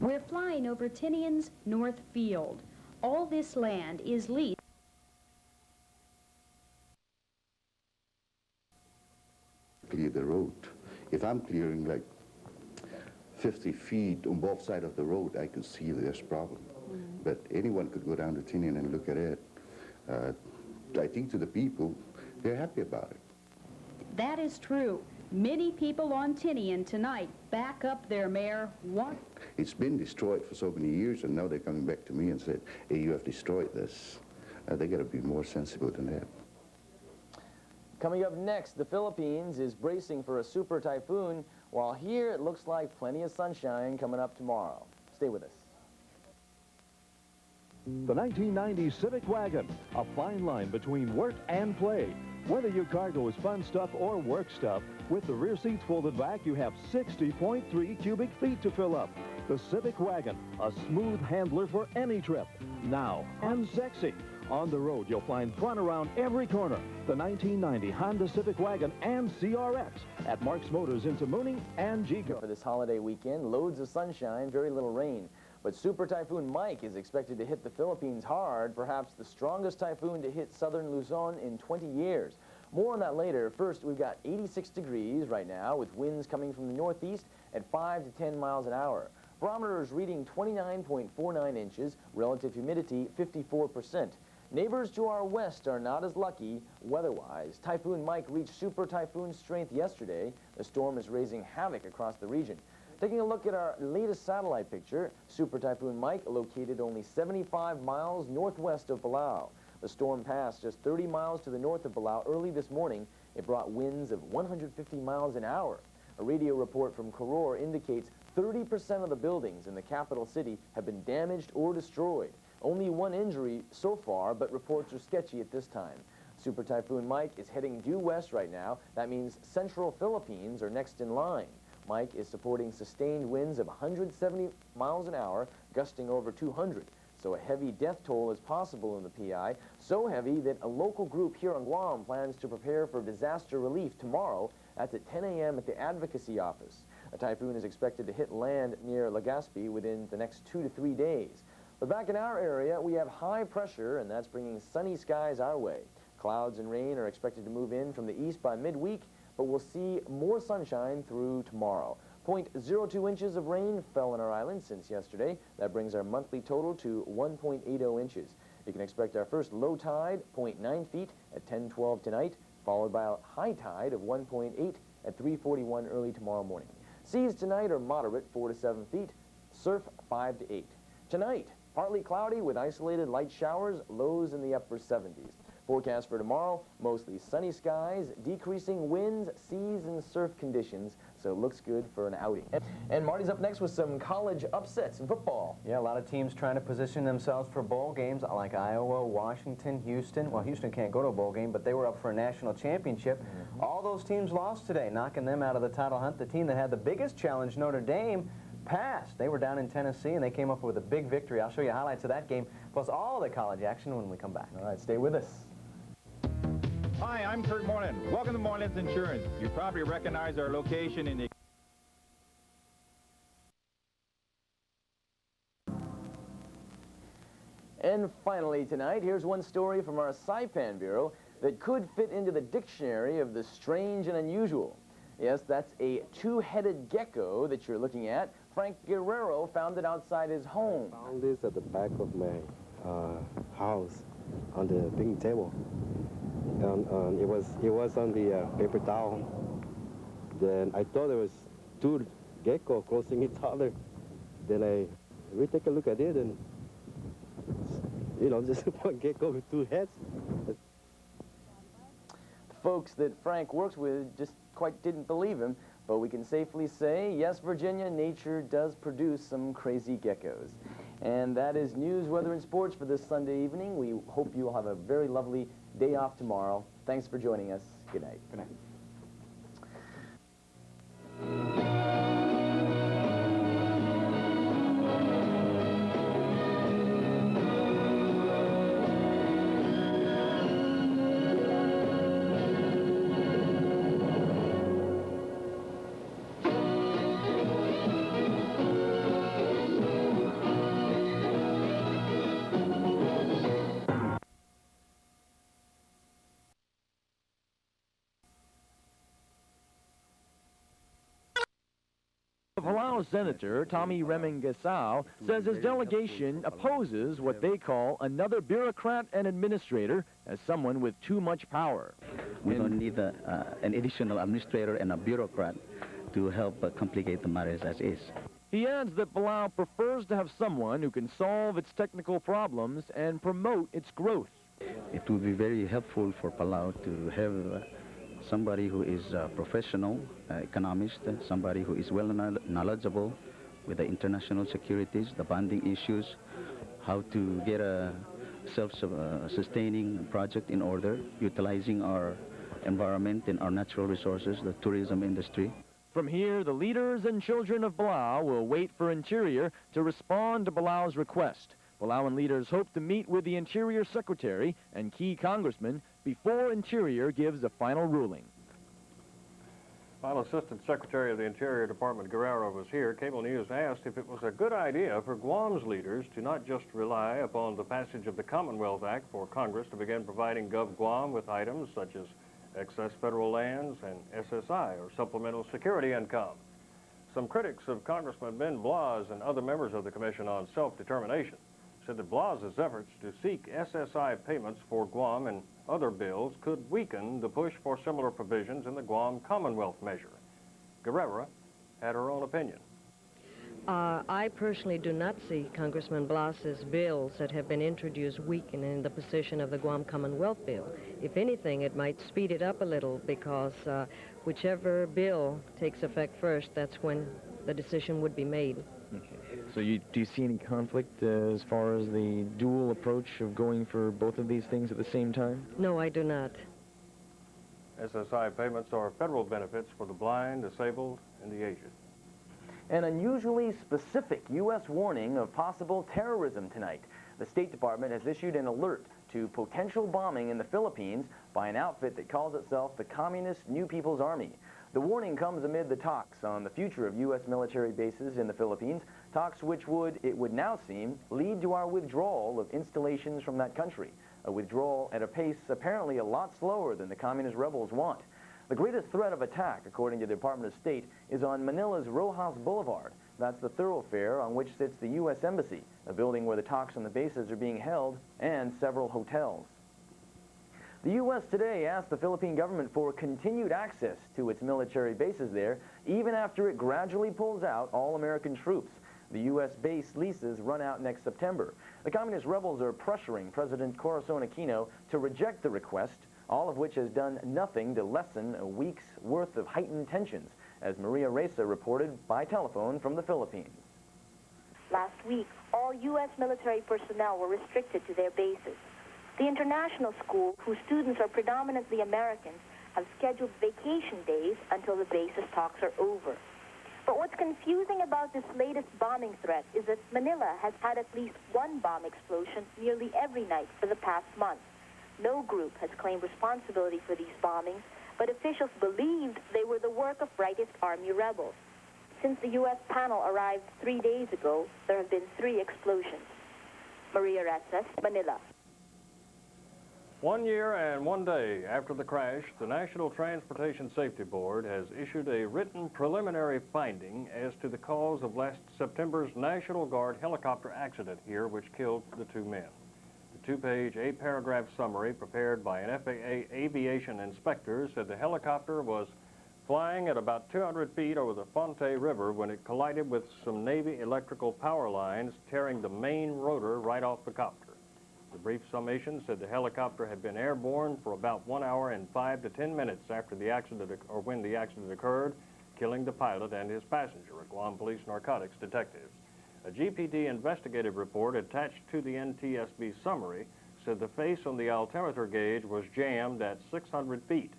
S13: We're flying over Tinian's North Field. All this land is leased.
S16: Clear the road. If I'm clearing like 50 feet on both sides of the road, I could see there's problem. But anyone could go down to Tinian and look at it. I think to the people, they're happy about it.
S13: That is true. Many people on Tinian tonight back up their mayor.
S16: It's been destroyed for so many years, and now they're coming back to me and said, hey, you have destroyed this. They got to be more sensible than that.
S2: Coming up next, the Philippines is bracing for a super typhoon, while here it looks like plenty of sunshine coming up tomorrow. Stay with us.
S9: The 1990 Civic Wagon, a fine line between work and play. Whether your cargo is fun stuff or work stuff, with the rear seats folded back, you have 60.3 cubic feet to fill up. The Civic Wagon, a smooth handler for any trip. Now, and sexy. On the road, you'll find fun around every corner. The 1990 Honda Civic Wagon and CRX at Mark's Motors in Tamuning and Gigo.
S2: For this holiday weekend, loads of sunshine, very little rain. But Super Typhoon Mike is expected to hit the Philippines hard, perhaps the strongest typhoon to hit southern Luzon in 20 years. More on that later. First, we've got 86 degrees right now with winds coming from the northeast at 5 to 10 miles an hour. Barometers reading 29.49 inches, relative humidity 54%. Neighbors to our west are not as lucky weather-wise. Typhoon Mike reached super typhoon strength yesterday. The storm is raising havoc across the region. Taking a look at our latest satellite picture, Super Typhoon Mike located only 75 miles northwest of Palau. The storm passed just 30 miles to the north of Palau early this morning. It brought winds of 150 miles an hour. A radio report from Koror indicates 30% of the buildings in the capital city have been damaged or destroyed. Only one injury so far, but reports are sketchy at this time. Super Typhoon Mike is heading due west right now. That means central Philippines are next in line. Mike is supporting sustained winds of 170 miles an hour, gusting over 200. So a heavy death toll is possible in the PI, so heavy that a local group here on Guam plans to prepare for disaster relief tomorrow. That's at 10 a.m. at the Advocacy Office. A typhoon is expected to hit land near Legazpi within the next 2 to 3 days. But back in our area, we have high pressure, and that's bringing sunny skies our way. Clouds and rain are expected to move in from the east by midweek, but we'll see more sunshine through tomorrow. 0.02 inches of rain fell on our island since yesterday. That brings our monthly total to 1.80 inches. You can expect our first low tide, 0.9 feet, at 10:12 tonight, followed by a high tide of 1.8 at 3:41 early tomorrow morning. Seas tonight are moderate, 4 to 7 feet. Surf, 5 to 8. Tonight, partly cloudy with isolated light showers, lows in the upper 70s. Forecast for tomorrow, mostly sunny skies, decreasing winds, seas, and surf conditions, so it looks good for an outing. And Marty's up next with some college upsets in football.
S5: Yeah, a lot of teams trying to position themselves for bowl games like Iowa, Washington, Houston. Well, Houston can't go to a bowl game, but they were up for a national championship. All those teams lost today, knocking them out of the title hunt. The team that had the biggest challenge, Notre Dame, passed. They were down in Tennessee, and they came up with a big victory. I'll show you highlights of that game, plus all the college action when we come back.
S2: All right, stay with us.
S4: Hi, I'm Kurt Moreland. Welcome to Moreland's Insurance. You probably recognize our location in the...
S2: And finally tonight, here's one story from our Saipan Bureau that could fit into the dictionary of the strange and unusual. Yes, that's a two-headed gecko that you're looking at. Frank Guerrero found it outside his home.
S7: I found this at the back of my house on the picnic table. And it was on the paper towel. Then I thought there was two geckos crossing each other. Then we take a look at it, and you know, just one gecko with two heads.
S2: The folks that Frank works with just quite didn't believe him, but we can safely say, yes, Virginia, nature does produce some crazy geckos. And that is news, weather, and sports for this Sunday evening. We hope you'll have a very lovely day off tomorrow. Thanks for joining us. Good night.
S5: Good night.
S2: Palau Senator Tommy Remengesau says his delegation opposes what they call another bureaucrat and administrator as someone with too much power.
S21: We don't need an additional administrator and a bureaucrat to help complicate the matters as is.
S2: He adds that Palau prefers to have someone who can solve its technical problems and promote its growth.
S21: It would be very helpful for Palau to have somebody who is a professional economist, somebody who is well knowledgeable with the international securities, the bonding issues, how to get a self-sustaining project in order, utilizing our environment and our natural resources, the tourism industry.
S2: From here, the leaders and children of Palau will wait for Interior to respond to Palau's request. Palauan leaders hope to meet with the Interior Secretary and key congressmen before Interior gives a final ruling.
S14: While Assistant Secretary of the Interior Department Guerrero was here, Cable News asked if it was a good idea for Guam's leaders to not just rely upon the passage of the Commonwealth Act for Congress to begin providing Gov Guam with items such as excess federal lands and SSI, or supplemental security income. Some critics of Congressman Ben Blas and other members of the Commission on Self-Determination said that Blas's efforts to seek SSI payments for Guam and other bills could weaken the push for similar provisions in the Guam Commonwealth measure. Guerrero had her own opinion.
S1: I personally do not see Congressman Blas's bills that have been introduced weakening the position of the Guam Commonwealth bill. If anything, it might speed it up a little because whichever bill takes effect first, that's when the decision would be made.
S2: Okay. So do you see any conflict as far as the dual approach of going for both of these things at the same time?
S1: No, I do not.
S14: SSI payments are federal benefits for the blind, disabled, and the aged.
S8: An unusually specific U.S. warning of possible terrorism tonight. The State Department has issued an alert to potential bombing in the Philippines by an outfit that calls itself the Communist New People's Army. The warning comes amid the talks on the future of U.S. military bases in the Philippines, talks which would, it would now seem, lead to our withdrawal of installations from that country, a withdrawal at a pace apparently a lot slower than the communist rebels want. The greatest threat of attack, according to the Department of State, is on Manila's Rojas Boulevard. That's the thoroughfare on which sits the U.S. Embassy, a building where the talks on the bases are being held, and several hotels. The U.S. today asked the Philippine government for continued access to its military bases there, even after it gradually pulls out all American troops. The U.S. base leases run out next September. The communist rebels are pressuring President Corazon Aquino to reject the request, all of which has done nothing to lessen a week's worth of heightened tensions, as Maria Reza reported by telephone from the Philippines.
S18: Last week, all U.S. military personnel were restricted to their bases. The international school, whose students are predominantly Americans, have scheduled vacation days until the bases talks are over. But what's confusing about this latest bombing threat is that Manila has had at least one bomb explosion nearly every night for the past month. No group has claimed responsibility for these bombings, but officials believed they were the work of rightist army rebels. Since the U.S. panel arrived 3 days ago, there have been 3 explosions. Maria Reza, Manila.
S14: 1 year and 1 day after the crash, the National Transportation Safety Board has issued a written preliminary finding as to the cause of last September's National Guard helicopter accident here, which killed the 2 men. The 2-page, 8-paragraph summary prepared by an FAA aviation inspector said the helicopter was flying at about 200 feet over the Fonte River when it collided with some Navy electrical power lines, tearing the main rotor right off the copter. The brief summation said the helicopter had been airborne for about 1 hour and 5 to 10 minutes after the accident, or when the accident occurred, killing the pilot and his passenger, a Guam Police narcotics detective. A GPD investigative report attached to the NTSB summary said the face on the altimeter gauge was jammed at 600 feet,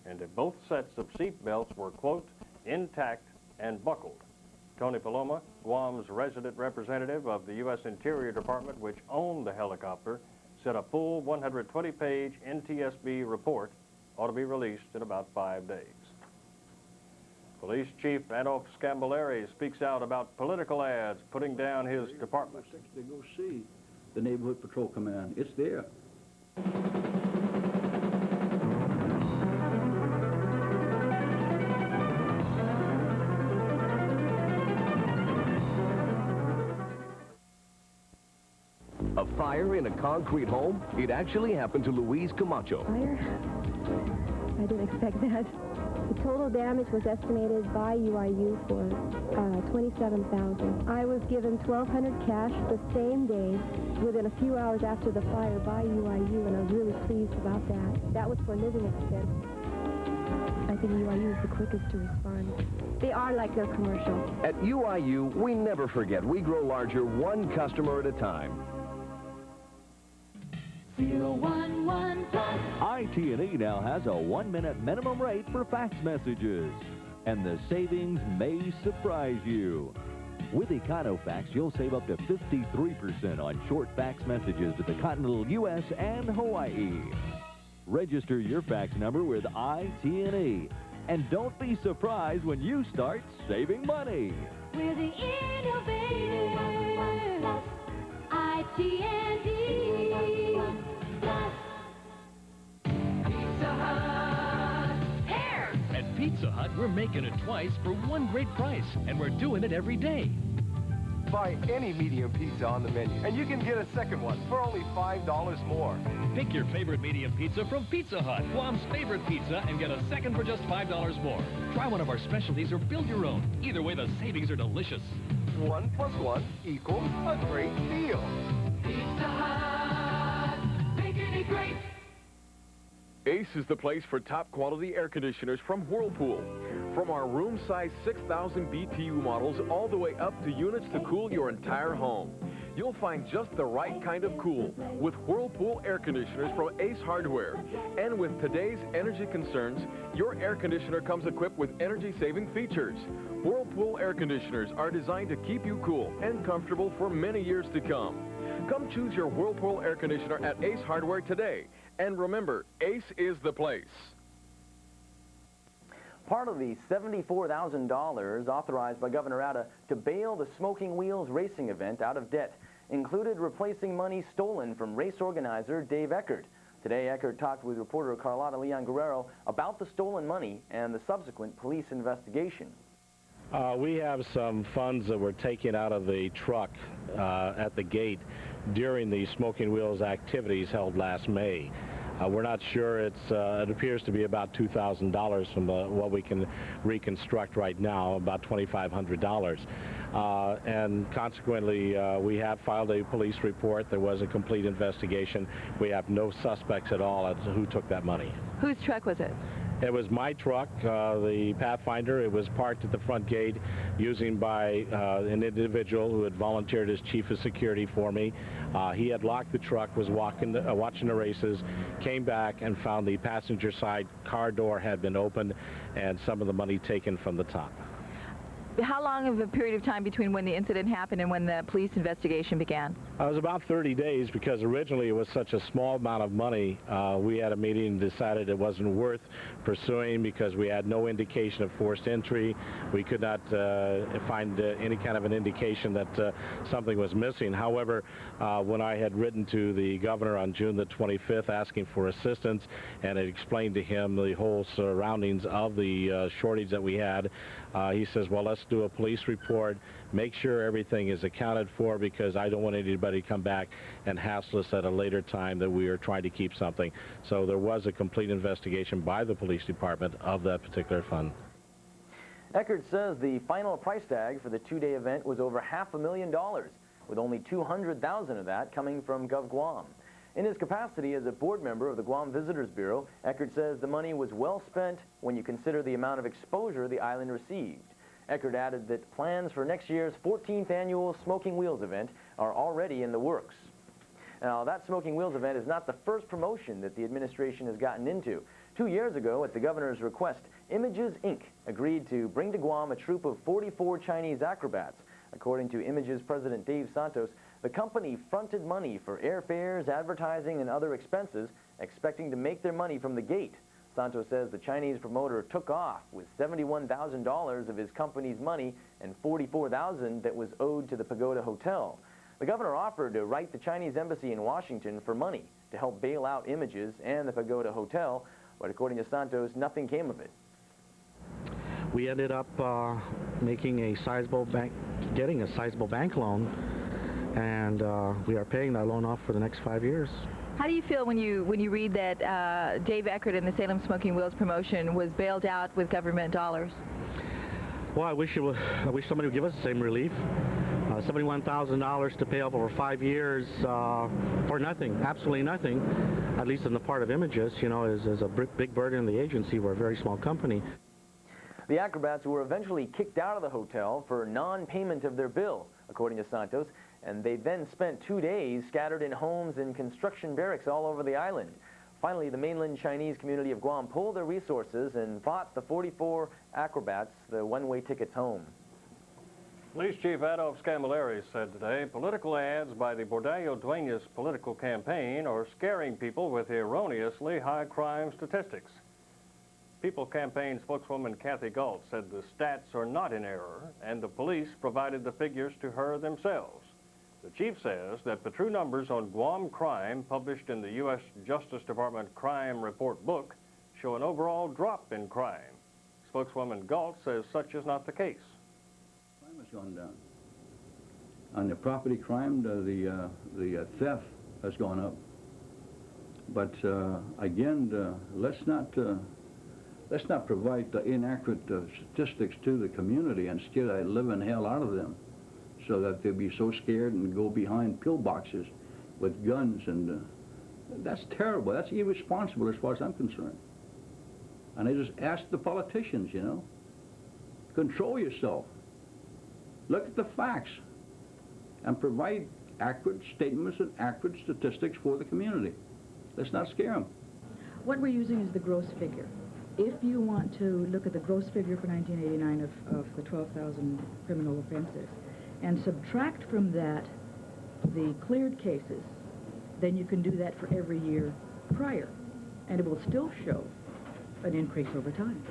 S14: and that both sets of seat belts were, quote, intact and buckled. Tony Paloma, Guam's resident representative of the U.S. Interior Department, which owned the helicopter, said a full 120-page NTSB report ought to be released in about 5 days. Police Chief Adolf Scambolari speaks out about political ads putting down his department.
S19: To go see the Neighborhood Patrol Command. It's there.
S3: A fire in a concrete home? It actually happened to Louise Camacho.
S24: Fire? I didn't expect that. The total damage was estimated by UIU for $27,000. I was given $1,200 cash the same day, within a few hours after the fire, by UIU, and I was really pleased about that. That was for living expense. I think UIU is the quickest to respond. They are like a commercial.
S3: At UIU, we never forget we grow larger one customer at a time.
S6: 011 Plus.
S12: IT&E now has a 1-minute minimum rate for fax messages. And the savings may surprise you. With EconoFax, you'll save up to 53% on short fax messages to the continental U.S. and Hawaii. Register your fax number with IT&E. And don't be surprised when you start saving money.
S6: We're the innovators. IT&E. Pizza Hut. Hair.
S15: At Pizza Hut, we're making it twice for one great price, and we're doing it every day.
S20: Buy any medium pizza on the menu, and you can get a second one for only $5 more.
S15: Pick your favorite medium pizza from Pizza Hut, Guam's favorite pizza, and get a second for just $5 more. Try one of our specialties or build your own. Either way, the savings are delicious.
S20: 1 + 1 equals a great deal.
S6: Pizza Hut. Making it great.
S25: Ace is the place for top quality air conditioners from Whirlpool. From our room size 6,000 BTU models all the way up to units to cool your entire home. You'll find just the right kind of cool with Whirlpool air conditioners from Ace Hardware. And with today's energy concerns, your air conditioner comes equipped with energy-saving features. Whirlpool air conditioners are designed to keep you cool and comfortable for many years to come. Come choose your Whirlpool air conditioner at Ace Hardware today. And remember, Ace is the place.
S8: Part of the $74,000 authorized by Governor Atta to bail the Smoking Wheels racing event out of debt included replacing money stolen from race organizer Dave Eckert. Today, Eckert talked with reporter Carlotta Leon Guerrero about the stolen money and the subsequent police investigation.
S26: We have some funds that were taken out of the truck at the gate during the Smoking Wheels activities held last May. We're not sure. It appears to be about $2,000 from what we can reconstruct right now, about $2,500. And consequently, we have filed a police report. There was a complete investigation. We have no suspects at all as to who took that money.
S27: Whose truck was it?
S26: It was my truck, the Pathfinder. It was parked at the front gate using by an individual who had volunteered as chief of security for me. He had locked the truck, was watching the races, came back and found the passenger side car door had been opened and some of the money taken from the top.
S27: How long of a period of time between when the incident happened and when the police investigation began?
S26: It was about 30 days because originally it was such a small amount of money. We had a meeting and decided it wasn't worth pursuing because we had no indication of forced entry. We could not find any kind of an indication that something was missing. However, when I had written to the governor on June the 25th asking for assistance and had explained to him the whole surroundings of the shortage that we had, he says, well, let's do a police report, make sure everything is accounted for because I don't want anybody to come back and hassle us at a later time that we are trying to keep something. So there was a complete investigation by the police department of that particular fund.
S8: Eckert says the final price tag for the two-day event was over $500,000, with only $200,000 of that coming from Gov Guam. In his capacity as a board member of the Guam Visitors Bureau, Eckert says the money was well spent when you consider the amount of exposure the island received. Eckert added that plans for next year's 14th annual Smoking Wheels event are already in the works. Now, that Smoking Wheels event is not the first promotion that the administration has gotten into. 2 years ago, at the governor's request, Images, Inc. agreed to bring to Guam a troupe of 44 Chinese acrobats. According to Images President Dave Santos, the company fronted money for airfares, advertising, and other expenses, expecting to make their money from the gate. Santos says the Chinese promoter took off with $71,000 of his company's money and $44,000 that was owed to the Pagoda Hotel. The governor offered to write the Chinese embassy in Washington for money to help bail out Images and the Pagoda Hotel, but according to Santos, nothing came of it.
S23: We ended up getting a sizable bank loan, and we are paying that loan off for the next 5 years.
S27: How do you feel when you read that Dave Eckert and the Salem Smoking Wheels promotion was bailed out with government dollars?
S9: Well, I wish somebody would give us the same relief. $71,000 to pay off over 5 years for nothing, absolutely nothing, at least in the part of Images, you know, is a big burden on the agency. We're a very small company.
S8: The acrobats were eventually kicked out of the hotel for non-payment of their bill, according to Santos, and they then spent 2 days scattered in homes and construction barracks all over the island. Finally, the mainland Chinese community of Guam pulled their resources and bought the 44 acrobats the one-way tickets home.
S14: Police Chief Adolf Scamilleri said today political ads by the Bordallo Duenas political campaign are scaring people with erroneously high crime statistics. People Campaign spokeswoman Kathy Galt said the stats are not in error, and the police provided the figures to her themselves. The chief says that the true numbers on Guam crime published in the U.S. Justice Department Crime Report book show an overall drop in crime. Spokeswoman Galt says such is not the case.
S19: Crime has gone down. On the property crime, the theft has gone up. But again, let's not provide inaccurate statistics to the community and scare the living hell out of them, so that they'll be so scared and go behind pillboxes with guns, and that's terrible. That's irresponsible as far as I'm concerned. And I just ask the politicians, you know, control yourself. Look at the facts and provide accurate statements and accurate statistics for the community. Let's not scare them.
S10: What we're using is the gross figure. If you want to look at the gross figure for 1989 of the 12,000 criminal offenses and subtract from that the cleared cases, then you can do that for every year prior, and it will still show an increase over time.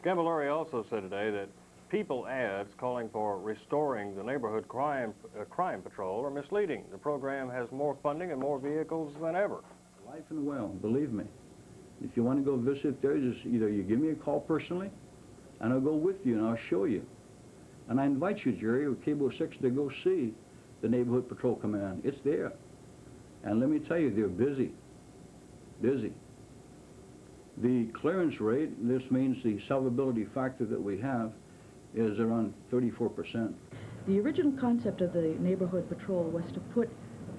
S14: Scamilleri also said today that People ads calling for restoring the neighborhood crime patrol are misleading. The program has more funding and more vehicles than ever.
S19: Life and well, believe me. If you want to go visit there, just either you give me a call personally, and I'll go with you and I'll show you. And I invite you, Jerry, with Cable 6 to go see the Neighborhood Patrol Command. It's there. And let me tell you, they're busy. Busy. The clearance rate, this means the solvability factor that we have, is around 34%.
S10: The original concept of the neighborhood patrol was to put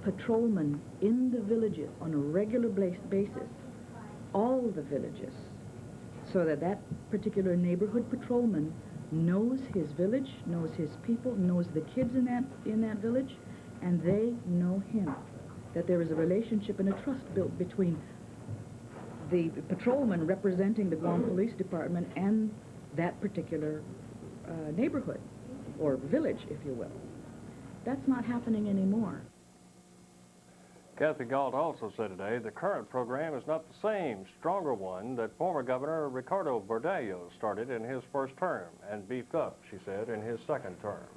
S10: patrolmen in the villages on a regular basis, all the villages, so that that particular neighborhood patrolman knows his village, knows his people, knows the kids in that village, and they know him. That there is a relationship and a trust built between the patrolman representing the Guam Police Department and that particular neighborhood, or village, if you will. That's not happening anymore.
S14: Kathy Galt also said today the current program is not the same, stronger one that former Governor Ricardo Bordallo started in his first term and beefed up, she said, in his second term.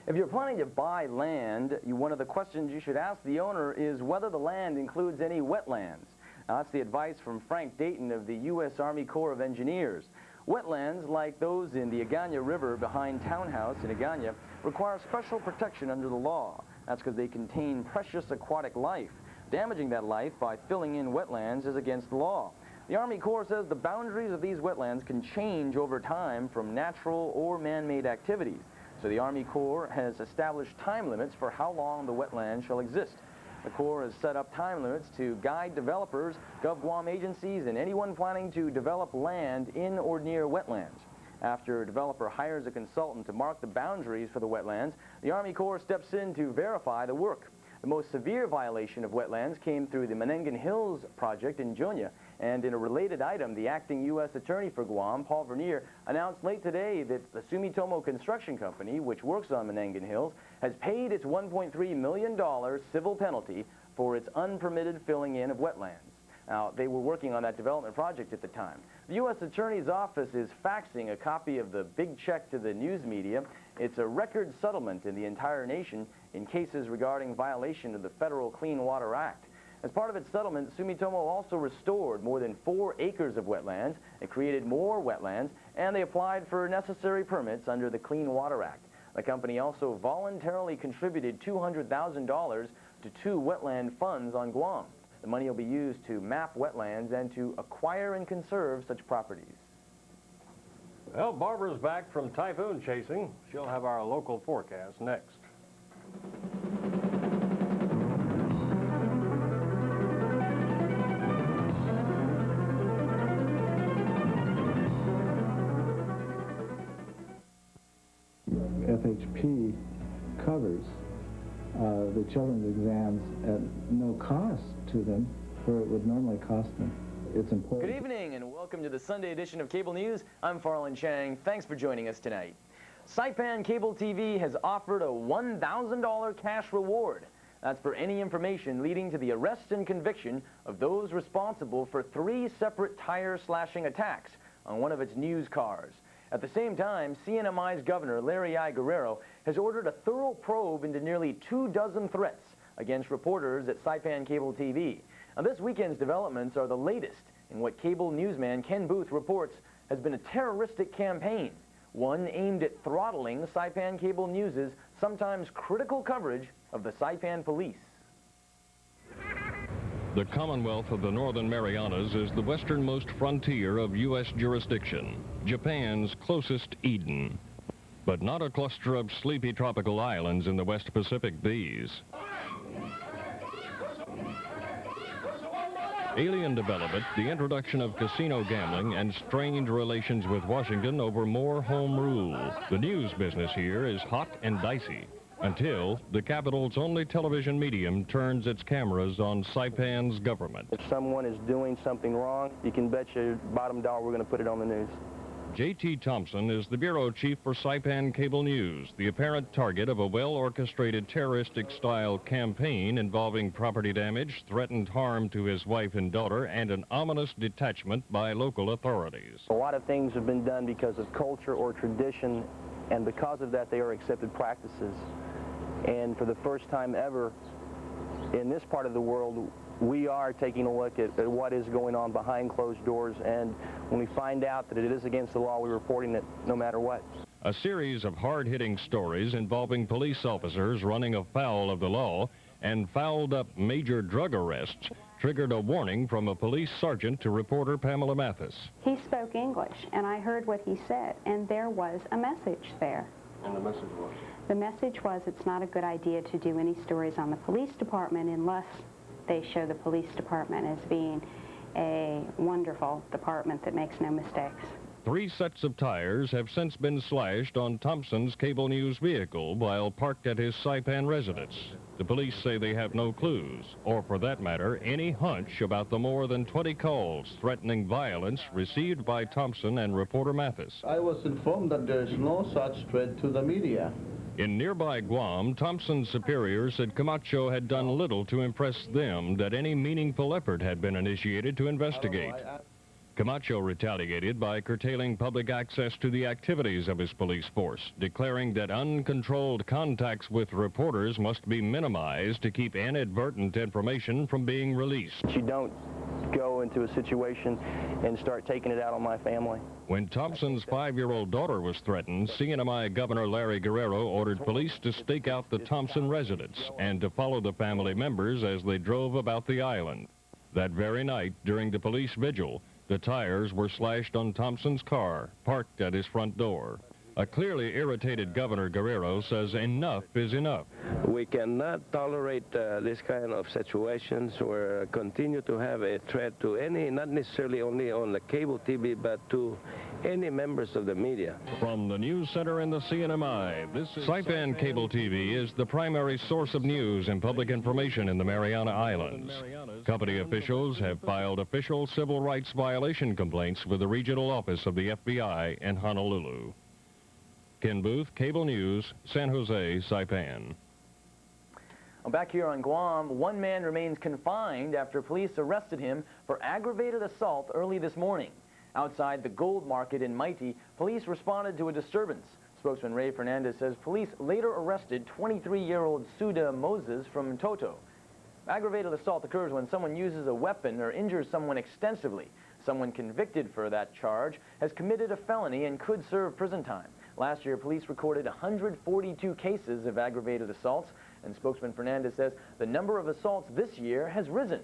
S8: If you're planning to buy land, one of the questions you should ask the owner is whether the land includes any wetlands. Now, that's the advice from Frank Dayton of the U.S. Army Corps of Engineers. Wetlands, like those in the Agana River behind Townhouse in Agana, require special protection under the law. That's because they contain precious aquatic life. Damaging that life by filling in wetlands is against the law. The Army Corps says the boundaries of these wetlands can change over time from natural or man-made activities. So the Army Corps has established time limits for how long the wetlands shall exist. The Corps has set up time limits to guide developers, GovGuam agencies, and anyone planning to develop land in or near wetlands. After a developer hires a consultant to mark the boundaries for the wetlands, the Army Corps steps in to verify the work. The most severe violation of wetlands came through the Menangan Hills project in Jonia. And in a related item, the acting U.S. Attorney for Guam, Paul Vernier, announced late today that the Sumitomo Construction Company, which works on Menangan Hills, has paid its $1.3 million civil penalty for its unpermitted filling in of wetlands. Now, they were working on that development project at the time. The U.S. Attorney's Office is faxing a copy of the big check to the news media. It's a record settlement in the entire nation in cases regarding violation of the Federal Clean Water Act. As part of its settlement, Sumitomo also restored more than 4 acres of wetlands. It created more wetlands, and they applied for necessary permits under the Clean Water Act. The company also voluntarily contributed $200,000 to 2 wetland funds on Guam. The money will be used to map wetlands and to acquire and conserve such properties.
S14: Well, Barbara's back from typhoon chasing. She'll have our local forecast next.
S4: FHP covers the children's exams at no cost to them, where it would normally cost them. It's important.
S2: Good evening and welcome to the Sunday edition of Cable News. I'm Farland Chang. Thanks for joining us tonight. Saipan Cable TV has offered a $1,000 cash reward. That's for any information leading to the arrest and conviction of those responsible for 3 separate tire slashing attacks on one of its news cars. At the same time, CNMI's governor, Larry I. Guerrero, has ordered a thorough probe into nearly 24 threats against reporters at Saipan Cable TV. Now, this weekend's developments are the latest in what cable newsman Ken Booth reports has been a terroristic campaign, one aimed at throttling Saipan Cable News' sometimes critical coverage of the Saipan police.
S7: The Commonwealth of the Northern Marianas is the westernmost frontier of U.S. jurisdiction, Japan's closest Eden, but not a cluster of sleepy tropical islands in the West Pacific these. Alien development, the introduction of casino gambling, and strained relations with Washington over more home rule. The news business here is hot and dicey, until the capital's only television medium turns its cameras on Saipan's government.
S8: If someone is doing something wrong, you can bet your bottom dollar we're going to put it on the news.
S7: J.T. Thompson is the bureau chief for Saipan Cable News, the apparent target of a well-orchestrated terroristic-style campaign involving property damage, threatened harm to his wife and daughter, and an ominous detachment by local authorities.
S8: A lot of things have been done because of culture or tradition, and because of that, they are accepted practices. And for the first time ever in this part of the world, we are taking a look at what is going on behind closed doors, and when we find out that it is against the law, we're reporting it no matter what.
S7: A series of hard-hitting stories involving police officers running afoul of the law and fouled-up major drug arrests triggered a warning from a police sergeant to reporter Pamela Mathis.
S11: He spoke English, and I heard what he said, and there was a message there.
S14: And the message was?
S11: The message was it's not a good idea to do any stories on the police department unless they show the police department as being a wonderful department that makes no mistakes.
S7: 3 sets of tires have since been slashed on Thompson's cable news vehicle while parked at his Saipan residence. The police say they have no clues, or for that matter, any hunch about the more than 20 calls threatening violence received by Thompson and reporter Mathis.
S4: I was informed that there is no such threat to the media.
S7: In nearby Guam, Thompson's superiors said Camacho had done little to impress them that any meaningful effort had been initiated to investigate. Camacho retaliated by curtailing public access to the activities of his police force, declaring that uncontrolled contacts with reporters must be minimized to keep inadvertent information from being released.
S8: You don't go into a situation and start taking it out on my family.
S7: When Thompson's 5-year-old daughter was threatened, CNMI Governor Larry Guerrero ordered police to stake out the Thompson residence and to follow the family members as they drove about the island. That very night, during the police vigil, the tires were slashed on Thompson's car, parked at his front door. A clearly irritated Governor Guerrero says enough is enough.
S13: We cannot tolerate this kind of situations or continue to have a threat to any, not necessarily only on the cable TV, but to any members of the media.
S7: From the news center in the CNMI, this is Saipan Cable TV is the primary source of news and public information in the Mariana Islands. Company officials have filed official civil rights violation complaints with the regional office of the FBI in Honolulu. Ken Booth, Cable News, San Jose, Saipan.
S2: Back here on Guam, one man remains confined after police arrested him for aggravated assault early this morning. Outside the gold market in Maiti, police responded to a disturbance. Spokesman Ray Fernandez says police later arrested 23-year-old Suda Moses from Toto. Aggravated assault occurs when someone uses a weapon or injures someone extensively. Someone convicted for that charge has committed a felony and could serve prison time. Last year, police recorded 142 cases of aggravated assaults, and spokesman Fernandez says the number of assaults this year has risen.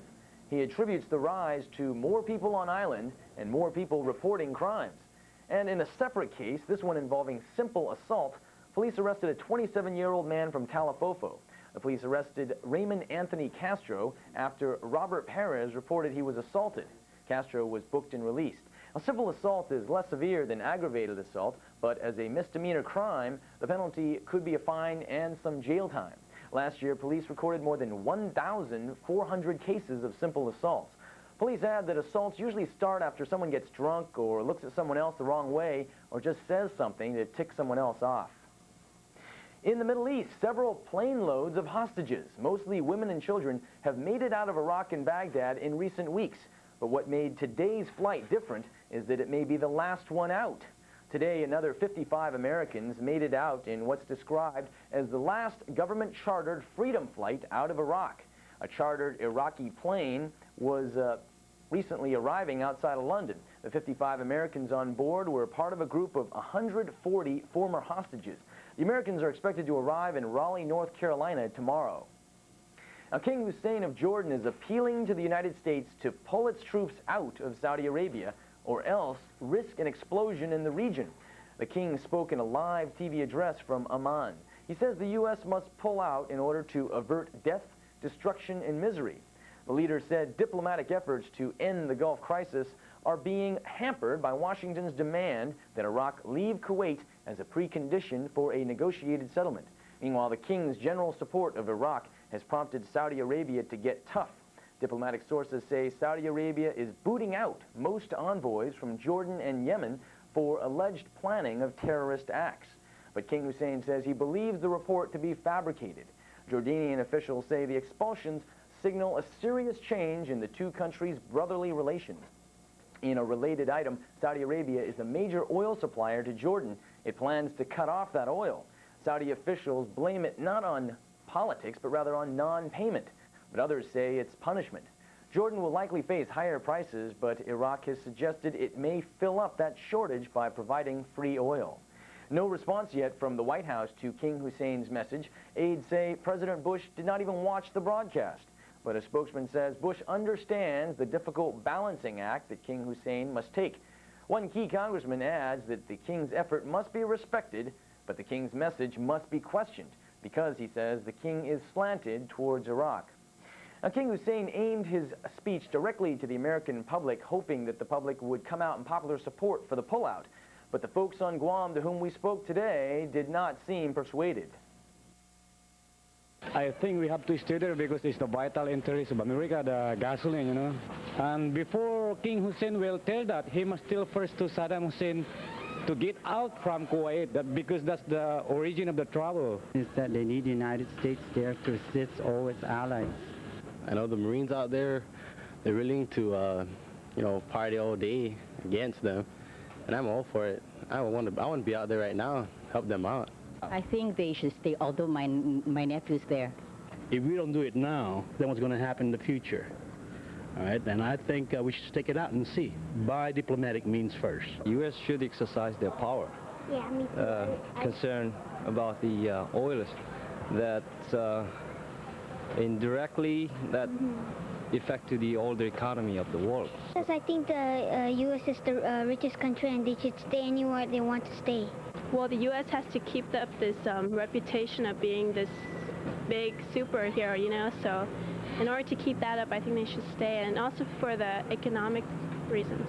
S2: He attributes the rise to more people on island and more people reporting crimes.
S8: And in a separate case, this one involving simple assault, police arrested a 27-year-old man from Talafofo. The police arrested Raymond Anthony Castro after Robert Perez reported he was assaulted. Castro was booked and released. A simple assault is less severe than aggravated assault, but as a misdemeanor crime, the penalty could be a fine and some jail time. Last year, police recorded more than 1,400 cases of simple assaults. Police add that assaults usually start after someone gets drunk or looks at someone else the wrong way or just says something to tick someone else off. In the Middle East, several plane loads of hostages, mostly women and children, have made it out of Iraq and Baghdad in recent weeks. But what made today's flight different is that it may be the last one out. Today, another 55 Americans made it out in what's described as the last government-chartered freedom flight out of Iraq. A chartered Iraqi plane was recently arriving outside of London. The 55 Americans on board were part of a group of 140 former hostages. The Americans are expected to arrive in Raleigh, North Carolina tomorrow. Now, King Hussein of Jordan is appealing to the United States to pull its troops out of Saudi Arabia or else risk an explosion in the region. The king spoke in a live TV address from Amman. He says the U.S. must pull out in order to avert death, destruction, and misery. The leader said diplomatic efforts to end the Gulf crisis are being hampered by Washington's demand that Iraq leave Kuwait as a precondition for a negotiated settlement. Meanwhile, the king's general support of Iraq has prompted Saudi Arabia to get tough. Diplomatic sources say Saudi Arabia is booting out most envoys from Jordan and Yemen for alleged planning of terrorist acts. But King Hussein says he believes the report to be fabricated. Jordanian officials say the expulsions signal a serious change in the two countries' brotherly relations. In a related item, Saudi Arabia is a major oil supplier to Jordan. It plans to cut off that oil. Saudi officials blame it not on politics, but rather on non-payment. But others say it's punishment. Jordan will likely face higher prices, but Iraq has suggested it may fill up that shortage by providing free oil. No response yet from the White House to King Hussein's message. Aides say President Bush did not even watch the broadcast. But a spokesman says Bush understands the difficult balancing act that King Hussein must take. One key congressman adds that the king's effort must be respected, but the king's message must be questioned because, he says, the king is slanted towards Iraq. Now, King Hussein aimed his speech directly to the American public, hoping that the public would come out in popular support for the pullout. But the folks on Guam to whom we spoke today did not seem persuaded.
S1: I think we have to stay there because it's the vital interest of America, the gasoline, you know. And before King Hussein will tell that, he must tell first to Saddam Hussein to get out from Kuwait, because that's the origin of the trouble.
S5: Is that they need the United States there to assist all its allies.
S16: I know the Marines out there, they're willing to, party all day against them, and I'm all for it. I want to be out there right now, help them out.
S17: I think they should stay, although my nephew's there.
S26: If we don't do it now, then what's going to happen in the future? All right, and I think we should stick it out and see, by diplomatic means first.
S18: U.S. should exercise their power.
S24: Yeah, me too.
S18: Concern about the oil that indirectly that affect to the older economy of the world.
S24: Yes, I think the U.S. is the richest country and they should stay anywhere they want to stay.
S21: Well, the U.S. has to keep up this reputation of being this big superhero, you know, so in order to keep that up, I think they should stay, and also for the economic reasons.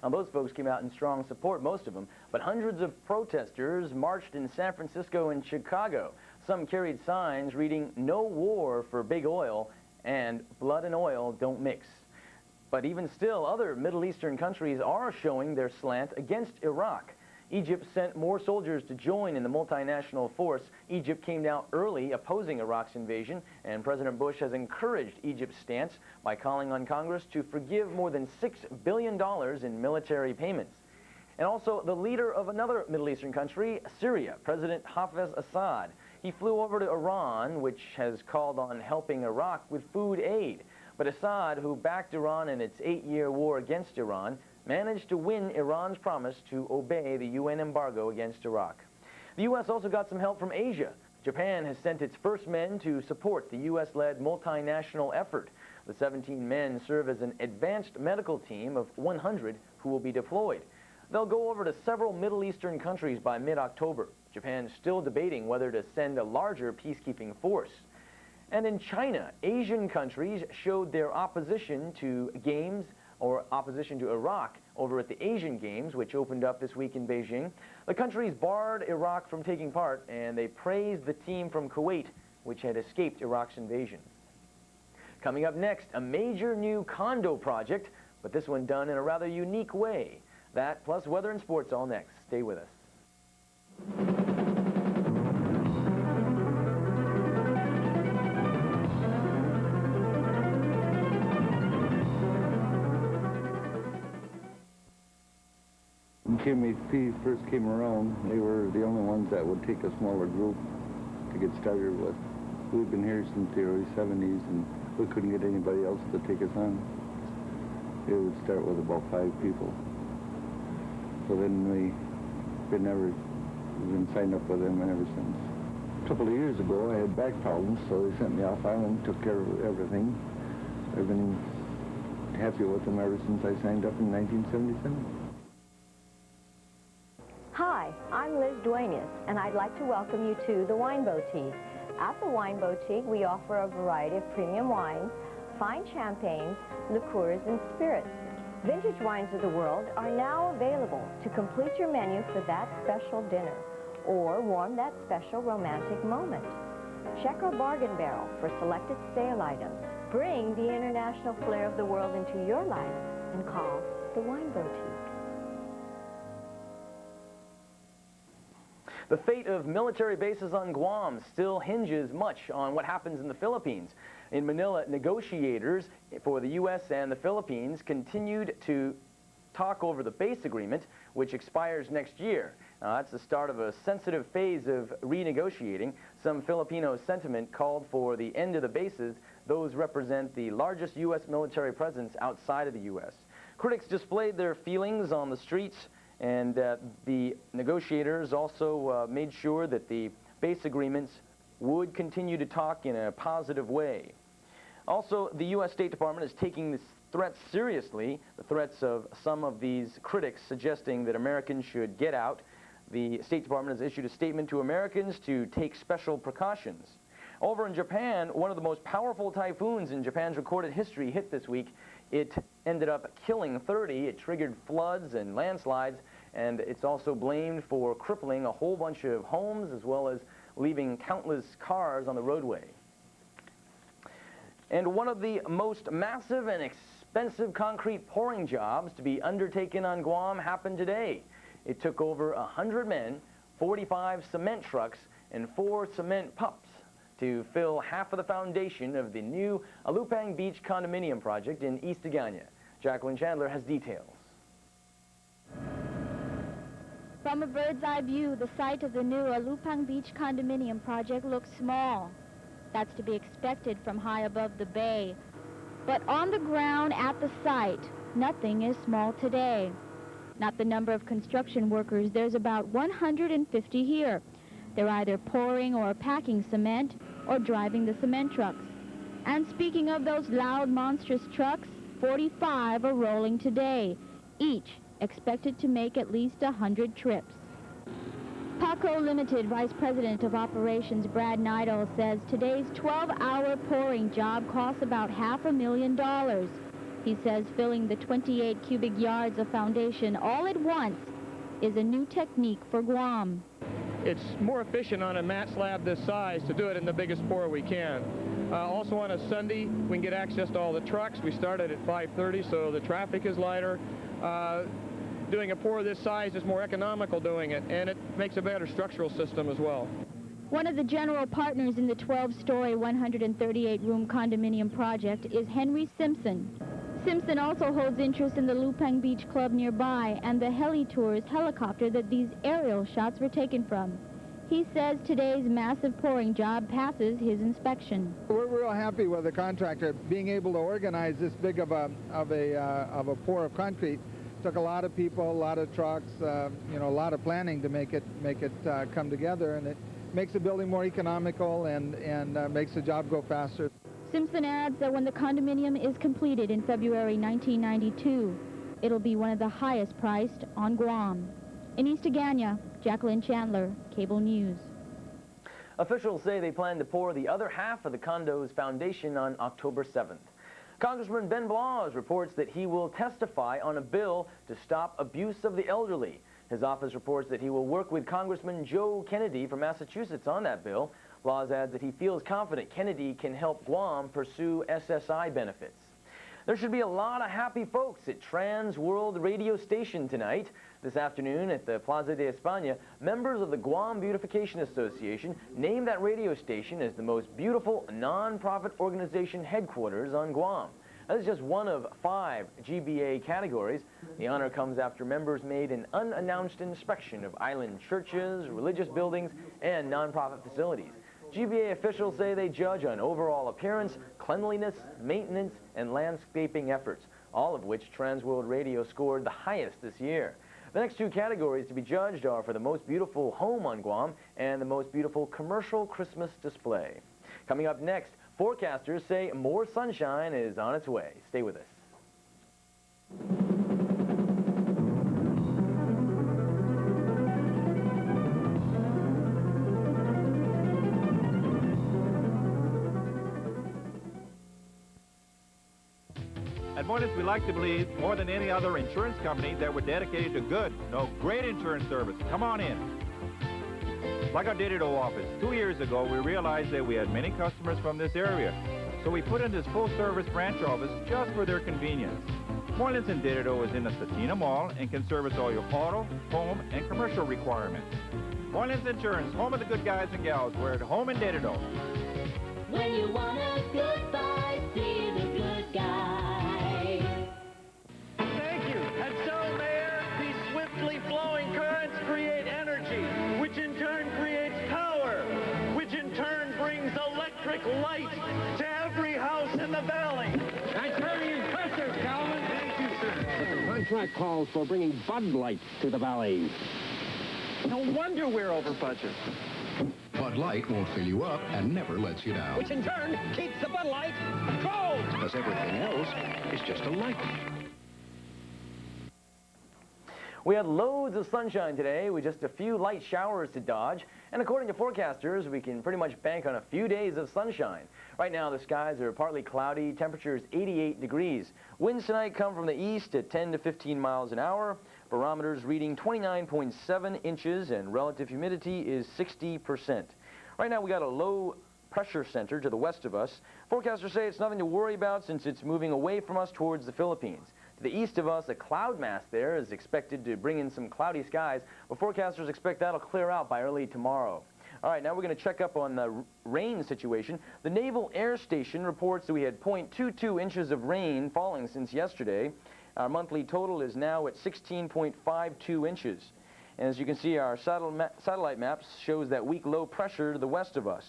S8: Now, those folks came out in strong support, most of them, but hundreds of protesters marched in San Francisco and Chicago. Some carried signs reading, "No war for big oil," and "Blood and oil don't mix." But even still, other Middle Eastern countries are showing their slant against Iraq. Egypt sent more soldiers to join in the multinational force. Egypt came down early opposing Iraq's invasion, and President Bush has encouraged Egypt's stance by calling on Congress to forgive more than $6 billion in military payments. And also the leader of another Middle Eastern country, Syria, President Hafez Assad. He flew over to Iran, which has called on helping Iraq with food aid. But Assad, who backed Iran in its 8-year war against Iran, managed to win Iran's promise to obey the UN embargo against Iraq. The U.S. also got some help from Asia. Japan has sent its first men to support the U.S.-led multinational effort. The 17 men serve as an advanced medical team of 100 who will be deployed. They'll go over to several Middle Eastern countries by mid-October. Japan's still debating whether to send a larger peacekeeping force. And in China, Asian countries showed their opposition to games or opposition to Iraq over at the Asian Games, which opened up this week in Beijing. The countries barred Iraq from taking part, and they praised the team from Kuwait, which had escaped Iraq's invasion. Coming up next, a major new condo project, but this one done in a rather unique way. That plus weather and sports all next. Stay with us.
S4: When KMHP first came around, they were the only ones that would take a smaller group to get started with. We've been here since the early 70s, and we couldn't get anybody else to take us on. It would start with about 5 people. So then we've been signed up with them ever since. A couple of years ago, I had back problems, so they sent me off island, took care of everything. I've been happy with them ever since I signed up in 1977.
S3: Hi, I'm Liz Duenas, and I'd like to welcome you to the Wine Boutique. At the Wine Boutique, we offer a variety of premium wines, fine champagnes, liqueurs, and spirits. Vintage wines of the world are now available to complete your menu for that special dinner or warm that special romantic moment. Check our bargain barrel for selected sale items. Bring the international flair of the world into your life and call the Wine Boutique.
S8: The fate of military bases on Guam still hinges much on what happens in the Philippines. In Manila, negotiators for the U.S. and the Philippines continued to talk over the base agreement, which expires next year. Now, that's the start of a sensitive phase of renegotiating. Some Filipino sentiment called for the end of the bases. Those represent the largest U.S. military presence outside of the U.S. Critics displayed their feelings on the streets, and the negotiators also made sure that the base agreements would continue to talk in a positive way. Also, the U.S. State Department is taking this threat seriously, the threats of some of these critics suggesting that Americans should get out. The State Department has issued a statement to Americans to take special precautions. Over in Japan, one of the most powerful typhoons in Japan's recorded history hit this week. It ended up killing 30. It triggered floods and landslides, and it's also blamed for crippling a whole bunch of homes as well as leaving countless cars on the roadway. And one of the most massive and expensive concrete pouring jobs to be undertaken on Guam happened today. It took over 100 men, 45 cement trucks, and 4 cement pups to fill half of the foundation of the new Alupang Beach condominium project in East Agana. Jacqueline Chandler has details.
S6: From a bird's eye view, the site of the new Alupang Beach condominium project looks small. That's to be expected from high above the bay. But on the ground at the site, nothing is small today. Not the number of construction workers. There's about 150 here. They're either pouring or packing cement or driving the cement trucks. And speaking of those loud, monstrous trucks, 45 are rolling today, each expected to make at least 100 trips. Paco Limited Vice President of Operations Brad Neidel says today's 12-hour pouring job costs about $500,000. He says filling the 28 cubic yards of foundation all at once is a new technique for Guam.
S12: It's more efficient on a mat slab this size to do it in the biggest pour we can. Also on a Sunday, we can get access to all the trucks. We started at 5:30, so the traffic is lighter. Doing a pour this size is more economical doing it, and it makes a better structural system as well.
S6: One of the general partners in the 12-story, 138-room condominium project is Henry Simpson. Simpson also holds interest in the Lupang Beach Club nearby and the Heli-Tours helicopter that these aerial shots were taken from. He says today's massive pouring job passes his inspection.
S15: We're real happy with the contractor being able to organize this big of a pour of concrete. Took a lot of people, a lot of trucks, you know, a lot of planning to make it come together, and it makes the building more economical and makes the job go faster.
S6: Simpson adds that when the condominium is completed in February 1992, It'll be one of the highest priced on Guam. In East Agana, Jacqueline Chandler, Cable News.
S8: Officials say they plan to pour the other half of the condo's foundation on October 7th. Congressman Ben Blas reports that he will testify on a bill to stop abuse of the elderly. His office reports that he will work with Congressman Joe Kennedy from Massachusetts on that bill. Blas adds that he feels confident Kennedy can help Guam pursue SSI benefits. There should be a lot of happy folks at Trans World Radio Station tonight. This afternoon at the Plaza de España, members of the Guam Beautification Association named that radio station as the most beautiful non-profit organization headquarters on Guam. That is just one of 5 GBA categories. The honor comes after members made an unannounced inspection of island churches, religious buildings, and non-profit facilities. GBA officials say they judge on overall appearance, cleanliness, maintenance, and landscaping efforts, all of which Trans World Radio scored the highest this year. The next 2 categories to be judged are for the most beautiful home on Guam and the most beautiful commercial Christmas display. Coming up next, forecasters say more sunshine is on its way. Stay with us.
S9: At Moynihan, we like to believe, more than any other insurance company, that we're dedicated to good, great insurance service. Come on in. Like our Didido office, 2 years ago, we realized that we had many customers from this area. So we put in this full-service branch office just for their convenience. Moynihan's in Didido is in the Satina Mall and can service all your auto, home, and commercial requirements. Moynihan's Insurance, home of the good guys and gals. We're at home in Didido.
S19: When you want a good buy, see the good guy.
S20: Thank you. And so, Mayor, these swiftly flowing currents create energy, which in turn creates power, which in turn brings electric light to every house in the valley.
S22: That's very impressive, Calvin. Thank you, sir. But the contract calls for bringing Bud Light to the valley.
S20: No wonder we're over budget.
S23: Bud Light won't fill you up and never lets you down.
S22: Which in turn keeps the Bud Light cold.
S23: Because everything else is just a light.
S8: We had loads of sunshine today with just a few light showers to dodge. And according to forecasters, we can pretty much bank on a few days of sunshine. Right now, the skies are partly cloudy. Temperature is 88 degrees. Winds tonight come from the east at 10 to 15 miles an hour. Barometers reading 29.7 inches and relative humidity is 60%. Right now, we got a low pressure center to the west of us. Forecasters say it's nothing to worry about since it's moving away from us towards the Philippines. To the east of us, a cloud mass there is expected to bring in some cloudy skies, but forecasters expect that'll clear out by early tomorrow. All right, now we're going to check up on the rain situation. The Naval Air Station reports that we had 0.22 inches of rain falling since yesterday. Our monthly total is now at 16.52 inches. And as you can see, our satellite maps shows that weak low pressure to the west of us.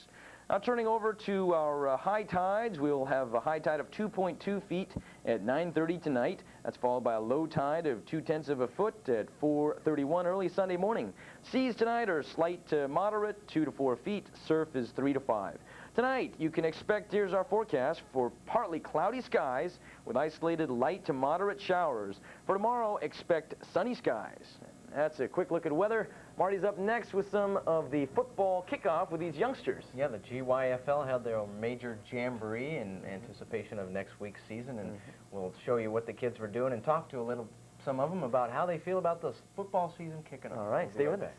S8: Now turning over to our high tides, we'll have a high tide of 2.2 feet at 9:30 tonight. That's followed by a low tide of 0.2 of a foot at 4:31 early Sunday morning. Seas tonight are slight to moderate, 2 to 4 feet. Surf is 3 to 5. Tonight, you can expect, here's our forecast, for partly cloudy skies with isolated light to moderate showers. For tomorrow, expect sunny skies. That's a quick look at weather. Marty's up next with some of the football kickoff with these youngsters.
S25: Yeah, the GYFL held their major jamboree in anticipation of next week's season, and we'll show you what the kids were doing and talk to some of them about how they feel about this football season kicking off.
S8: All right, stay with us.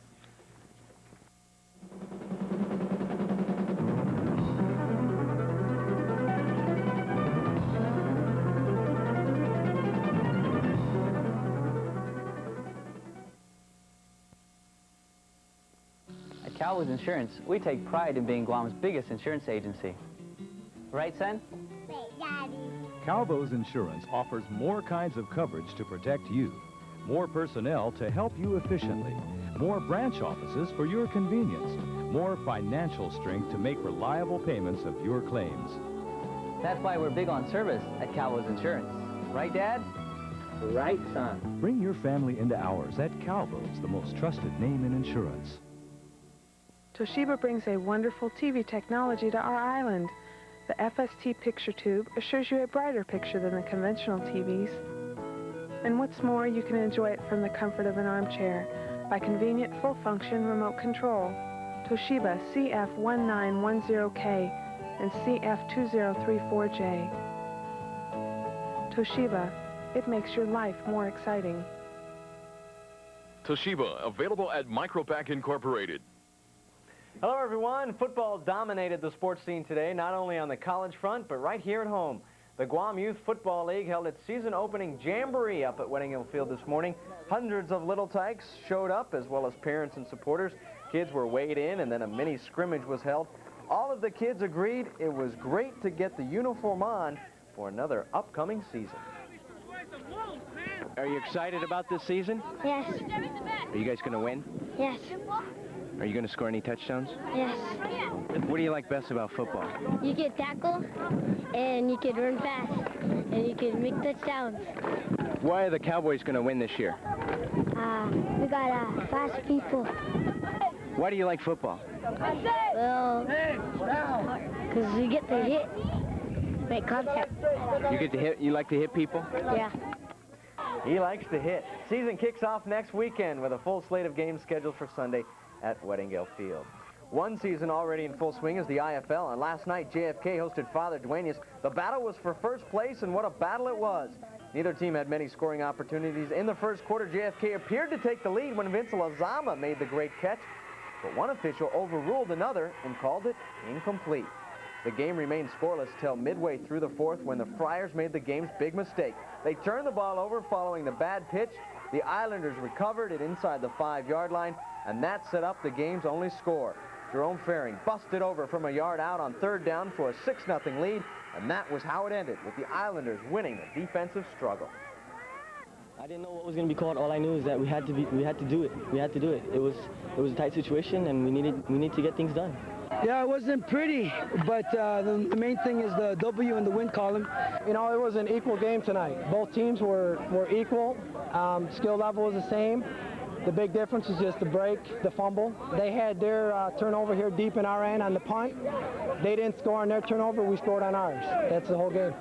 S27: Cowboys Insurance, we take pride in being Guam's biggest insurance agency. Right, son?
S28: Wait, Daddy.
S29: Calvo's Insurance offers more kinds of coverage to protect you, more personnel to help you efficiently, more branch offices for your convenience, more financial strength to make reliable payments of your claims.
S27: That's why we're big on service at Calvo's Insurance. Right, Dad? Right, son.
S29: Bring your family into ours at Calvo's, the most trusted name in insurance.
S30: Toshiba brings a wonderful TV technology to our island. The FST picture tube assures you a brighter picture than the conventional TVs. And what's more, you can enjoy it from the comfort of an armchair by convenient full-function remote control. Toshiba CF1910K and CF2034J. Toshiba, it makes your life more exciting.
S1: Toshiba, available at Micropack Incorporated.
S25: Hello, everyone. Football dominated the sports scene today, not only on the college front, but right here at home. The Guam Youth Football League held its season-opening jamboree up at Wedding Hill Field this morning. Hundreds of little tykes showed up, as well as parents and supporters. Kids were weighed in, and then a mini scrimmage was held. All of the kids agreed it was great to get the uniform on for another upcoming season.
S2: Are you excited about this season?
S5: Yes.
S2: Are you guys going to win?
S5: Yes.
S2: Are you going to score any touchdowns?
S5: Yes.
S2: What do you like best about football?
S5: You can tackle, and you can run fast, and you can make touchdowns.
S2: Why are the Cowboys going to win this year?
S5: We got fast people.
S2: Why do you like football?
S5: Well, because you get to hit, make contact.
S2: You get to hit. You like to hit people?
S5: Yeah.
S25: He likes to hit. Season kicks off next weekend with a full slate of games scheduled for Sunday at Wedding Hill Field. One season already in full swing is the IFL, and last night JFK hosted Father Duenas. The battle was for first place, and what a battle it was. Neither team had many scoring opportunities. In the first quarter, JFK appeared to take the lead when Vince Lazama made the great catch, but one official overruled another and called it incomplete. The game remained scoreless till midway through the fourth when the Friars made the game's big mistake. They turned the ball over following the bad pitch. The Islanders recovered it inside the 5-yard line, and that set up the game's only score. Jerome Faring busted over from a yard out on third down for a 6-0 lead, and that was how it ended, with the Islanders winning the defensive struggle.
S7: I didn't know what was going to be called. All I knew is that we had to do it. We had to do it. It was a tight situation, and we need to get things done.
S10: Yeah, it wasn't pretty, but the main thing is the W in the win column.
S11: You know, it was an equal game tonight. Both teams were equal. Skill level was the same. The big difference is just the break, the fumble. They had their turnover here deep in our end on the punt. They didn't score on their turnover. We scored on ours. That's the whole game.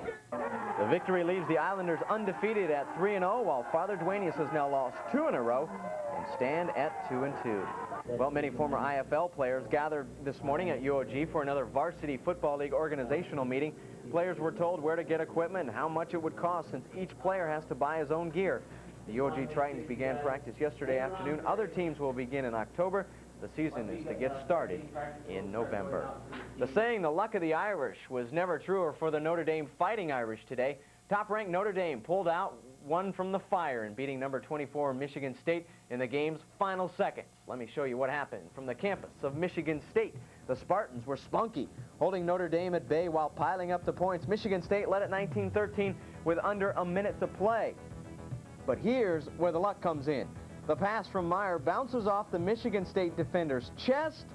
S25: The victory leaves the Islanders undefeated at 3-0, while Father Duenas has now lost 2 in a row and stand at 2-2. Well, many former IFL players gathered this morning at UOG for another Varsity Football League organizational meeting. Players were told where to get equipment and how much it would cost, since each player has to buy his own gear. The UOG Tritons began practice yesterday afternoon. Other teams will begin in October. The season is to get started in November. The saying, the luck of the Irish, was never truer for the Notre Dame Fighting Irish today. Top-ranked Notre Dame pulled out one from the fire in beating number 24 Michigan State in the game's final seconds. Let me show you what happened from the campus of Michigan State. The Spartans were spunky, holding Notre Dame at bay while piling up the points. Michigan State led at 19-13 with under a minute to play. But here's where the luck comes in. The pass from Meyer bounces off the Michigan State defender's chest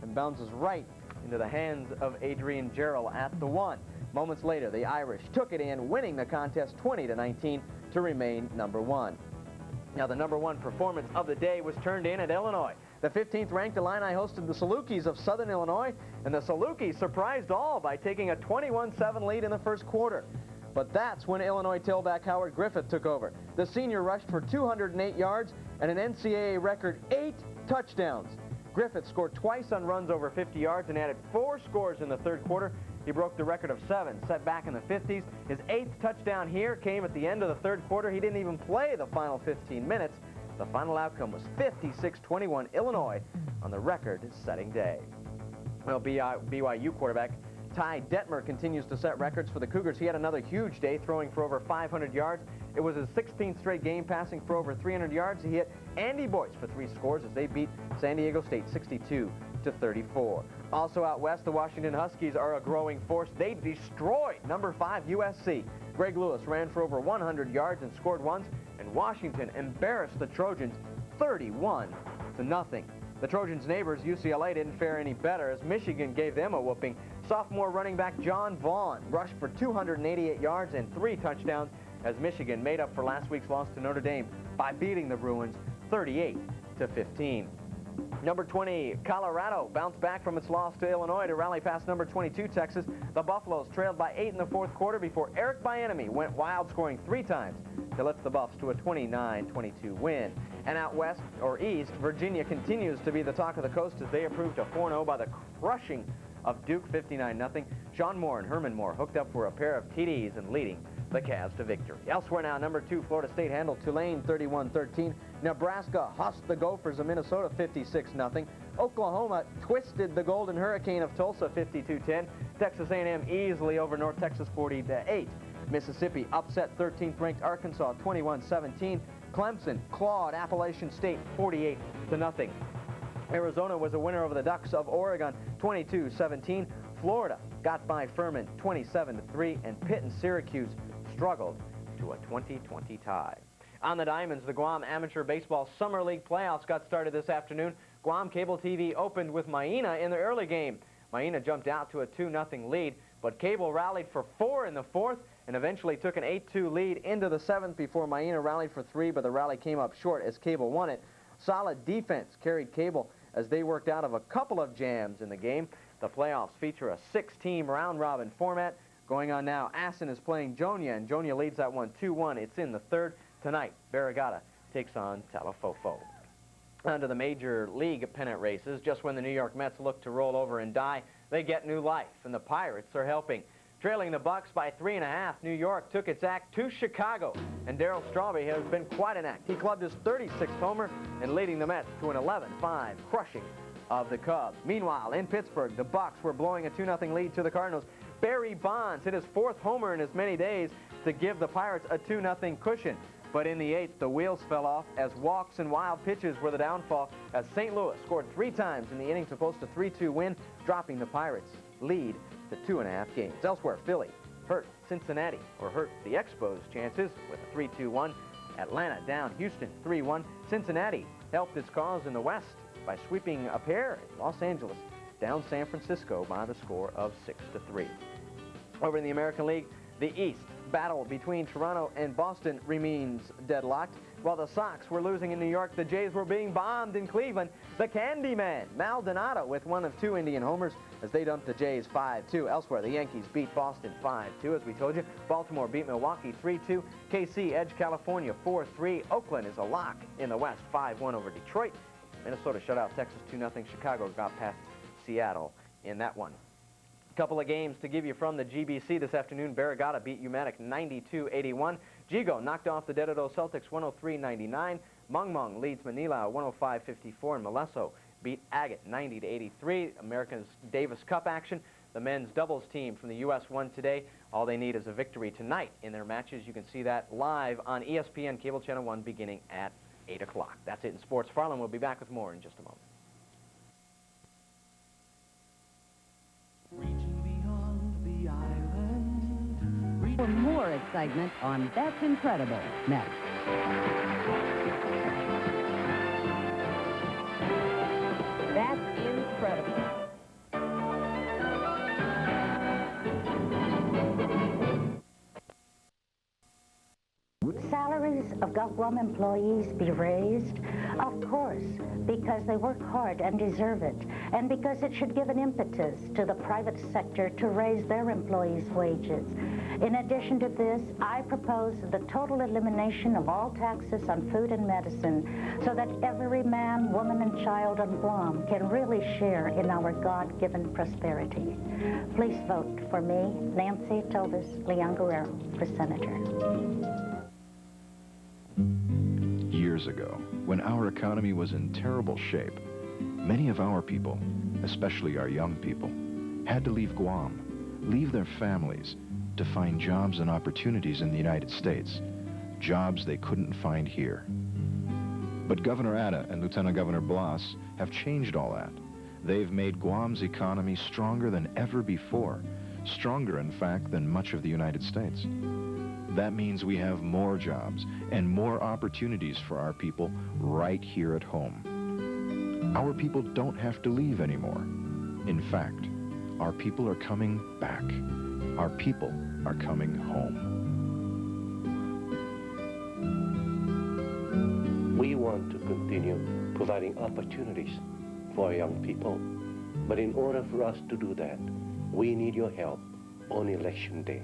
S25: and bounces right into the hands of Adrian Jarrell at the 1. Moments later, the Irish took it in, winning the contest 20-19 to remain number 1. Now, the number 1 performance of the day was turned in at Illinois. The 15th ranked Illini hosted the Salukis of Southern Illinois, and the Salukis surprised all by taking a 21-7 lead in the first quarter. But that's when Illinois tailback Howard Griffith took over. The senior rushed for 208 yards and an NCAA record 8 touchdowns. Griffith scored twice on runs over 50 yards and added 4 scores in the third quarter. He broke the record of 7 set back in the 50s. His 8th touchdown here came at the end of the third quarter. He didn't even play the final 15 minutes. The final outcome was 56-21 Illinois on the record-setting day. Well, BYU quarterback Ty Detmer continues to set records for the Cougars. He had another huge day, throwing for over 500 yards. It was his 16th straight game, passing for over 300 yards. He hit Andy Boyce for 3 scores as they beat San Diego State 62-34. Also out west, the Washington Huskies are a growing force. They destroyed number 5 USC. Greg Lewis ran for over 100 yards and scored once, and Washington embarrassed the Trojans 31-0. The Trojans' neighbors, UCLA, didn't fare any better as Michigan gave them a whooping. Sophomore running back John Vaughn rushed for 288 yards and 3 touchdowns as Michigan made up for last week's loss to Notre Dame by beating the Bruins 38-15. Number 20, Colorado bounced back from its loss to Illinois to rally past number 22, Texas. The Buffaloes trailed by 8 in the fourth quarter before Eric Bieniemy went wild, scoring 3 times to lift the Buffs to a 29-22 win. And out west, or east, Virginia continues to be the talk of the coast as they improved to 4-0 by the crushing of Duke 59-0. Sean Moore and Herman Moore hooked up for a pair of TDs and leading the Cavs to victory. Elsewhere now, number 2, Florida State handled Tulane 31-13. Nebraska husked the Gophers of Minnesota 56-0. Oklahoma twisted the Golden Hurricane of Tulsa 52-10. Texas A&M easily over North Texas 40-8. Mississippi upset 13th-ranked Arkansas 21-17. Clemson clawed Appalachian State 48-0. Arizona was a winner over the Ducks of Oregon 22-17. Florida got by Furman 27-3, and Pitt and Syracuse struggled to a 20-20 tie. On the diamonds, the Guam Amateur Baseball Summer League playoffs got started this afternoon. Guam Cable TV opened with Maina in the early game. Maina jumped out to a 2-0 lead, but Cable rallied for 4 in the fourth and eventually took an 8-2 lead into the seventh before Maina rallied for 3, but the rally came up short as Cable won it. Solid defense carried Cable as they worked out of a couple of jams in the game. The playoffs feature a 6-team round-robin format. Going on now, Assen is playing Jonia, and Jonia leads that one 2-1. It's in the third. Tonight, Barragata takes on Talafofo. On to the major league pennant races. Just when the New York Mets look to roll over and die, they get new life, and the Pirates are helping. Trailing the Bucks by 3.5, New York took its act to Chicago, and Darryl Strawberry has been quite an act. He clubbed his 36th homer and leading the Mets to an 11-5 crushing of the Cubs. Meanwhile, in Pittsburgh, the Bucks were blowing a 2-0 lead to the Cardinals. Barry Bonds hit his 4th homer in as many days to give the Pirates a 2-0 cushion. But in the 8th, the wheels fell off as walks and wild pitches were the downfall as St. Louis scored 3 times in the inning to post a 3-2 win, dropping the Pirates' lead to 2.5 games. Elsewhere, Philly hurt Cincinnati, or hurt the Expos' chances with a 3-2-1. Atlanta down Houston 3-1. Cincinnati helped its cause in the West by sweeping a pair in Los Angeles down San Francisco by the score of 6-3. Over in the American League, the East battle between Toronto and Boston remains deadlocked. While the Sox were losing in New York, the Jays were being bombed in Cleveland. The Candyman, Maldonado, with 1 of 2 Indian homers as they dumped the Jays 5-2. Elsewhere, the Yankees beat Boston 5-2, as we told you. Baltimore beat Milwaukee 3-2. KC edged California 4-3. Oakland is a lock in the West 5-1 over Detroit. Minnesota shut out Texas 2-0. Chicago got past Seattle in that one. Couple of games to give you from the GBC this afternoon. Barragata beat UMatic 92-81. Jigo knocked off the Dededo Celtics 103-99. Mung leads Manila 105-54, and Moleso beat Agate 90-83. America's Davis Cup action. The men's doubles team from the U.S. won today. All they need is a victory tonight in their matches. You can see that live on ESPN Cable Channel 1 beginning at 8 o'clock. That's it in sports. Farland will be back with more in just a moment.
S4: For more excitement on That's Incredible next.
S3: That's incredible.
S13: Salaries of Guam employees be raised? Of course, because they work hard and deserve it, and because it should give an impetus to the private sector to raise their employees' wages. In addition to this, I propose the total elimination of all taxes on food and medicine so that every man, woman, and child on Guam can really share in our God-given prosperity. Please vote for me, Nancy Tovis Leon Guerrero, for Senator.
S23: Years ago, when our economy was in terrible shape, many of our people, especially our young people, had to leave Guam, leave their families, to find jobs and opportunities in the United States, jobs they couldn't find here. But Governor Atta and Lieutenant Governor Blas have changed all that. They've made Guam's economy stronger than ever before, stronger, in fact, than much of the United States. That means we have more jobs and more opportunities for our people right here at home. Our people don't have to leave anymore. In fact, our people are coming back. Our people are coming home.
S14: We want to continue providing opportunities
S12: for our young people. But in order for us to do that, we need your help on Election Day.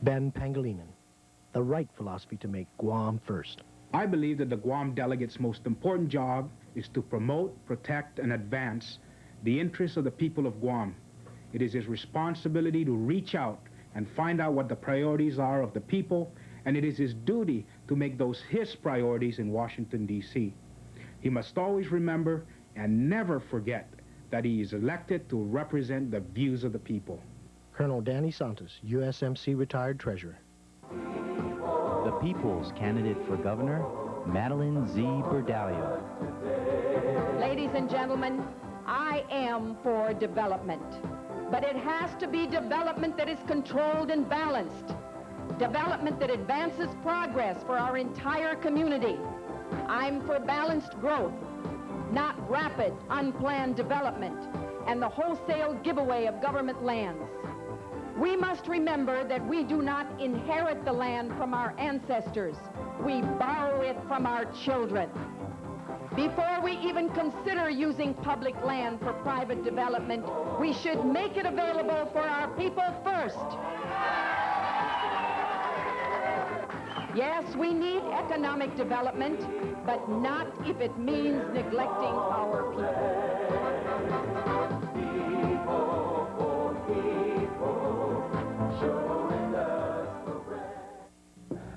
S14: Ben Pangilinan, the right philosophy to make Guam first.
S15: I believe that the Guam delegate's most important job is to promote, protect, and advance the interests of the people of Guam. It is his responsibility to reach out and find out what the priorities are of the people, and it is his duty to make those his priorities in Washington, D.C. He must always remember and never forget that he is elected to represent the views of the people.
S14: Colonel Danny Santos, USMC retired treasurer.
S16: The people's candidate for governor, Madeline Z. Berdalio.
S17: Ladies and gentlemen, I am for development, but it has to be development that is controlled and balanced. Development that advances progress for our entire community. I'm for balanced growth, not rapid, unplanned development and the wholesale giveaway of government lands. We must remember that we do not inherit the land from our ancestors. We borrow it from our children. Before we even consider using public land for private development, we should make it available for our people first. Yes, we need economic development, but not if it means neglecting our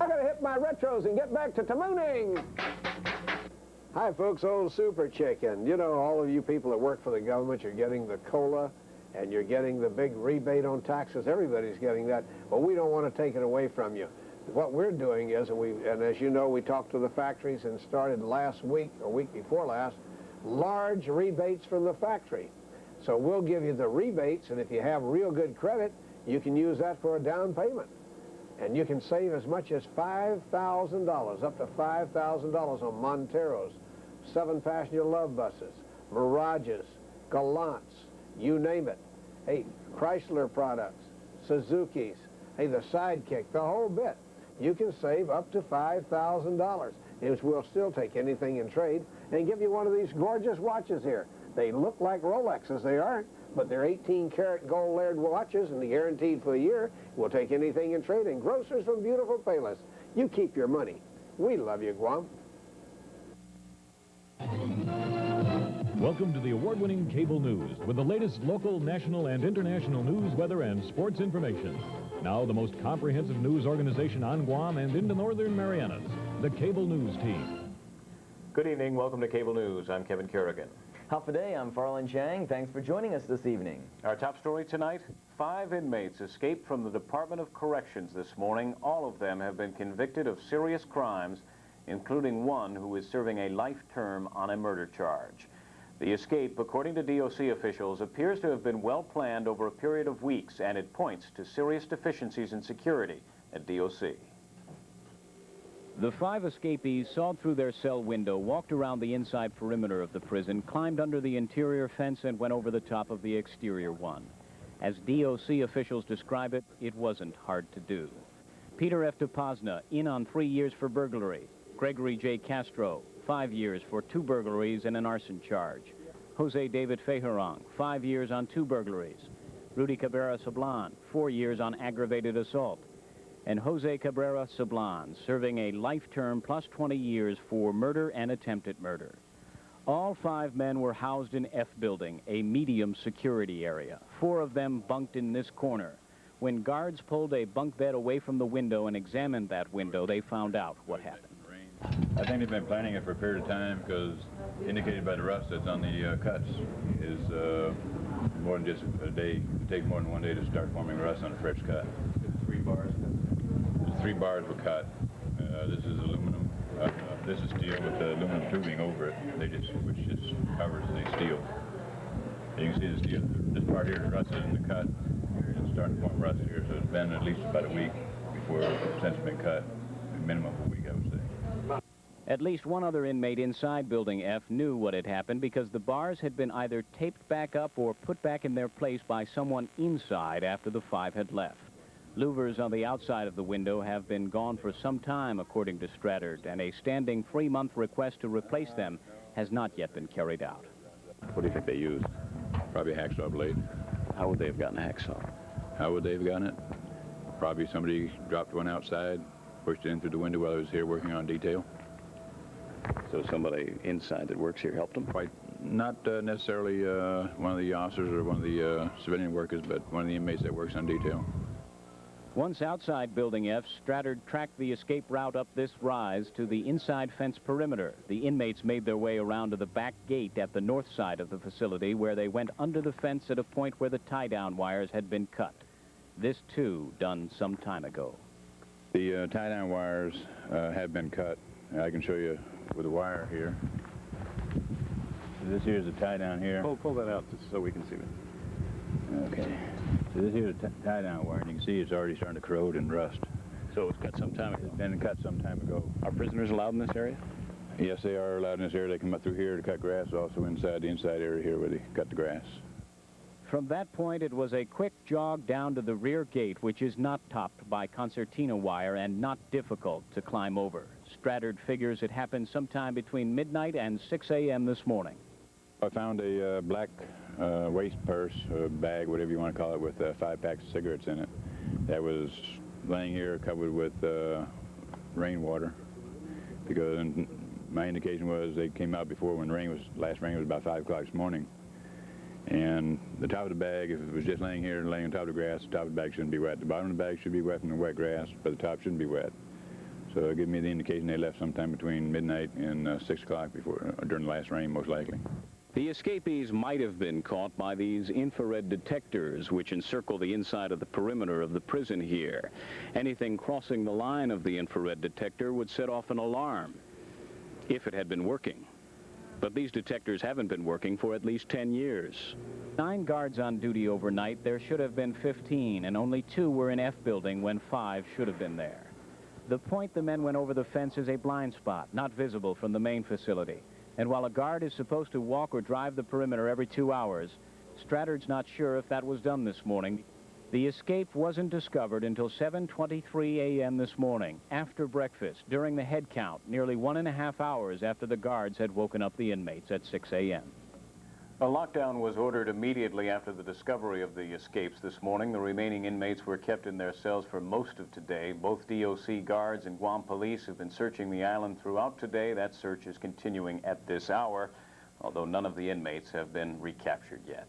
S22: I gotta hit my retros and get back to tamooning. Hi folks, old Super Chicken. You know, all of you people that work for the government, you're getting the COLA and you're getting the big rebate on taxes. Everybody's getting that, but we don't want to take it away from you. What we're doing is, and as you know, we talked to the factories and started last week or week before last, large rebates from the factory. So we'll give you the rebates, and if you have real good credit, you can use that for a down payment. And you can save as much as $5,000, up to $5,000 on Monteros, 7-passenger love buses, Mirages, Gallants, you name it. Hey, Chrysler products, Suzuki's, hey, the Sidekick, the whole bit. You can save up to $5,000. And we'll still take anything in trade and give you one of these gorgeous watches here. They look like Rolexes, they aren't, but they're 18-karat gold-layered watches and they're guaranteed for a year. We'll take anything in trade and grocers from beautiful Payless. You keep your money. We love you, Guam.
S18: Welcome to the award-winning cable news with the latest local, national, and international news, weather, and sports information. Now the most comprehensive news organization on Guam and in the Northern Marianas, the Cable News Team.
S21: Good evening. Welcome to Cable News. I'm Kevin Kerrigan.
S8: Half a day, I'm Farland Chang. Thanks for joining us this evening.
S21: Our top story tonight, 5 inmates escaped from the Department of Corrections this morning. All of them have been convicted of serious crimes, including one who is serving a life term on a murder charge. The escape, according to DOC officials, appears to have been well planned over a period of weeks, and it points to serious deficiencies in security at DOC.
S24: The 5 escapees sawed through their cell window, walked around the inside perimeter of the prison, climbed under the interior fence, and went over the top of the exterior one. As DOC officials describe it, it wasn't hard to do. Peter F. DePazna, in on 3 years for burglary. Gregory J. Castro, 5 years for 2 burglaries and an arson charge. Jose David Fejerang, 5 years on 2 burglaries. Rudy Cabrera Sablan, 4 years on aggravated assault. And Jose Cabrera Sablan, serving a life term plus 20 years for murder and attempted murder. All 5 men were housed in F Building, a medium security area. 4 of them bunked in this corner. When guards pulled a bunk bed away from the window and examined that window, they found out what happened.
S26: I think they've been planning it for a period of time because indicated by the rust that's on the cuts is more than just a day. It takes more than 1 day to start forming rust on a fresh cut. 3 bars. 3 bars were cut. This is aluminum. This is steel with the aluminum tubing over it. Which just covers the steel. And you can see the steel. This part here is rusted in the cut. It's starting to form rust here, so it's been at least about a week before since it's been cut. Minimum a week, I would say.
S24: At least one other inmate inside Building F knew what had happened because the bars had been either taped back up or put back in their place by someone inside after the 5 had left. Louvers on the outside of the window have been gone for some time, according to Strattard, and a standing 3-month request to replace them has not yet been carried out.
S26: What do you think they used? Probably a hacksaw blade.
S1: How would they have gotten a hacksaw?
S26: How would they have gotten it? Probably somebody dropped one outside, pushed it in through the window while I was here working on detail.
S1: So somebody inside that works here helped them?
S26: Quite, not necessarily one of the officers or one of the civilian workers, but one of the inmates that works on detail.
S24: Once outside Building F, Strattard tracked the escape route up this rise to the inside fence perimeter. The inmates made their way around to the back gate at the north side of the facility, where they went under the fence at a point where the tie-down wires had been cut. This, too, done some time ago.
S26: The tie-down wires have been cut. I can show you with a wire here. So this here's a tie-down here.
S1: Pull that out just so we can see it.
S26: Okay. So this here's a tie-down wire, and you can see it's already starting to corrode and rust.
S1: So it was cut some time ago?
S26: It's been cut some time ago.
S1: Are prisoners allowed in this area?
S26: Yes, they are allowed in this area. They come up through here to cut grass, also inside the inside area here where they cut the grass.
S24: From that point, it was a quick jog down to the rear gate, which is not topped by concertina wire and not difficult to climb over. Strattard figures it happened sometime between midnight and 6 a.m. this morning.
S26: I found a black waste purse, bag, whatever you want to call it, with 5 packs of cigarettes in it. That was laying here covered with rainwater, because my indication was they came out before when last rain was about 5 o'clock this morning. And the top of the bag, if it was just laying here, laying on top of the grass, the top of the bag shouldn't be wet. The bottom of the bag should be wet from the wet grass, but the top shouldn't be wet. So it gave me the indication they left sometime between midnight and 6 o'clock during the last rain, most likely.
S24: The escapees might have been caught by these infrared detectors, which encircle the inside of the perimeter of the prison here. Anything crossing the line of the infrared detector would set off an alarm, if it had been working. But these detectors haven't been working for at least 10 years. 9 guards on duty overnight. There should have been 15, and only 2 were in F building when 5 should have been there. The point the men went over the fence is a blind spot, not visible from the main facility. And while a guard is supposed to walk or drive the perimeter every 2 hours, Strattard's not sure if that was done this morning. The escape wasn't discovered until 7:23 a.m. this morning, after breakfast, during the head count, nearly 1.5 hours after the guards had woken up the inmates at 6 a.m.
S21: A lockdown was ordered immediately after the discovery of the escapes this morning. The remaining inmates were kept in their cells for most of today. Both DOC guards and Guam police have been searching the island throughout today. That search is continuing at this hour, although none of the inmates have been recaptured yet.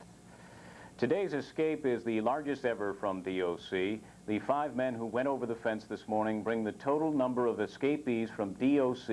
S21: Today's escape is the largest ever from DOC. The 5 men who went over the fence this morning bring the total number of escapees from DOC